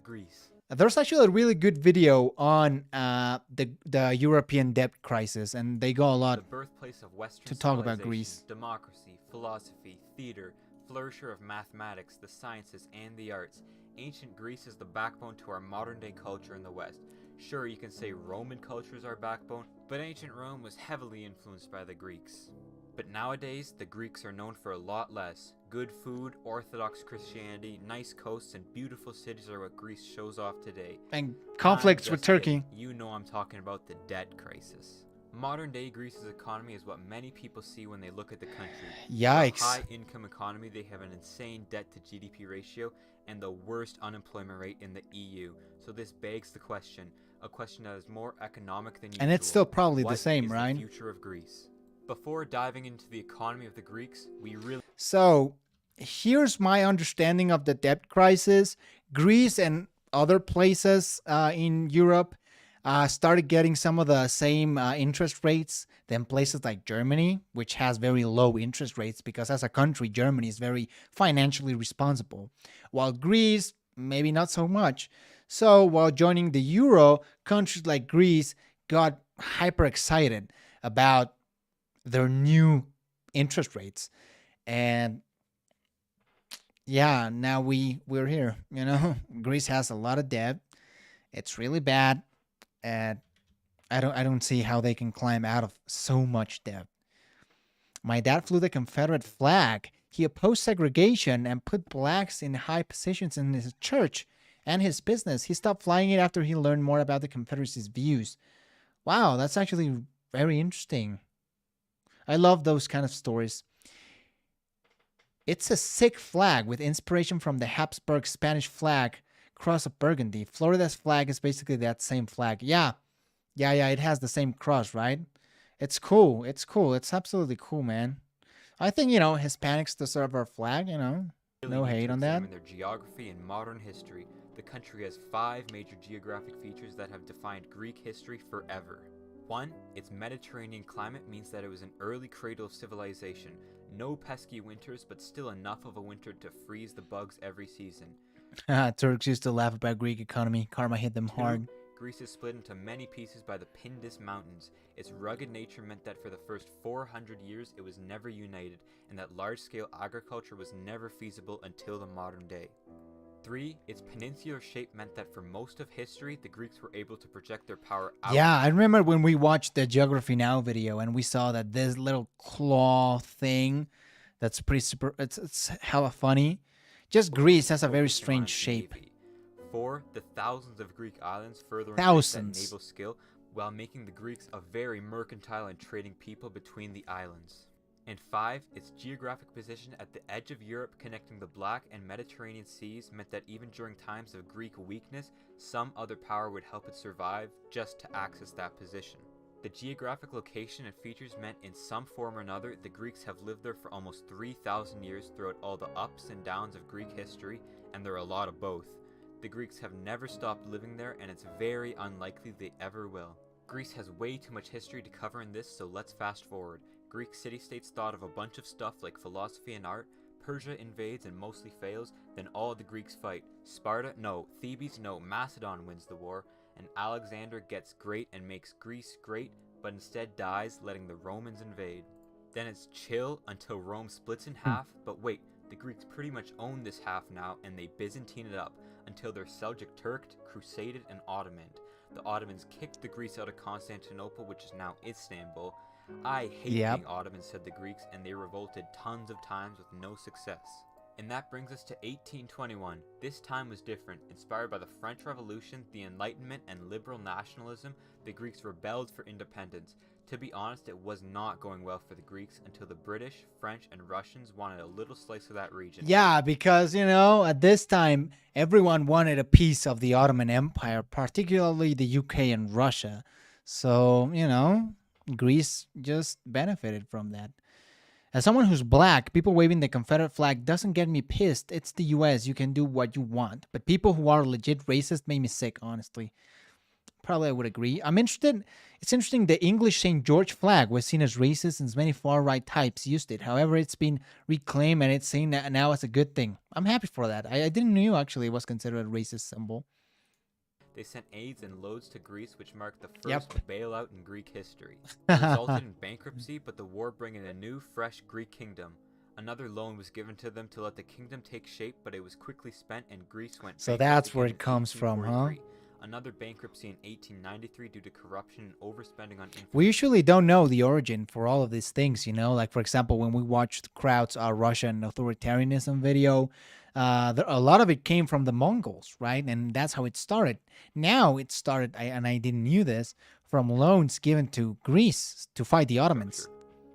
Greece. There's actually a really good video on the European debt crisis, and they go a lot The birthplace of Western to talk about civilization, Greece. democracy, philosophy, theater, flourisher of mathematics, the sciences, and the arts. Ancient Greece is the backbone to our modern-day culture in the West. Sure, you can say Roman culture is our backbone, but ancient Rome was heavily influenced by the Greeks. But nowadays, the Greeks are known for a lot less. Good food, Orthodox Christianity, nice coasts, and beautiful cities are what Greece shows off today. And conflicts with Turkey. You know I'm talking about the debt crisis. Modern-day Greece's economy is what many people see when they look at the country. Yikes. A high-income economy, they have an insane debt-to-GDP ratio, and the worst unemployment rate in the EU. So this begs the question, a question that is more economic than usual. And it's still probably the What same, is right? the future of Greece? Before diving into the economy of the Greeks, we really... So, here's my understanding of the debt crisis. Greece and other places in Europe started getting some of the same interest rates than places like Germany, which has very low interest rates because as a country, Germany is very financially responsible, while Greece, maybe not so much. So while joining the euro, countries like Greece got hyper excited about their new interest rates. And yeah, now we're here. Greece has a lot of debt. It's really bad, and I don't see how they can climb out of so much debt. My dad flew the Confederate flag. He opposed segregation and put blacks in high positions in his church and his business. He stopped flying it after he learned more about the Confederacy's views. Wow, that's actually very interesting. I love those kind of stories. It's a sick flag with inspiration from the Habsburg Spanish flag, cross of Burgundy. Florida's flag is basically that same flag. Yeah. It has the same cross, right? It's cool. It's absolutely cool, man. I think, Hispanics deserve our flag, Really No need hate to on that. examine their geography and modern history. The country has 5 major geographic features that have defined Greek history forever. 1. Its Mediterranean climate means that it was an early cradle of civilization. No pesky winters, but still enough of a winter to freeze the bugs every season. Turks used to laugh about Greek economy. Karma hit them 2. hard. Greece is split into many pieces by the Pindus Mountains. Its rugged nature meant that for the first 400 years it was never united, and that large-scale agriculture was never feasible until the modern day. 3. Its peninsular shape meant that for most of history, the Greeks were able to project their power out. Yeah, I remember when we watched the Geography Now video and we saw that this little claw thing that's pretty super, it's hella funny. Just Greece has a very Focusing on strange its shape. navy. 4. The thousands of Greek islands further increased that Thousands. naval skill, while making the Greeks a very mercantile and trading people between the islands. And 5. Its geographic position at the edge of Europe connecting the Black and Mediterranean seas meant that even during times of Greek weakness, some other power would help it survive just to access that position. The geographic location and features meant in some form or another the Greeks have lived there for almost 3,000 years throughout all the ups and downs of Greek history, and there are a lot of both. The Greeks have never stopped living there, and it's very unlikely they ever will. Greece has way too much history to cover in this, so let's fast forward. Greek city-states thought of a bunch of stuff like philosophy and art. Persia invades and mostly fails, then all the Greeks fight. Sparta, no. Thebes, no. Macedon wins the war, and Alexander gets great and makes Greece great, but instead dies, letting the Romans invade. Then it's chill until Rome splits in half, but wait, the Greeks pretty much own this half now, and they Byzantine it up, until they're Seljuk Turked, Crusaded, and Ottomaned. The Ottomans kicked the Greeks out of Constantinople, which is now Istanbul. I hate being Ottoman, said the Greeks, and they revolted tons of times with no success. And that brings us to 1821. This time was different. Inspired by the French Revolution, the Enlightenment, and liberal nationalism, the Greeks rebelled for independence. To be honest, it was not going well for the Greeks until the British, French, and Russians wanted a little slice of that region. Yeah, because, at this time, everyone wanted a piece of the Ottoman Empire, particularly the UK and Russia. So, Greece just benefited from that. As someone who's black, people waving the Confederate flag doesn't get me pissed. It's the US. You can do what you want. But people who are legit racist make me sick, honestly. Probably I would agree. It's interesting the English St. George flag was seen as racist and many far-right types used it. However, it's been reclaimed and it's seen now as a good thing. I'm happy for that. I didn't know actually it was considered a racist symbol. They sent aids and loads to Greece, which marked the first bailout in Greek history. It resulted in bankruptcy, but the war brought in a new, fresh Greek kingdom. Another loan was given to them to let the kingdom take shape, but it was quickly spent and Greece went bankrupt. So that's where again it comes in from, huh? 1843. Another bankruptcy in 1893 due to corruption and overspending on infrastructure. We usually don't know the origin for all of these things, Like, for example, when we watched Kraut's Russian authoritarianism video, a lot of it came from the Mongols, right? And that's how it started. Now it started, and I didn't know this, from loans given to Greece to fight the Ottomans.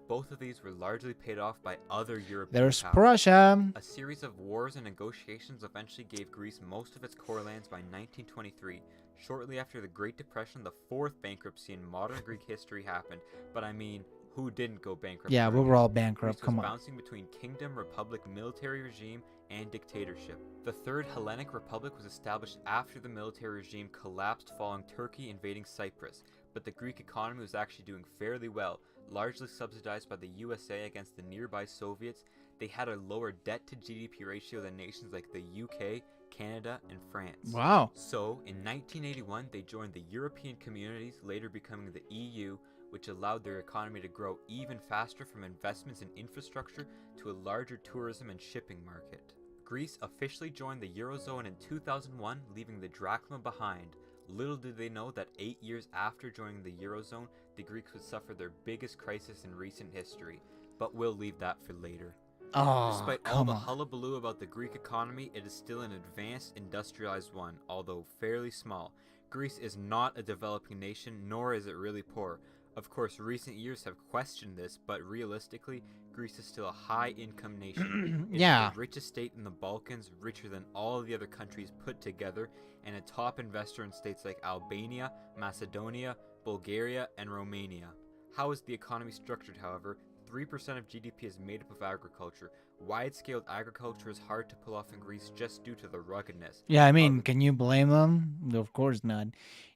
Both of these were largely paid off by other European There's powers. Prussia. A series of wars and negotiations eventually gave Greece most of its core lands by 1923. Shortly after the Great Depression, the fourth bankruptcy in modern Greek history happened. But I mean, Who didn't go bankrupt? Yeah, we during were it? all bankrupt. Greece Come was on. bouncing between kingdom, republic, military regime, and dictatorship. The Third Hellenic Republic was established after the military regime collapsed following Turkey invading Cyprus, but the Greek economy was actually doing fairly well, largely subsidized by the USA against the nearby Soviets. They had a lower debt to GDP ratio than nations like the UK, Canada, and France. Wow. So, in 1981, they joined the European communities, later becoming the EU, which allowed their economy to grow even faster from investments in infrastructure to a larger tourism and shipping market. Greece officially joined the Eurozone in 2001, leaving the drachma behind. Little did they know that 8 years after joining the Eurozone, the Greeks would suffer their biggest crisis in recent history. But we'll leave that for later. Oh, Despite all come the on. hullabaloo about the Greek economy, it is still an advanced, industrialized one, although fairly small. Greece is not a developing nation, nor is it really poor. Of course, recent years have questioned this, but realistically, Greece is still a high-income nation. It's Yeah. the richest state in the Balkans, richer than all of the other countries put together, and a top investor in states like Albania, Macedonia, Bulgaria, and Romania. How is the economy structured, however? 3% of GDP is made up of agriculture. Wide-scaled agriculture is hard to pull off in Greece just due to the ruggedness. Yeah, I mean, can you blame them? Of course not.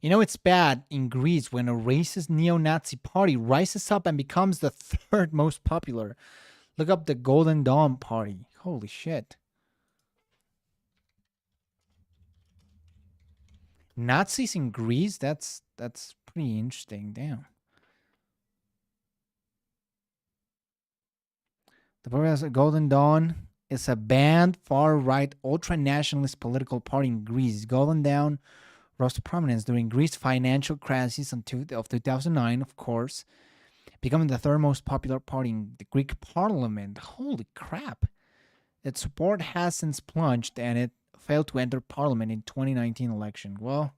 You know, it's bad in Greece when a racist neo-Nazi party rises up and becomes the third most popular. Look up the Golden Dawn party. Holy shit. Nazis in Greece? That's pretty interesting. Damn. The Progressive Golden Dawn is a banned far-right ultra-nationalist political party in Greece. Golden Dawn rose to prominence during Greece's financial crisis of 2009, of course, becoming the third most popular party in the Greek parliament. Holy crap. Its support has since plunged, and it failed to enter parliament in 2019 election. Well,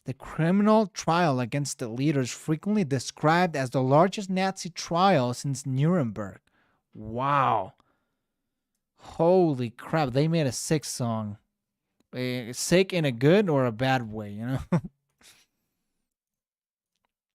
the criminal trial against the leaders frequently described as the largest Nazi trial since Nuremberg. Wow. Holy crap. They made a sick song. Sick in a good or a bad way, you know?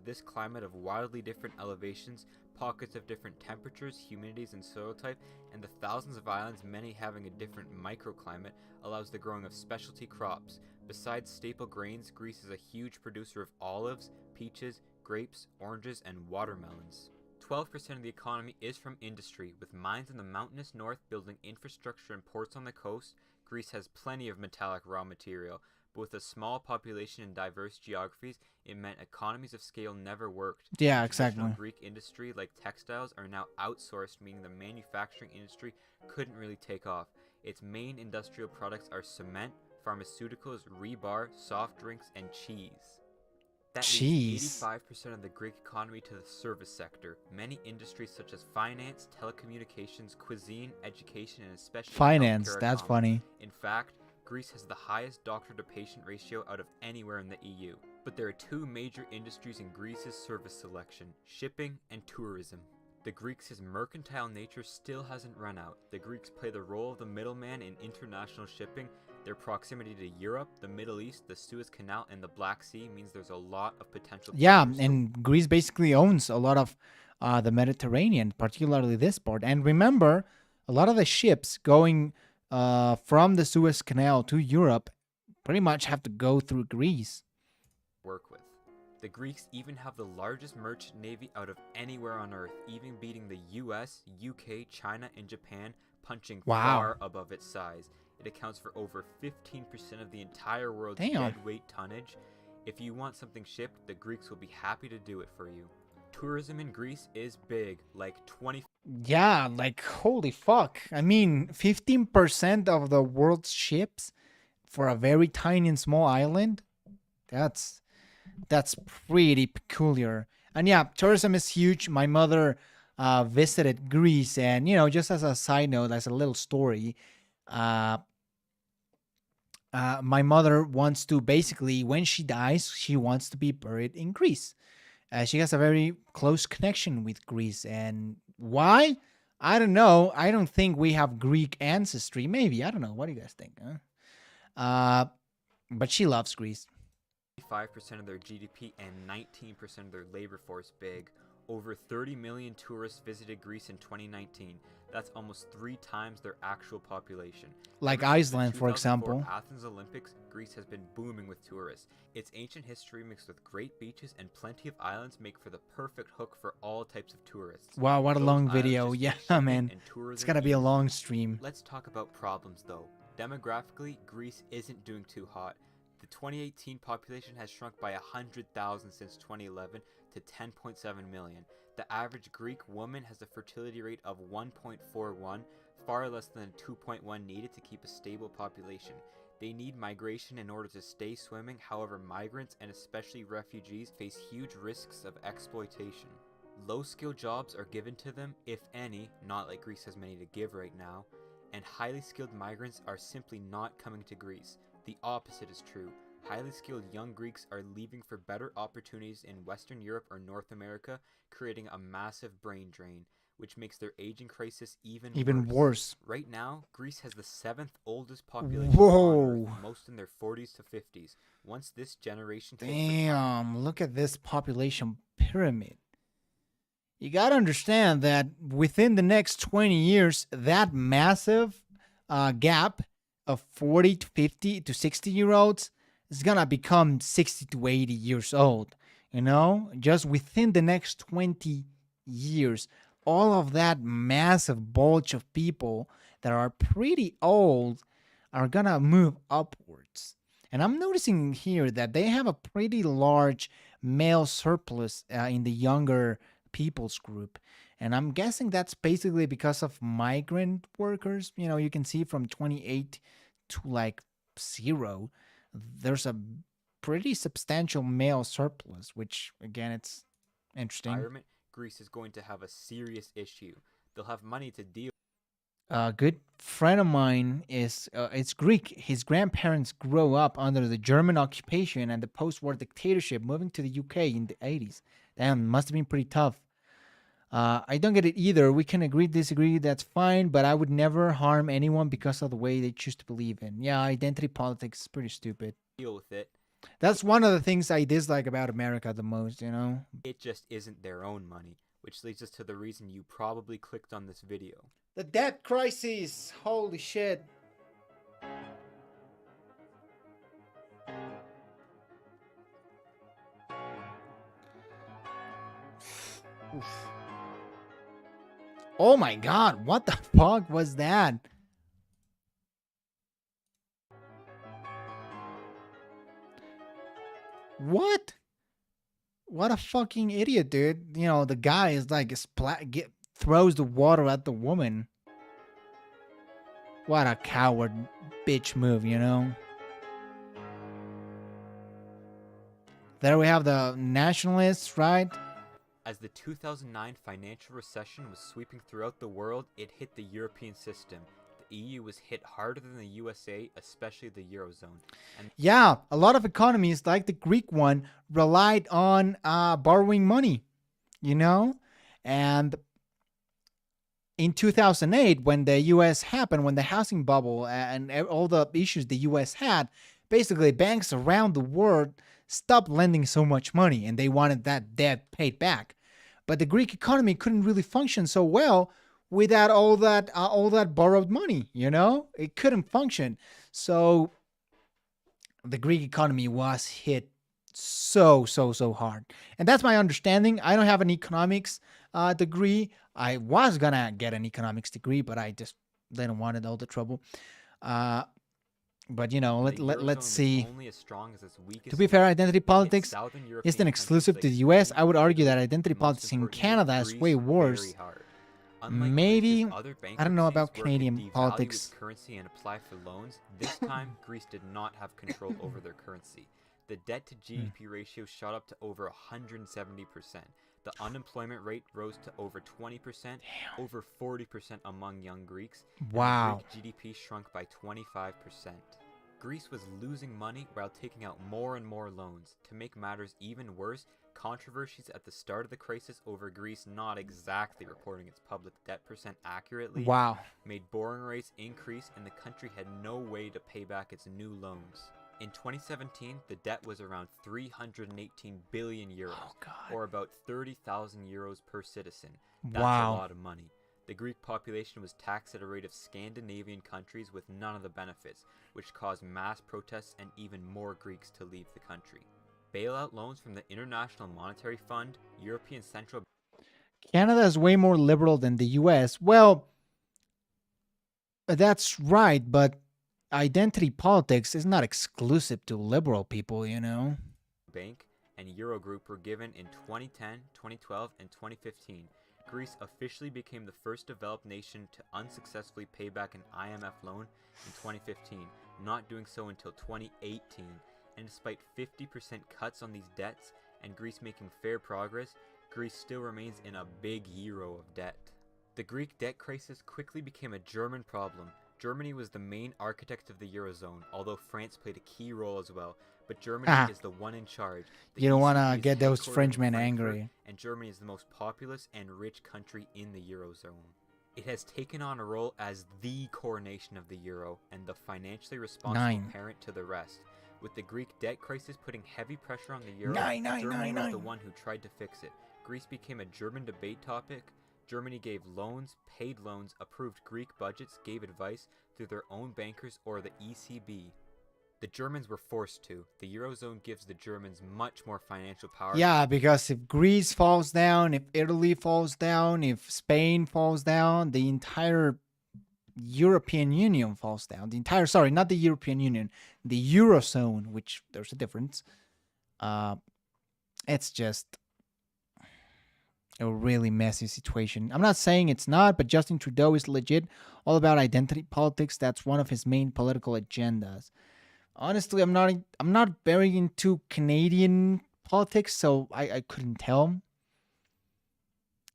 This climate of wildly different elevations, pockets of different temperatures, humidities, and soil type, and the thousands of islands, many having a different microclimate, allows the growing of specialty crops. Besides staple grains, Greece is a huge producer of olives, peaches, grapes, oranges, and watermelons. 12% of the economy is from industry, with mines in the mountainous north building infrastructure and ports on the coast. Greece has plenty of metallic raw material, but with a small population and diverse geographies, it meant economies of scale never worked. Yeah, Traditional exactly. Greek industry like textiles are now outsourced, meaning the manufacturing industry couldn't really take off. Its main industrial products are cement, pharmaceuticals, rebar, soft drinks, and cheese. That leaves 85% of the Greek economy to the service sector. Many industries such as finance, telecommunications, cuisine, education, and especially Finance, healthcare that's are common. funny. In fact, Greece has the highest doctor-to-patient ratio out of anywhere in the EU. But there are two major industries in Greece's service selection: shipping and tourism. The Greeks' mercantile nature still hasn't run out. The Greeks play the role of the middleman in international shipping. Their proximity to Europe, the Middle East, the Suez Canal, and the Black Sea means there's a lot of potential. Yeah, players. and Greece basically owns a lot of the Mediterranean, particularly this part. And remember, a lot of the ships going from the Suez Canal to Europe pretty much have to go through Greece. Work with. The Greeks even have the largest merchant navy out of anywhere on Earth, even beating the US, UK, China, and Japan, punching far above its size. It accounts for over 15% of the entire world's deadweight tonnage. If you want something shipped, the Greeks will be happy to do it for you. Tourism in Greece is big, like 20. Yeah, like holy fuck. I mean, 15% of the world's ships for a very tiny and small island. That's pretty peculiar. And yeah, tourism is huge. My mother visited Greece, and you know, just as a side note, as a little story, my mother wants to basically, when she dies, she wants to be buried in Greece. She has a very close connection with Greece, and why? I don't know. I don't think we have Greek ancestry. Maybe, I don't know. What do you guys think? But she loves Greece. 5% of their GDP and 19% of their labor force big. Over 30 million tourists visited Greece in 2019. That's almost 3 times their actual population. Like Ever since the Iceland, for 2004 example. Athens Olympics, Greece has been booming with tourists. Its ancient history mixed with great beaches and plenty of islands make for the perfect hook for all types of tourists. Wow, what a Those long islands video. just Yeah, make shipping man. and tourism It's gonna be a easy. long stream. Let's talk about problems though. Demographically, Greece isn't doing too hot. The 2018 population has shrunk by 100,000 since 2011 to 10.7 million. The average Greek woman has a fertility rate of 1.41, far less than 2.1 needed to keep a stable population. They need migration in order to stay swimming. However, migrants and especially refugees face huge risks of exploitation. Low-skilled jobs are given to them, if any, not like Greece has many to give right now, and highly skilled migrants are simply not coming to Greece. The opposite is true. Highly skilled young Greeks are leaving for better opportunities in Western Europe or North America, creating a massive brain drain, which makes their aging crisis even worse. Right now, Greece has the 7th oldest population Whoa. on Earth, most in their 40s to 50s. Once this generation hits Damn, look at this population pyramid. You gotta understand that within the next 20 years, that massive gap of 40 to 50 to 60-year-olds is gonna become 60 to 80 years old. You know, just within the next 20 years, all of that massive bulge of people that are pretty old are gonna move upwards. And I'm noticing here that they have a pretty large male surplus in the younger people's group. And I'm guessing that's basically because of migrant workers. You know, you can see from 28 to like 0, there's a pretty substantial male surplus, which again, it's interesting. environment, Greece is going to have a serious issue. They'll have money to deal. A good friend of mine is it's Greek. His grandparents grew up under the German occupation and the post-war dictatorship, moving to the UK in the 80s. Damn, must have been pretty tough. I don't get it either. We can agree, disagree, that's fine, but I would never harm anyone because of the way they choose to believe in. Yeah, identity politics is pretty stupid. Deal with it. That's one of the things I dislike about America the most, you know? It just isn't their own money, which leads us to the reason you probably clicked on this video. The debt crisis. Holy shit. Oof. Oh my god, what the fuck was that? What? What a fucking idiot, dude. You know, the guy is like throws the water at the woman. What a coward bitch move, you know? There we have the nationalists, right? As the 2009 financial recession was sweeping throughout the world, it hit the European system. The EU was hit harder than the USA, especially the Eurozone. And yeah, a lot of economies, like the Greek one, relied on borrowing money, you know? And in 2008, when the US happened, when the housing bubble and all the issues the US had, basically banks around the world stopped lending so much money and they wanted that debt paid back. But the Greek economy couldn't really function so well without all that borrowed money, you know? It couldn't function. So the Greek economy was hit so hard. And that's my understanding. I don't have an economics degree. I was gonna get an economics degree, but I just didn't want all the trouble. But you know, let's see. only as strong as its weakest To be fair, identity link. politics Southern isn't European exclusive to countries the like US. Spain, I would argue that Italy, identity and most politics in importantly, Canada is Greece, way very worse. hard. Unlike Maybe, Greece's other I don't know about bankruptcies where it could Canadian devalue politics. its currency and apply for loans, this time Greece did not have control over their currency. The debt to GDP ratio shot up to over 170%. The unemployment rate rose to over 20%, over 40% among young Greeks. Wow. And Greek GDP shrunk by 25%. Greece was losing money while taking out more and more loans. To make matters even worse, controversies at the start of the crisis over Greece not exactly reporting its public debt percent accurately Wow. made borrowing rates increase and the country had no way to pay back its new loans. In 2017, the debt was around 318 billion euros, or about 30,000 euros per citizen. That's Wow. a lot of money. The Greek population was taxed at a rate of Scandinavian countries with none of the benefits, which caused mass protests and even more Greeks to leave the country. Bailout loans from the International Monetary Fund, European Central Canada is way more liberal than the US. Well, that's right, but identity politics is not exclusive to liberal people, you know? Bank and Eurogroup were given in 2010, 2012, and 2015. Greece officially became the first developed nation to unsuccessfully pay back an IMF loan in 2015, not doing so until 2018. And despite 50% cuts on these debts and Greece making fair progress, Greece still remains in a big euro of debt. The Greek debt crisis quickly became a German problem. Germany was the main architect of the Eurozone, although France played a key role as well. But Germany is the one in charge. The You don't want ECB to is get those headquartered in Frenchmen Frankfurt, angry. and Germany is the most populous and rich country in the Eurozone. It has taken on a role as the core nation of the Euro and the financially responsible parent to the rest. With the Greek debt crisis putting heavy pressure on the Euro, Germany was the one who tried to fix it. Greece became a German debate topic. Germany gave loans, paid loans, approved Greek budgets, gave advice through their own bankers or the ECB. The Germans were forced to. The Eurozone gives the Germans much more financial power. Yeah, because if Greece falls down, if Italy falls down, if Spain falls down, the entire European Union falls down. Sorry, not the European Union, the Eurozone, which there's a difference. It's just a really messy situation. I'm not saying it's not, but Justin Trudeau is legit all about identity politics. That's one of his main political agendas. Honestly, I'm not very into Canadian politics, so I couldn't tell.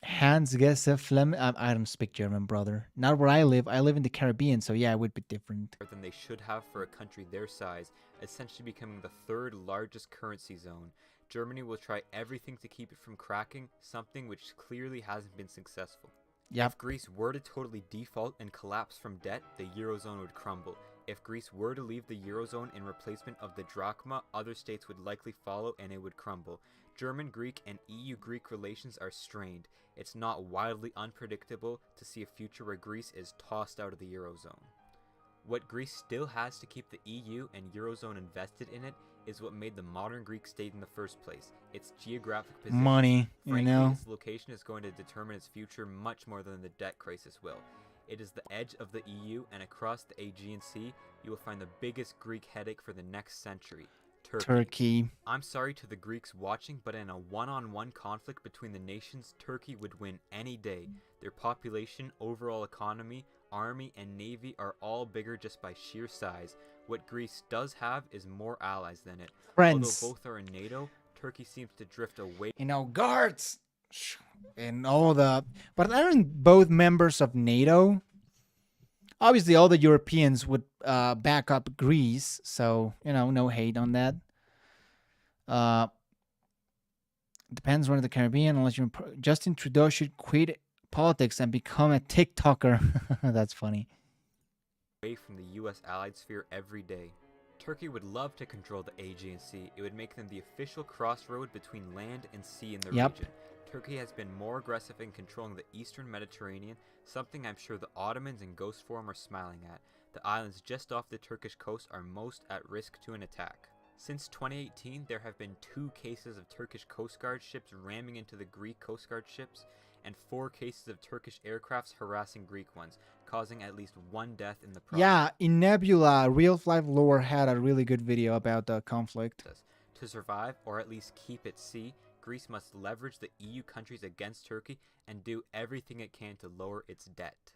H0ser Flem. I don't speak German, brother. Not where I live. I live in the Caribbean, so yeah, it would be different. Than they should have for a country their size, essentially becoming the third largest currency zone. Germany will try everything to keep it from cracking, something which clearly hasn't been successful. Yep. If Greece were to totally default and collapse from debt, the Eurozone would crumble. If Greece were to leave the Eurozone in replacement of the drachma, other states would likely follow and it would crumble. German-Greek and EU-Greek relations are strained. It's not wildly unpredictable to see a future where Greece is tossed out of the Eurozone. What Greece still has to keep the EU and Eurozone invested in it is what made the modern Greek state in the first place, its geographic position. Money, Frankly, you know. its location is going to determine its future much more than the debt crisis will. It is the edge of the EU, and across the Aegean Sea, you will find the biggest Greek headache for the next century, Turkey. I'm sorry to the Greeks watching, but in a one-on-one conflict between the nations, Turkey would win any day. Their population, overall economy, army, and navy are all bigger just by sheer size. What Greece does have is more allies than it. Friends. Although both are in NATO, Turkey seems to drift away. You know, guards and all the... But aren't both members of NATO? Obviously, all the Europeans would back up Greece, so, you know, no hate on that. Depends where the Caribbean, unless you're... Justin Trudeau should quit politics and become a TikToker. That's funny. Away from the U.S. allied sphere every day. Turkey would love to control the Aegean Sea. It would make them the official crossroad between land and sea in the region. Turkey has been more aggressive in controlling the eastern Mediterranean, something I'm sure the Ottomans in ghost form are smiling at. The islands just off the Turkish coast are most at risk to an attack. Since 2018, there have been 2 cases of Turkish Coast Guard ships ramming into the Greek Coast Guard ships, and 4 cases of Turkish aircrafts harassing Greek ones, causing at least 1 death in the process. Yeah, in Nebula, Real Life Lore had a really good video about the conflict. To survive, or at least keep at sea, Greece must leverage the EU countries against Turkey and do everything it can to lower its debt.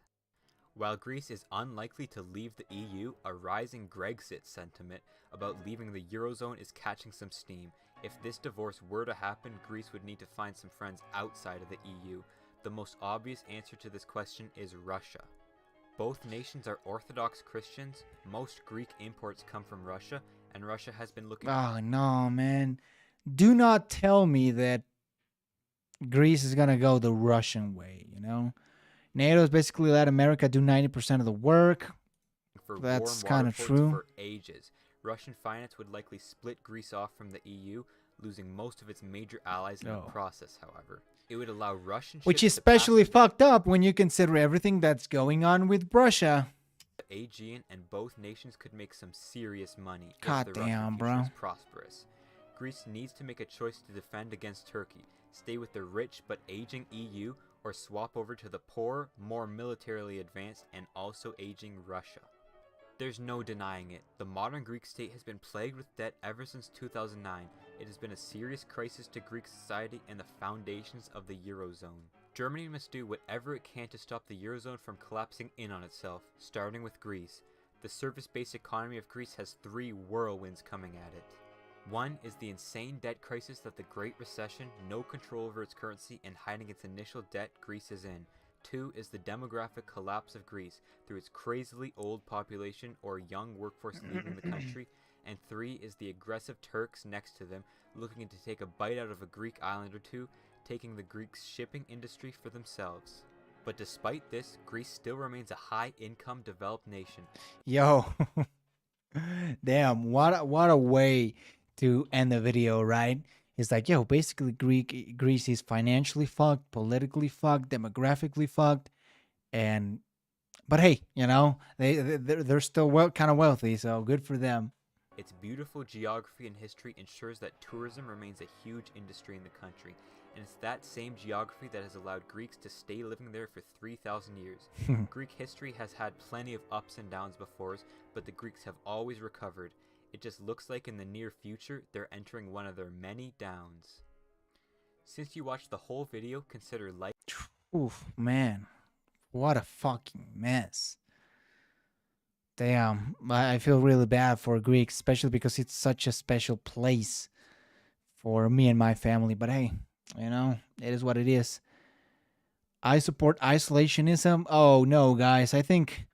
While Greece is unlikely to leave the EU, a rising Grexit sentiment about leaving the Eurozone is catching some steam. If this divorce were to happen, Greece would need to find some friends outside of the EU. The most obvious answer to this question is Russia. Both nations are Orthodox Christians, most Greek imports come from Russia, and Russia has been looking... Oh, no, man. Do not tell me that Greece is going to go the Russian way, you know? NATO has basically let America do 90% of the work. For That's warm kind water of ports true. For ages. Russian finance would likely split Greece off from the EU, losing most of its major allies in the process, however. It would allow Russian ships Which is to pass especially fucked up when you consider everything that's going on with Russia. the Aegean, and both nations could make some serious money God if the Russian damn, future bro. is prosperous. Greece needs to make a choice to defend against Turkey, stay with the rich but aging EU, or swap over to the poor, more militarily advanced, and also aging Russia. There's no denying it. The modern Greek state has been plagued with debt ever since 2009. It has been a serious crisis to Greek society and the foundations of the Eurozone. Germany must do whatever it can to stop the Eurozone from collapsing in on itself, starting with Greece. The service-based economy of Greece has 3 whirlwinds coming at it. One is the insane debt crisis that the Great Recession, no control over its currency, and hiding its initial debt Greece is in. 2 is the demographic collapse of Greece through its crazily old population or young workforce leaving the country. And 3 is the aggressive Turks next to them looking to take a bite out of a Greek island or two, taking the Greek shipping industry for themselves. But despite this, Greece still remains a high-income developed nation. Yo. Damn, what a way to end the video, right? It's like, yo, basically Greece is financially fucked, politically fucked, demographically fucked, but hey, you know, they're still kind of wealthy, so good for them. Its beautiful geography and history ensures that tourism remains a huge industry in the country, and it's that same geography that has allowed Greeks to stay living there for 3,000 years. Greek history has had plenty of ups and downs before us, but the Greeks have always recovered. It just looks like in the near future, they're entering one of their many downs. Since you watched the whole video, consider like... Oof, man. What a fucking mess. Damn, I feel really bad for Greeks, especially because it's such a special place for me and my family. But hey, you know, it is what it is. I support isolationism. Oh, no, guys. I think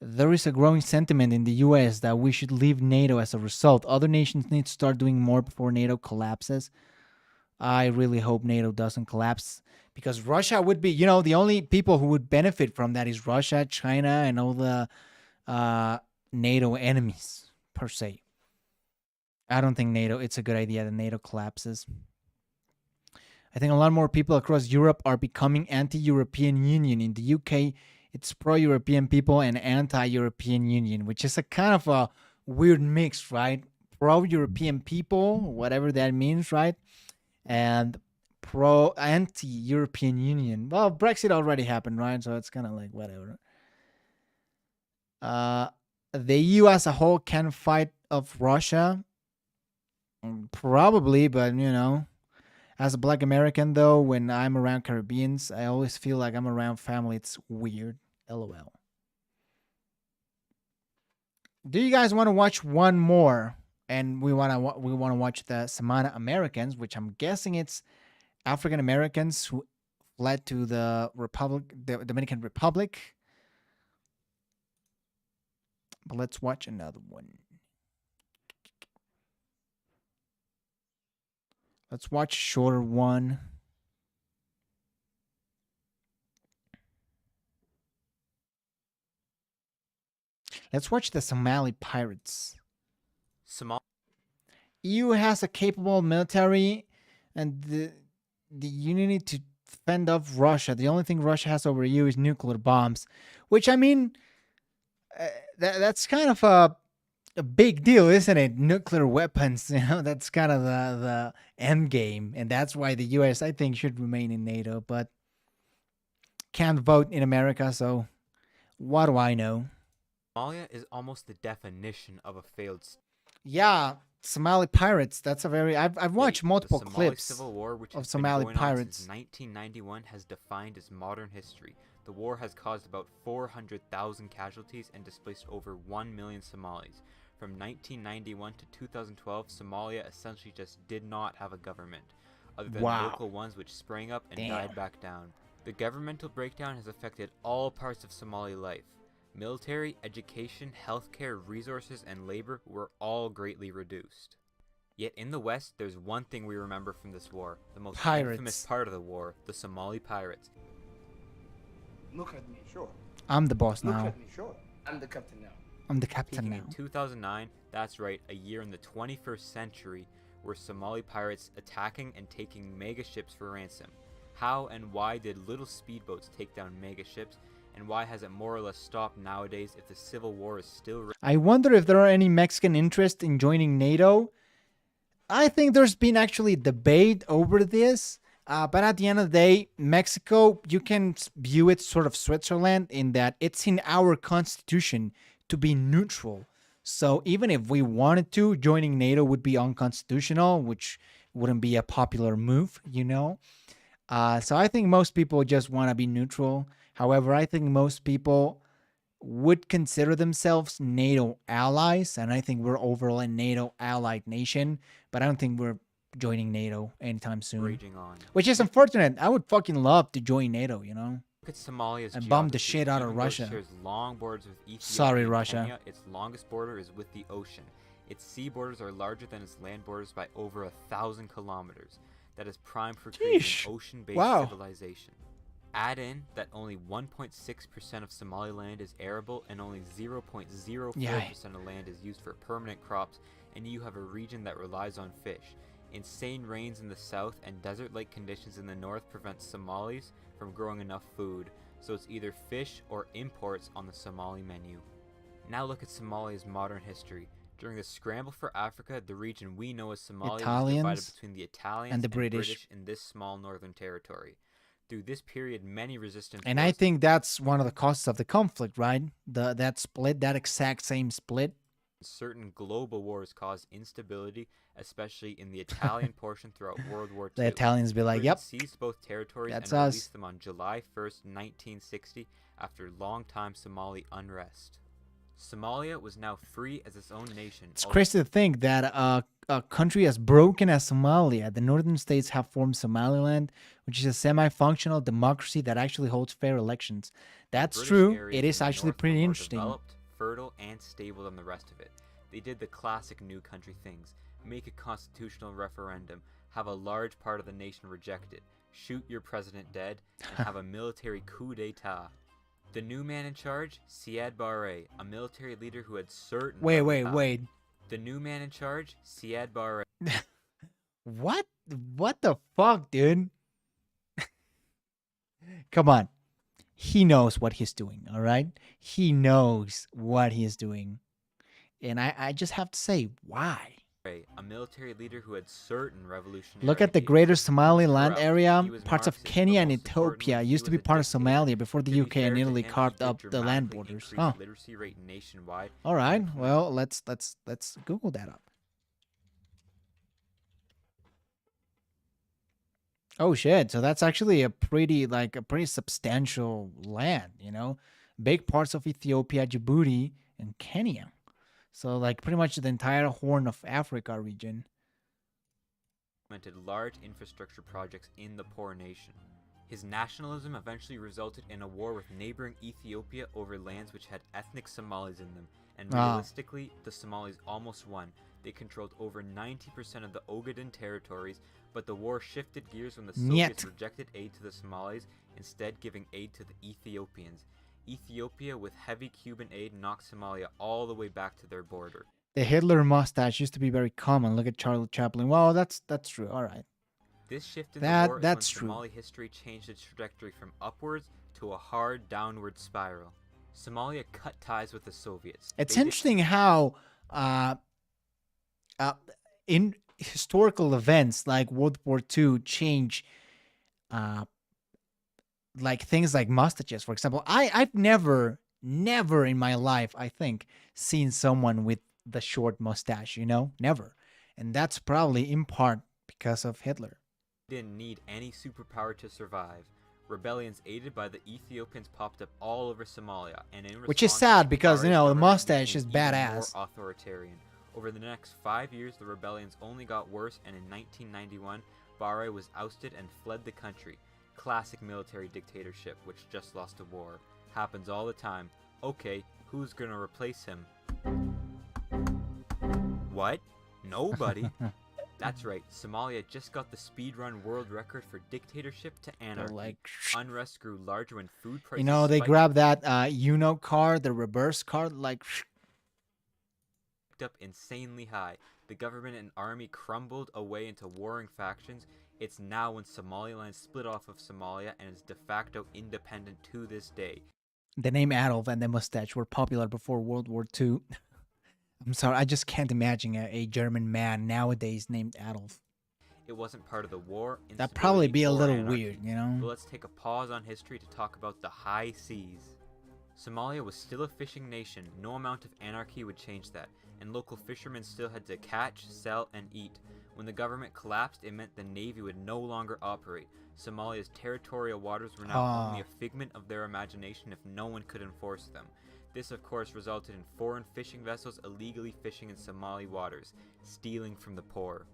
there is a growing sentiment in the U.S. that we should leave NATO as a result. Other nations need to start doing more before NATO collapses. I really hope NATO doesn't collapse, because Russia would be, you know, the only people who would benefit from that is Russia, China, and all the NATO enemies, per se. I don't think it's a good idea that NATO collapses. I think a lot more people across Europe are becoming anti-European Union. In the UK, it's pro-European people and anti-European Union, which is a kind of a weird mix, right? Pro-European people, whatever that means, right? And anti-European Union. Well, Brexit already happened, right? So it's kind of like whatever. The EU as a whole can fight off Russia. Probably, but you know, as a Black American though, when I'm around Caribbeans, I always feel like I'm around family. It's weird. LOL. Do you guys want to watch one more? And we want to watch the Samana Americans, which I'm guessing it's African Americans who fled to the Dominican Republic. But let's watch another one. Let's watch a shorter one. Let's watch the Somali pirates. EU has a capable military, and the unity to fend off Russia. The only thing Russia has over EU is nuclear bombs, which, I mean, that's kind of a big deal, isn't it? Nuclear weapons, you know, that's kind of the end game, and that's why the US, I think, should remain in NATO, but can't vote in America, so what do I know? Somalia is almost the definition of a failed state. Yeah, Somali pirates. That's a very... I've watched multiple clips Civil War, which of has Somali been going pirates. On since 1991, has defined its modern history. The war has caused about 400,000 casualties and displaced over 1 million Somalis. From 1991 to 2012, Somalia essentially just did not have a government, other than local ones which sprang up and died back down. The governmental breakdown has affected all parts of Somali life. Military, education, healthcare, resources, and labor were all greatly reduced. Yet in the West, there's one thing we remember from this war, the most infamous part of the war, the Somali pirates. Look at me, sure. I'm the boss Look now. at me, sure. I'm the captain now. I'm the captain Peaking now. in 2009, that's right, a year in the 21st century, were Somali pirates attacking and taking mega ships for ransom. How and why did little speedboats take down mega ships, and why has it more or less stopped nowadays if the Civil War is still I wonder if there are any Mexican interest in joining NATO. I think there's been actually debate over this, but at the end of the day, Mexico, you can view it sort of Switzerland in that it's in our constitution to be neutral. So even if we wanted to, joining NATO would be unconstitutional, which wouldn't be a popular move, you know? So I think most people just want to be neutral. However, I think most people would consider themselves NATO allies, and I think we're overall a NATO allied nation, but I don't think we're joining NATO anytime soon. raging on? Which is unfortunate. I would fucking love to join NATO, you know? Look at Somalia's And bomb the geography. shit out of Even though it Russia. shares long borders with Ethiopia Sorry, and Russia. Kenya, its longest border is with the ocean. Its sea borders are larger than its land borders by over 1,000 kilometers. That is prime for creating Sheesh. an ocean-based Wow. civilization. Add in that only 1.6% of Somaliland is arable and only 0.04% of land is used for permanent crops, and you have a region that relies on fish. Insane rains in the south and desert-like conditions in the north prevent Somalis from growing enough food, so it's either fish or imports on the Somali menu. Now look at Somalia's modern history. During the scramble for Africa, the region we know as Somalia was divided Italians between the Italians and the British. in this small northern territory. Through this period, many resistance And I forces think that's one of the causes of the conflict, right? That split, that exact same split. certain global wars caused instability, especially in the Italian portion throughout World War II. The Italians be like, Britain yep, seized both territories that's and us. released them on July 1st, 1960, after long-time Somali unrest. Somalia was now free as its own nation. It's although crazy to think that a country as broken as Somalia, the northern states have formed Somaliland, which is a semi-functional democracy that actually holds fair elections. That's British true. areas It is in the actually north were pretty more interesting. Developed, fertile, and stable than the rest of it. They did the classic new country things: make a constitutional referendum, have a large part of the nation reject it, shoot your president dead, and have a military coup d'état. The new man in charge, Siad Barre, a military leader who had certain. Wait. The new man in charge, Siad Barre. What? What the fuck, dude? Come on. He knows what he's doing, all right? He knows what he's doing. And I just have to say, why? A military leader who had certain revolutionary. Look at the ideas. greater He was Somaliland corrupt, area. he was Parts of Marxist, Kenya but and most importantly, Ethiopia he used to was be a part of dictator. Somalia before the To be UK and fair to Italy him, he carved did up the land dramatically borders. increase literacy rate nationwide. All right. Well, let's Google that up. Oh shit! So that's actually a pretty substantial land, you know, big parts of Ethiopia, Djibouti, and Kenya. So like pretty much the entire Horn of Africa region. Implemented large infrastructure projects in the poor nation. His nationalism eventually resulted in a war with neighboring Ethiopia over lands which had ethnic Somalis in them, and realistically, the Somalis almost won. They controlled over 90% of the Ogaden territories, but the war shifted gears when the Soviets rejected aid to the Somalis, instead giving aid to the Ethiopians. Ethiopia, with heavy Cuban aid, knocked Somalia all the way back to their border. The Hitler mustache used to be very common. Look at Charlie Chaplin. Well, that's true. All right. This shift in That- the war is that's when true. Somali history changed its trajectory from upwards to a hard downward spiral. Somalia cut ties with the Soviets. It's They did- interesting how in historical events like World War II change like things like mustaches, for example. I've never in my life, I think, seen someone with the short mustache, you know? Never. And that's probably in part because of Hitler. didn't need any superpower to survive. Rebellions aided by the Ethiopians popped up all over Somalia, and in Which is response, sad because, you Barre's know, the government mustache became is even badass. more authoritarian. Over the next 5 years, the rebellions only got worse, and in 1991, Barre was ousted and fled the country. Classic military dictatorship, which just lost a war. Happens all the time. Okay, who's gonna replace him? What? Nobody. That's right, Somalia just got the speedrun world record for dictatorship to anarchy. like, Unrest grew larger when food prices You know, they spiked. grab that Uno card, the reverse card, like spiked up insanely high. The government and army crumbled away into warring factions. It's now when Somaliland split off of Somalia and is de facto independent to this day. The name Adolf and the mustache were popular before World War II. I'm sorry, I just can't imagine a German man nowadays named Adolf. It wasn't part of the war. That'd probably be a instability, or little anarchy. weird, you know? But let's take a pause on history to talk about the high seas. Somalia was still a fishing nation. No amount of anarchy would change that, and local fishermen still had to catch, sell, and eat. When the government collapsed, it meant the navy would no longer operate. Somalia's territorial waters were now only a figment of their imagination if no one could enforce them. This, of course, resulted in foreign fishing vessels illegally fishing in Somali waters, stealing from the poor.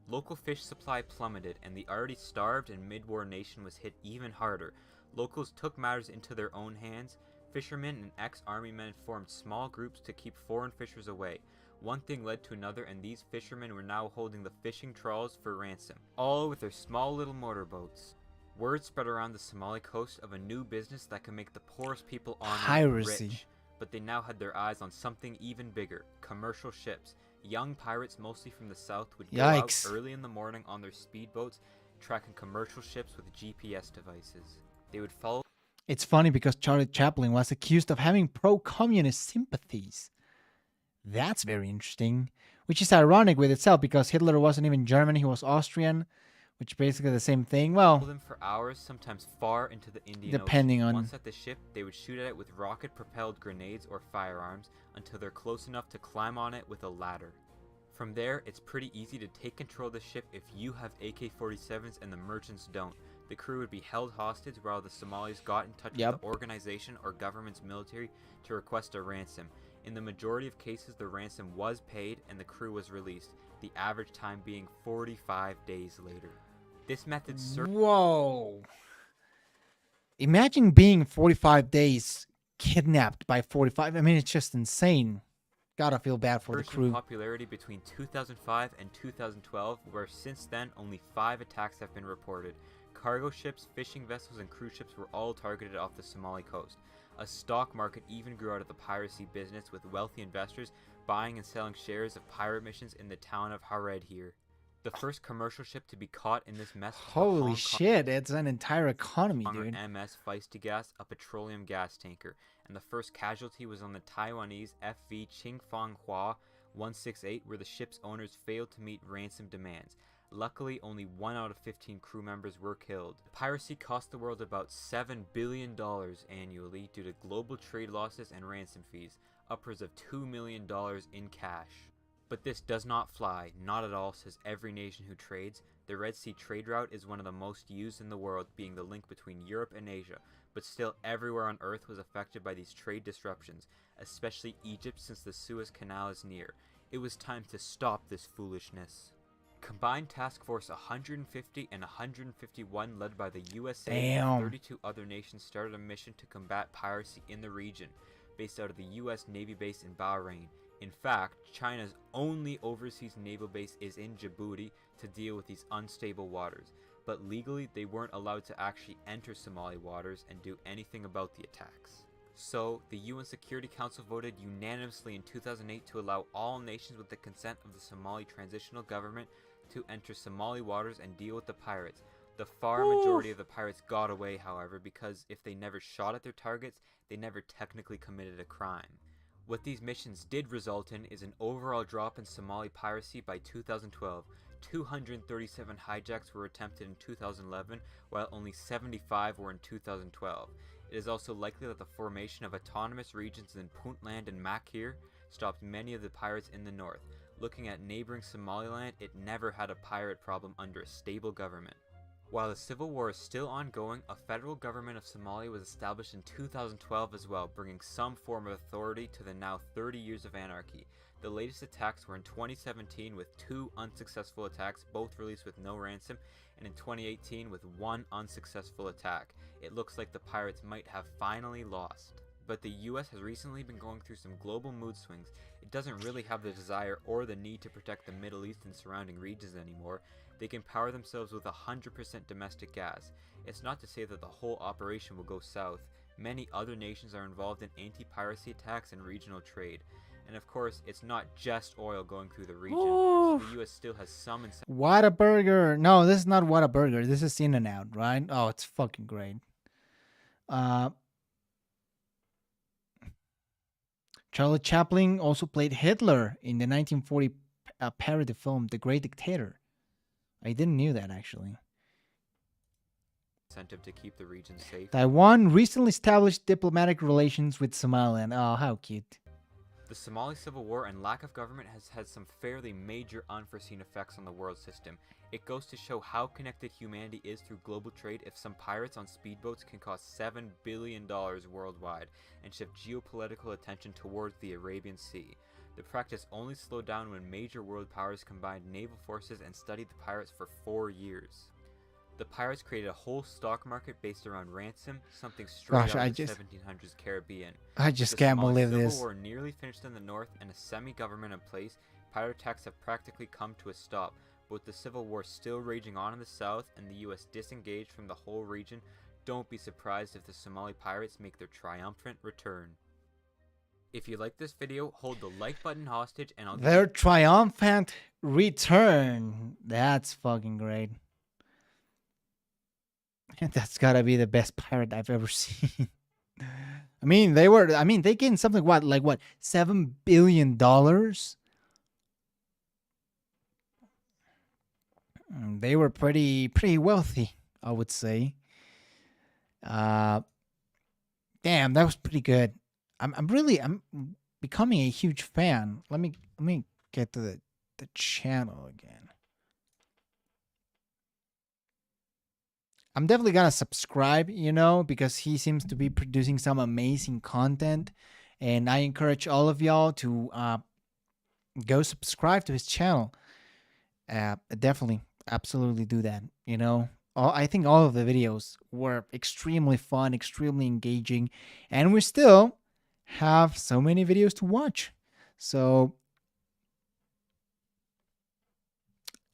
Local fish supply plummeted, and the already starved and mid-war nation was hit even harder. Locals took matters into their own hands. Fishermen and ex-army men formed small groups to keep foreign fishers away. One thing led to another, and these fishermen were now holding the fishing trawls for ransom, all with their small little motorboats. Word spread around the Somali coast of a new business that could make the poorest people on Earth Piracy. rich. But they now had their eyes on something even bigger: commercial ships. Young pirates, mostly from the south, would go out early in the morning on their speedboats, tracking commercial ships with GPS devices. They would follow. It's funny because Charlie Chaplin was accused of having pro-communist sympathies. That's very interesting, which is ironic with itself because Hitler wasn't even German, he was Austrian, which basically the same thing. Well, them for hours, sometimes far into the Indian depending Ocean. on Once at the ship, they would shoot at it with rocket-propelled grenades or firearms until they're close enough to climb on it with a ladder. From there, it's pretty easy to take control of the ship if you have AK-47s and the merchants don't. The crew would be held hostage while the Somalis got in touch with the organization or government's military to request a ransom. In the majority of cases, the ransom was paid and the crew was released, the average time being 45 days later. This method Whoa. Imagine being 45 days kidnapped by 45. I mean, it's just insane. Gotta feel bad for the crew. Popularity between 2005 and 2012, where since then only 5 attacks have been reported. Cargo ships, fishing vessels, and cruise ships were all targeted off the Somali coast. A stock market even grew out of the piracy business, with wealthy investors buying and selling shares of pirate missions in the town of Hared here. The first commercial ship to be caught in this mess was Holy shit, it's an entire economy, dude. MS Feisty Gas, a petroleum gas tanker, and the first casualty was on the Taiwanese FV Qingfang Hua 168, where the ship's owners failed to meet ransom demands. Luckily, only 1 out of 15 crew members were killed. Piracy cost the world about $7 billion annually due to global trade losses and ransom fees, upwards of $2 million in cash. But this does not fly, not at all, says every nation who trades. The Red Sea trade route is one of the most used in the world, being the link between Europe and Asia, but still everywhere on Earth was affected by these trade disruptions, especially Egypt since the Suez Canal is near. It was time to stop this foolishness. Combined Task Force 150 and 151, led by the USA and 32 other nations, started a mission to combat piracy in the region, based out of the US Navy base in Bahrain. In fact, China's only overseas naval base is in Djibouti to deal with these unstable waters, but legally they weren't allowed to actually enter Somali waters and do anything about the attacks. So, the UN Security Council voted unanimously in 2008 to allow all nations with the consent of the Somali Transitional Government to enter Somali waters and deal with the pirates. The far majority of the pirates got away, however, because if they never shot at their targets, they never technically committed a crime. What these missions did result in is an overall drop in Somali piracy by 2012. 237 hijacks were attempted in 2011, while only 75 were in 2012. It is also likely that the formation of autonomous regions in Puntland and Makir stopped many of the pirates in the north. Looking at neighboring Somaliland, it never had a pirate problem under a stable government. While the civil war is still ongoing, a federal government of Somalia was established in 2012 as well, bringing some form of authority to the now 30 years of anarchy. The latest attacks were in 2017 with 2 unsuccessful attacks, both released with no ransom, and in 2018 with 1 unsuccessful attack. It looks like the pirates might have finally lost. But the US has recently been going through some global mood swings. It doesn't really have the desire or the need to protect the Middle East and surrounding regions anymore. They can power themselves with 100% domestic gas. It's not to say that the whole operation will go south. Many other nations are involved in anti-piracy attacks and regional trade. And of course, it's not just oil going through the region. Ooh. So the US still has some Whataburger. No, this is not Whataburger. This is In-N-Out, right? Oh, it's fucking great. Charlie Chaplin also played Hitler in the 1940 parody film The Great Dictator. I didn't know that, actually. incentive to keep the region safe. Taiwan recently established diplomatic relations with Somaliland. Oh, how cute. The Somali civil war and lack of government has had some fairly major unforeseen effects on the world system. It goes to show how connected humanity is through global trade if some pirates on speedboats can cost $7 billion worldwide and shift geopolitical attention towards the Arabian Sea. The practice only slowed down when major world powers combined naval forces and studied the pirates for 4 years. The pirates created a whole stock market based around ransom, something straight out of the 1700s Caribbean. I just can't believe this. The Civil War nearly finished in the north and a semi-government in place, pirate attacks have practically come to a stop. But with the Civil War still raging on in the south and the US disengaged from the whole region, don't be surprised if the Somali pirates make their triumphant return. If you like this video, hold the like button hostage and I'll Their triumphant return. That's fucking great. That's gotta be the best pirate I've ever seen. They gained something what $7 billion? They were pretty wealthy, I would say. Damn, that was pretty good. I'm becoming a huge fan. Let me get to the channel again. I'm definitely gonna subscribe, because he seems to be producing some amazing content, and I encourage all of y'all to go subscribe to his channel. Definitely, absolutely do that. I think all of the videos were extremely fun, extremely engaging, and we still have so many videos to watch. So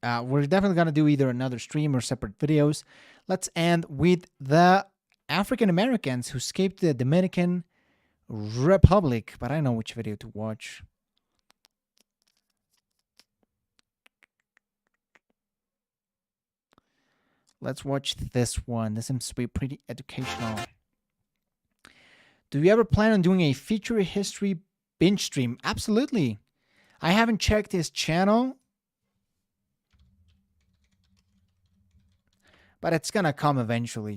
we're definitely gonna do either another stream or separate videos. Let's end with the African Americans who escaped the Dominican Republic. But I know which video to watch. Let's watch this one. This seems to be pretty educational. Do you ever plan on doing a feature history binge stream? Absolutely. I haven't checked his channel, but it's gonna come eventually,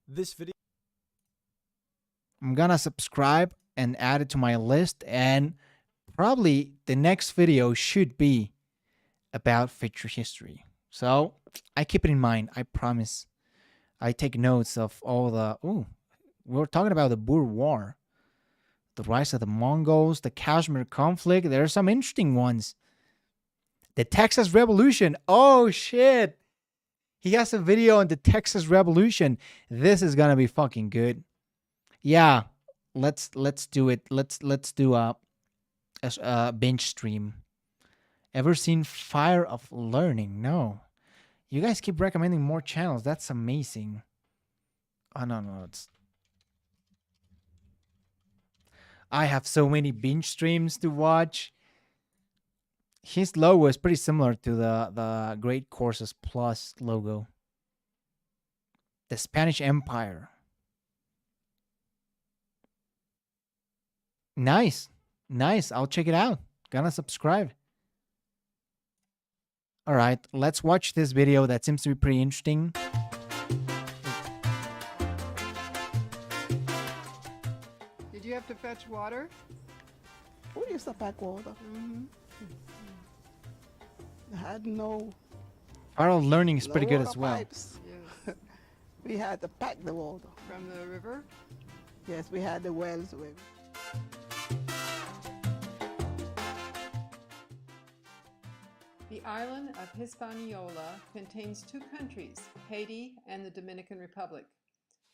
This video. I'm gonna subscribe and add it to my list, and probably the next video should be about feature history. So I keep it in mind. I promise. I take notes of all the... we're talking about the Boer War, the rise of the Mongols, the Kashmir conflict. There are some interesting ones. The Texas Revolution. Oh, shit. He has a video on the Texas Revolution. This is going to be fucking good. Yeah, let's do it. Let's do a binge stream. Ever seen Fire of Learning? No. You guys keep recommending more channels. That's amazing. Oh, no. I have so many binge streams to watch. His logo is pretty similar to the Great Courses Plus logo. The Spanish Empire. Nice. I'll check it out. Gonna subscribe. All right, let's watch this video that seems to be pretty interesting. Did you have to fetch water? We used to pack water. Had no. Fire of Learning is pretty good water as well. Pipes. Yes. We had to pack the water. From the river? Yes, we had the wells with. The island of Hispaniola contains two countries, Haiti and the Dominican Republic.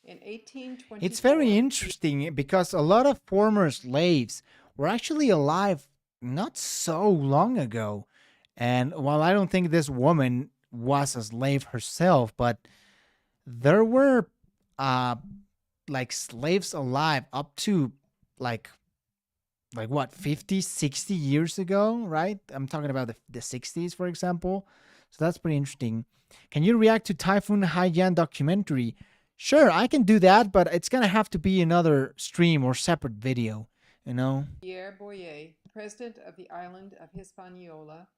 In 1824... It's very interesting because a lot of former slaves were actually alive not so long ago. And while I don't think this woman was a slave herself, but there were like slaves alive up to like what, 50, 60 years ago, right? I'm talking about the 60s, for example. So that's pretty interesting. Can you react to Typhoon Haiyan documentary? Sure, I can do that, but it's gonna have to be another stream or separate video, you know? Pierre Boyer, president of the island of Hispaniola,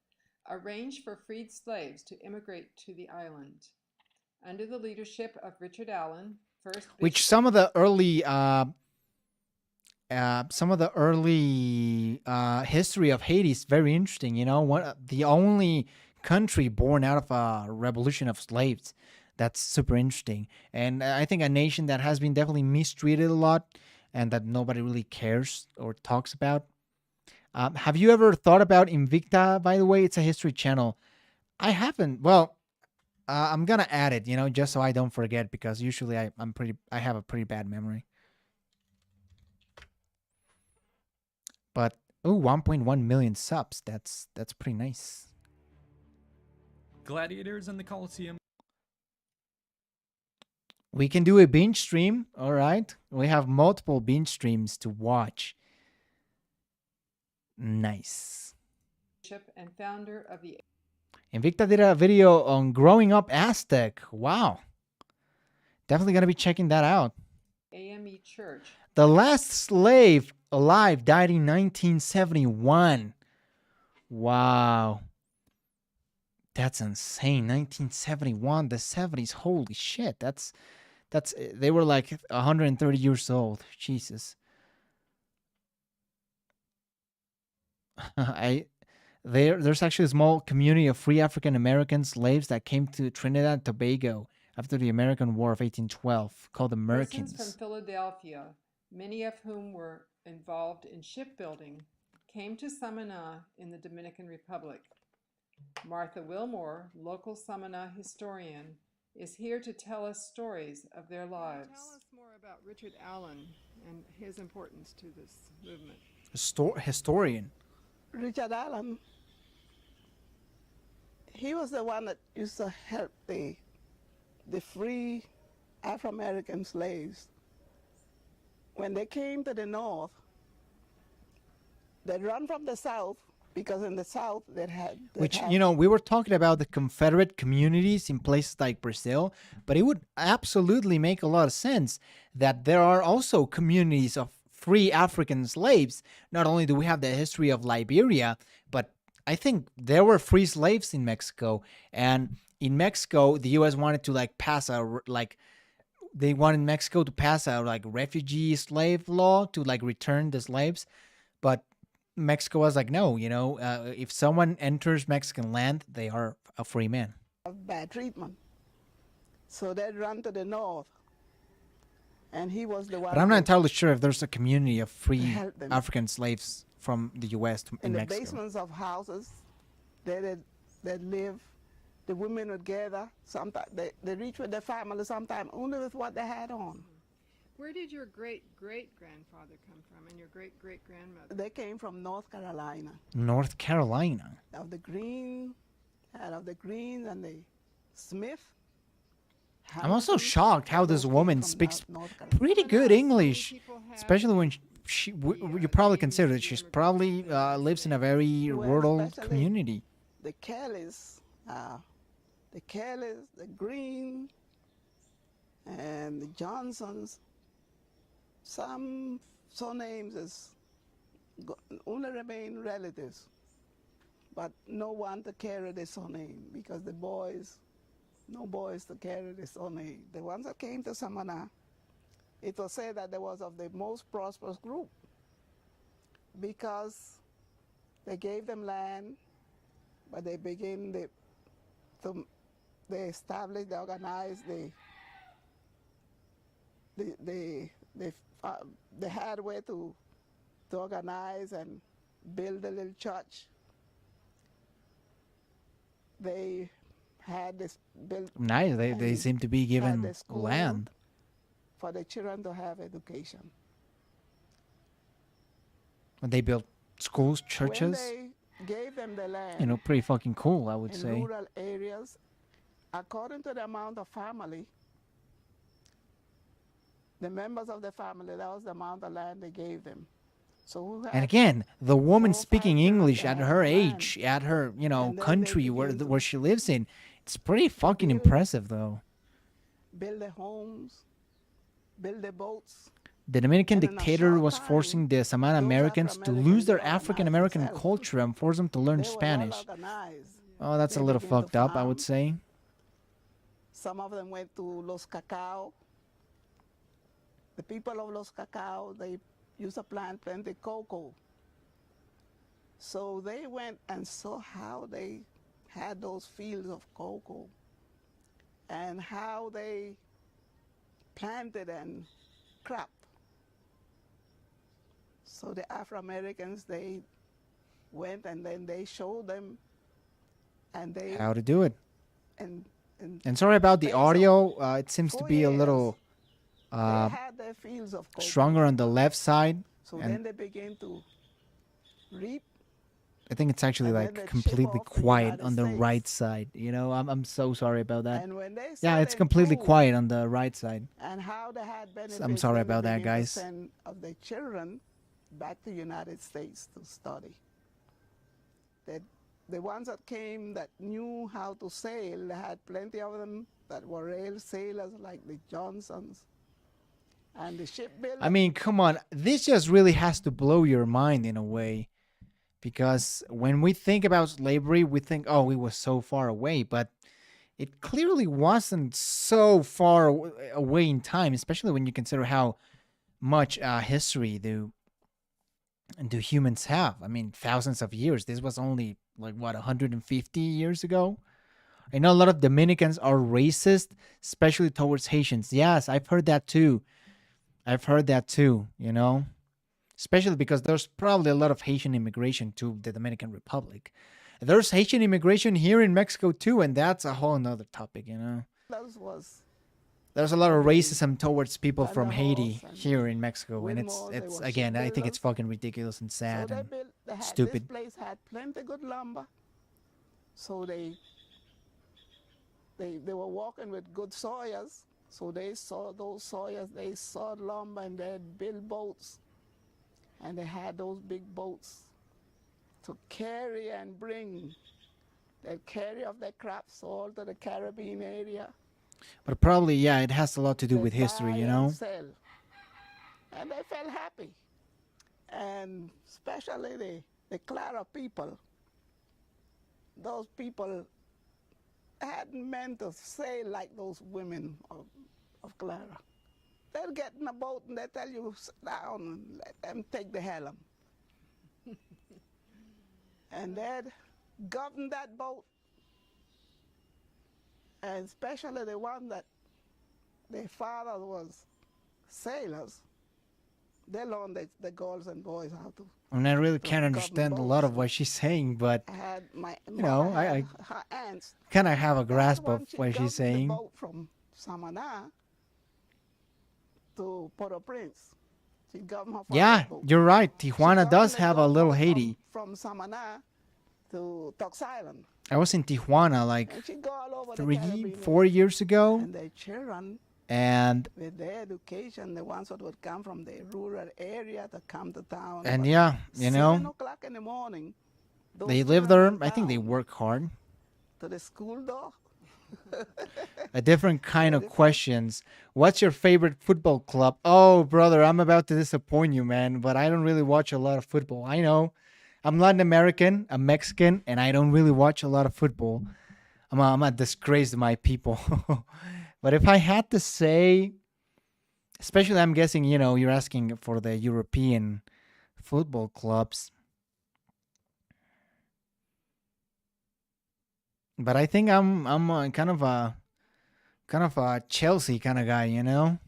arranged for freed slaves to immigrate to the island. Under the leadership of Richard Allen, first Which bishop- some of the early history of Haiti is very interesting. You know, the only country born out of a revolution of slaves. That's super interesting. And I think a nation that has been definitely mistreated a lot and that nobody really cares or talks about. Have you ever thought about Invicta, by the way? It's a history channel. I haven't. Well, I'm going to add it, you know, just so I don't forget, because usually I have a pretty bad memory. But 1.1 million subs. That's pretty nice. Gladiators in the Colosseum. We can do a binge stream, all right? We have multiple binge streams to watch. Nice. bishop and founder of the Invicta did a video on growing up Aztec. Wow. Definitely going to be checking that out. AME Church. The last slave alive died in 1971. Wow. That's insane. 1971, the 70s. Holy shit. That's they were like 130 years old. Jesus. There's actually a small community of free African American slaves that came to Trinidad and Tobago after the American War of 1812, called the Persons Merkins. from Philadelphia, many of whom were involved in shipbuilding, came to Samana in the Dominican Republic. Martha Wilmore, local Samana historian, is here to tell us stories of their lives. Tell us more about Richard Allen and his importance to this movement. Historian. Richard Allen, he was the one that used to help the free Afro-American slaves. When they came to the North, they'd run from the South, because in the South You know, we were talking about the Confederate communities in places like Brazil, but it would absolutely make a lot of sense that there are also communities of free African slaves. Not only do we have the history of Liberia, but I think there were free slaves in Mexico. And in Mexico, the U.S. wanted to they wanted Mexico to pass a refugee slave law to return the slaves. But Mexico was like, no, you know, if someone enters Mexican land, they are a free man. Of bad treatment. So they'd run to the North. And he was the one. But I'm not entirely sure if there's a community of free African slaves from the U.S. in the Mexico. basements of houses, they'd live. The women would gather. Sometimes they reach with their family, sometimes only with what they had on. Where did your great-great-grandfather come from and your great-great-grandmother? They came from North Carolina. North Carolina. Of the Greens and the Smith. I'm also shocked how this woman speaks pretty good English, especially when you probably consider that she's probably lives in a very rural community. The Kellys, the Green, and the Johnsons. Some surnames only remain relatives, but no one to carry the surname because no boys to carry the surname. The ones that came to Samana, it was said that they was of the most prosperous group because they gave them land, but they established, they organized, they had a way to organize and build a little church. They had this built. Nice. They seem to be given land for the children to have education. They built schools, churches. When they gave them the land, you know, pretty fucking cool, I would in say. rural areas, according to the amount of family, the members of the family, that was the amount of land they gave them. So who And had again, the woman 4 or 5 speaking children English to at have her land. age, at her, And then they country where begin to where she lives in, it's pretty fucking build impressive though. build their homes, build their boats. The Dominican And in a dictator short was time, forcing the Samoan those Americans to Afro-Americans, lose they their African organized American themselves. culture and force them to learn They were well Spanish. organized. Oh, that's They a little began to fucked up, I would farm. say. Some of them went to Los Cacao. The people of Los Cacao, they used to plant plenty cocoa. So they went and saw how they had those fields of cocoa and how they planted and cropped. So the Afro-Americans, they went and then they showed them and they How to do it. and And sorry about the space of audio. It seems to 4 be a years, little they uh, had their fields of cocoa. stronger on the left side. So And then they began to reap. I think it's actually and then like they ship completely off to quiet United on the States. right side. I'm so sorry about that. And when they Yeah, saw it's them completely prove quiet on the right side. and how they had benefits, I'm sorry then they about that, began to guys. send of their children back to United States to study. That the ones that came that knew how to sail, they had plenty of them that were real sailors like the Johnsons and the shipbuilders. I mean, come on. This just really has to blow your mind in a way. Because when we think about slavery, we think, oh, it was so far away. But it clearly wasn't so far away in time, especially when you consider how much history do humans have. I mean, thousands of years. This was only like, what, 150 years ago? I know a lot of Dominicans are racist, especially towards Haitians. Yes, I've heard that too. Especially because there's probably a lot of Haitian immigration to the Dominican Republic. There's Haitian immigration here in Mexico too, and that's a whole nother topic, Those was There's a lot of racism towards people from Thunderhorse Haiti and here in Mexico, and Wilmore, they it's were again, I think it's shipbuilders. fucking ridiculous and sad So and they had, stupid. This place had plenty good lumber. So they were walking with good sawyers. So they saw those sawyers, they sawed lumber and they'd build boats. And they had those big boats to carry and bring. They'd carry off their crops all to the Caribbean area. But probably, yeah, it has a lot to do They with history, buy you and know? sell. And they felt happy. And especially the Clara people. Those people hadn't meant to sail like those women of Clara. They'll get in a boat and they tell you, sit down and let them take the helm. And they'd govern that boat. And especially the one that their father was sailors, they learned the girls and boys how to. I mean, I really to can't govern understand a lot boats. of what she's saying, but I had my you know, mother I had her aunts. kind of have a That grasp one, of she what governed she's saying. The boat from Samana to Port-au-Prince. She governed her Yeah, father's boat. you're right. She Tijuana governed does the have a boat little from- Haiti. From Samana to Tux Island. I was in Tijuana like And she go all over the 3, Caribbean 4 years ago, And their children, and with their education, the ones that would come from the rural area to come to town. and About yeah, you 7 know, o'clock in the morning. those they live children there. went I think they down work hard. to the school door. A different kind of questions. What's your favorite football club? Oh, brother, I'm about to disappoint you, man, but I don't really watch a lot of football. I know. I'm Latin American, I'm Mexican, and I don't really watch a lot of football. I'm a disgrace to my people. But if I had to say, especially I'm guessing, you're asking for the European football clubs. But I think I'm kind of a Chelsea kind of guy.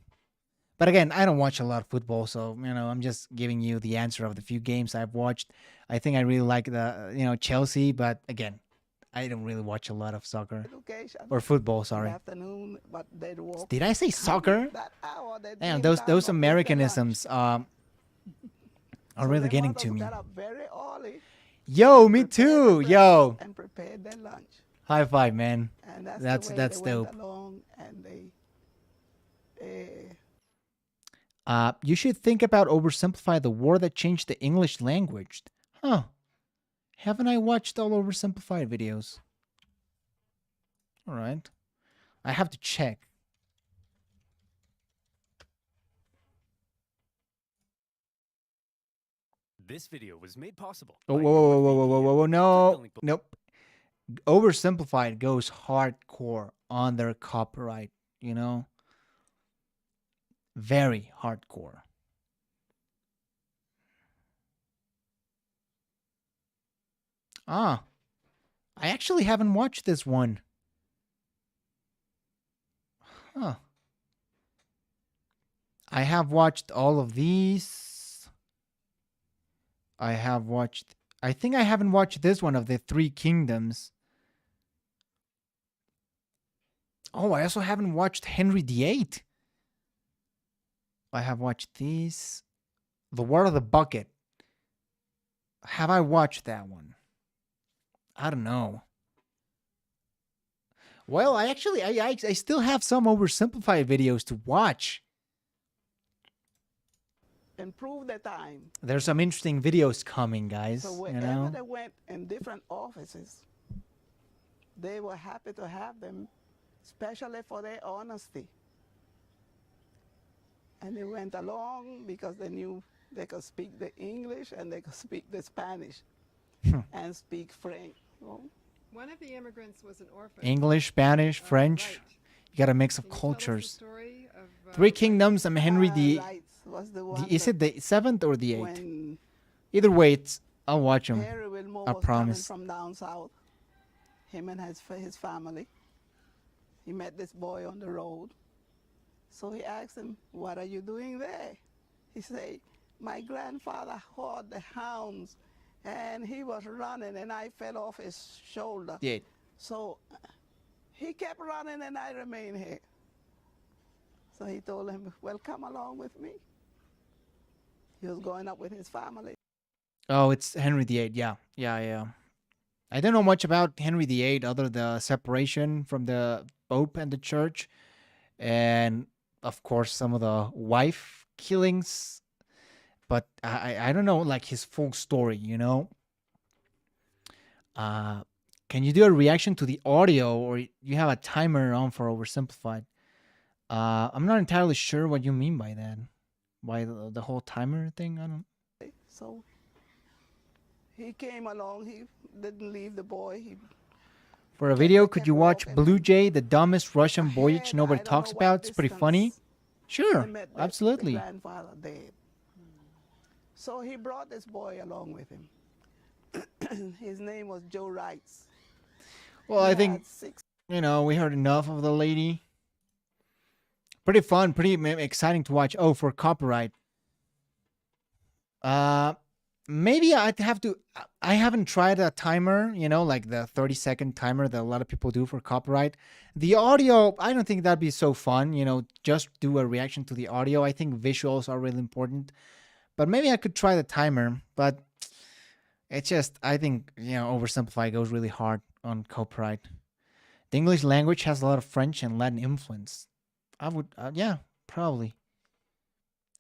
But again, I don't watch a lot of football, so I'm just giving you the answer of the few games I've watched. I think I really like the Chelsea, but again, I don't really watch a lot of soccer Education. or football. In the Sorry, afternoon, but they'd walk. did I say soccer? That hour, they'd Damn, drink those down, but take their lunch. Americanisms are So really their getting mothers to me. got up very early Yo, me prepared too. their Yo, breakfast and prepared their lunch. high five, man. And That's the way that's they dope. went along and they You should think about oversimplify the war that changed the English language. Huh. Haven't I watched all oversimplified videos? All right. I have to check. This video was made possible. Oh, whoa, no. Nope. Oversimplified goes hardcore on their copyright, you know? Very hardcore. Ah. I actually haven't watched this one. Huh. I have watched all of these. I think I haven't watched this one of the Three Kingdoms. Oh, I also haven't watched Henry VIII. I have watched these. The War of the Bucket. Have I watched that one? I don't know. Well, I still have some oversimplified videos to watch. Improve the time. There's some interesting videos coming, guys. So wherever they went in different offices, they were happy to have them, especially for their honesty. And they went along because they knew they could speak the English and they could speak the Spanish and speak French. One of the immigrants was an orphan. English, Spanish, French. Right. You got a mix of cultures. Story of, Three Kingdoms. I'm Henry the. Was the one Is it the 7th or the 8th? when Either way, I'll watch them. Harry Wilmore I was promise. coming from down south, him and his family. He met this boy on the road. So he asked him, "What are you doing there?" He said, "My grandfather hoarded the hounds, and he was running, and I fell off his shoulder. Yeah. So he kept running, and I remained here." So he told him, "Well, come along with me." He was going up with his family. Oh, it's Henry VIII. Yeah. I don't know much about Henry VIII other than the separation from the Pope and the Church. And, of course, some of the wife killings. But I don't know, like, his full story, you know? Can you do a reaction to the audio, or you have a timer on for oversimplified? I'm not entirely sure what you mean by that. By the whole timer thing? I don't. So he came along. He didn't leave the boy. For a video, could you watch Blue Jay, the dumbest Russian voyage nobody talks about? It's pretty funny. Sure, absolutely. The grandfather dead. So he brought this boy along with him. His name was Joe Wrights. Well, I think, we heard enough of the lady. Pretty fun, pretty exciting to watch. Oh, for copyright. Maybe I'd have to. I haven't tried a timer, like the 30-second timer that a lot of people do for copyright. The audio, I don't think that'd be so fun, just do a reaction to the audio. I think visuals are really important. But maybe I could try the timer. But it's just, I think, oversimplify goes really hard on copyright. The English language has a lot of French and Latin influence. I would, yeah, probably.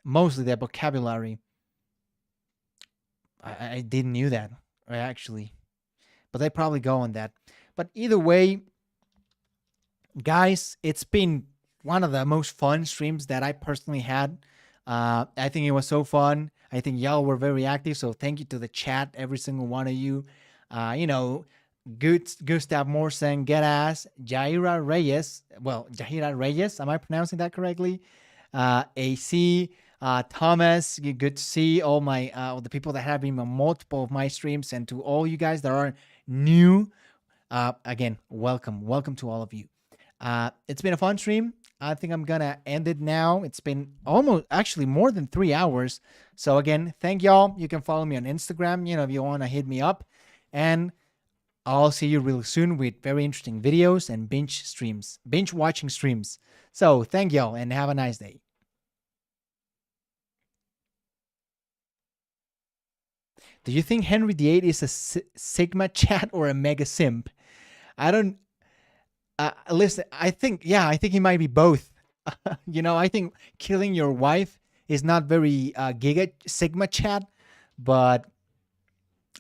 Mostly the vocabulary. I didn't knew that, actually. But they probably go on that. But either way, guys, it's been one of the most fun streams that I personally had. I think it was so fun. I think y'all were very active. So thank you to the chat, every single one of you. Gustav Moore saying get ass. Jaira Reyes, am I pronouncing that correctly? AC, Thomas, good to see all my the people that have been on multiple of my streams, and to all you guys that are new, again, welcome to all of you. It's been a fun stream. I think I'm gonna end it now. It's been actually more than 3 hours. So again, thank y'all. You can follow me on Instagram, if you want to hit me up, and I'll see you real soon with very interesting videos and binge watching streams. So thank y'all and have a nice day. Do you think Henry VIII is a Sigma chat or a mega simp? I don't. Listen, I think he might be both. I think killing your wife It's not very Giga Sigma chat, but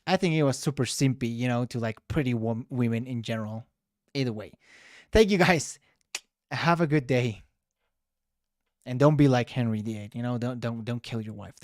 I think it was super simpy, you know, to like pretty women in general. Either way, thank you guys. Have a good day, and don't be like Henry VIII. You know, don't kill your wife.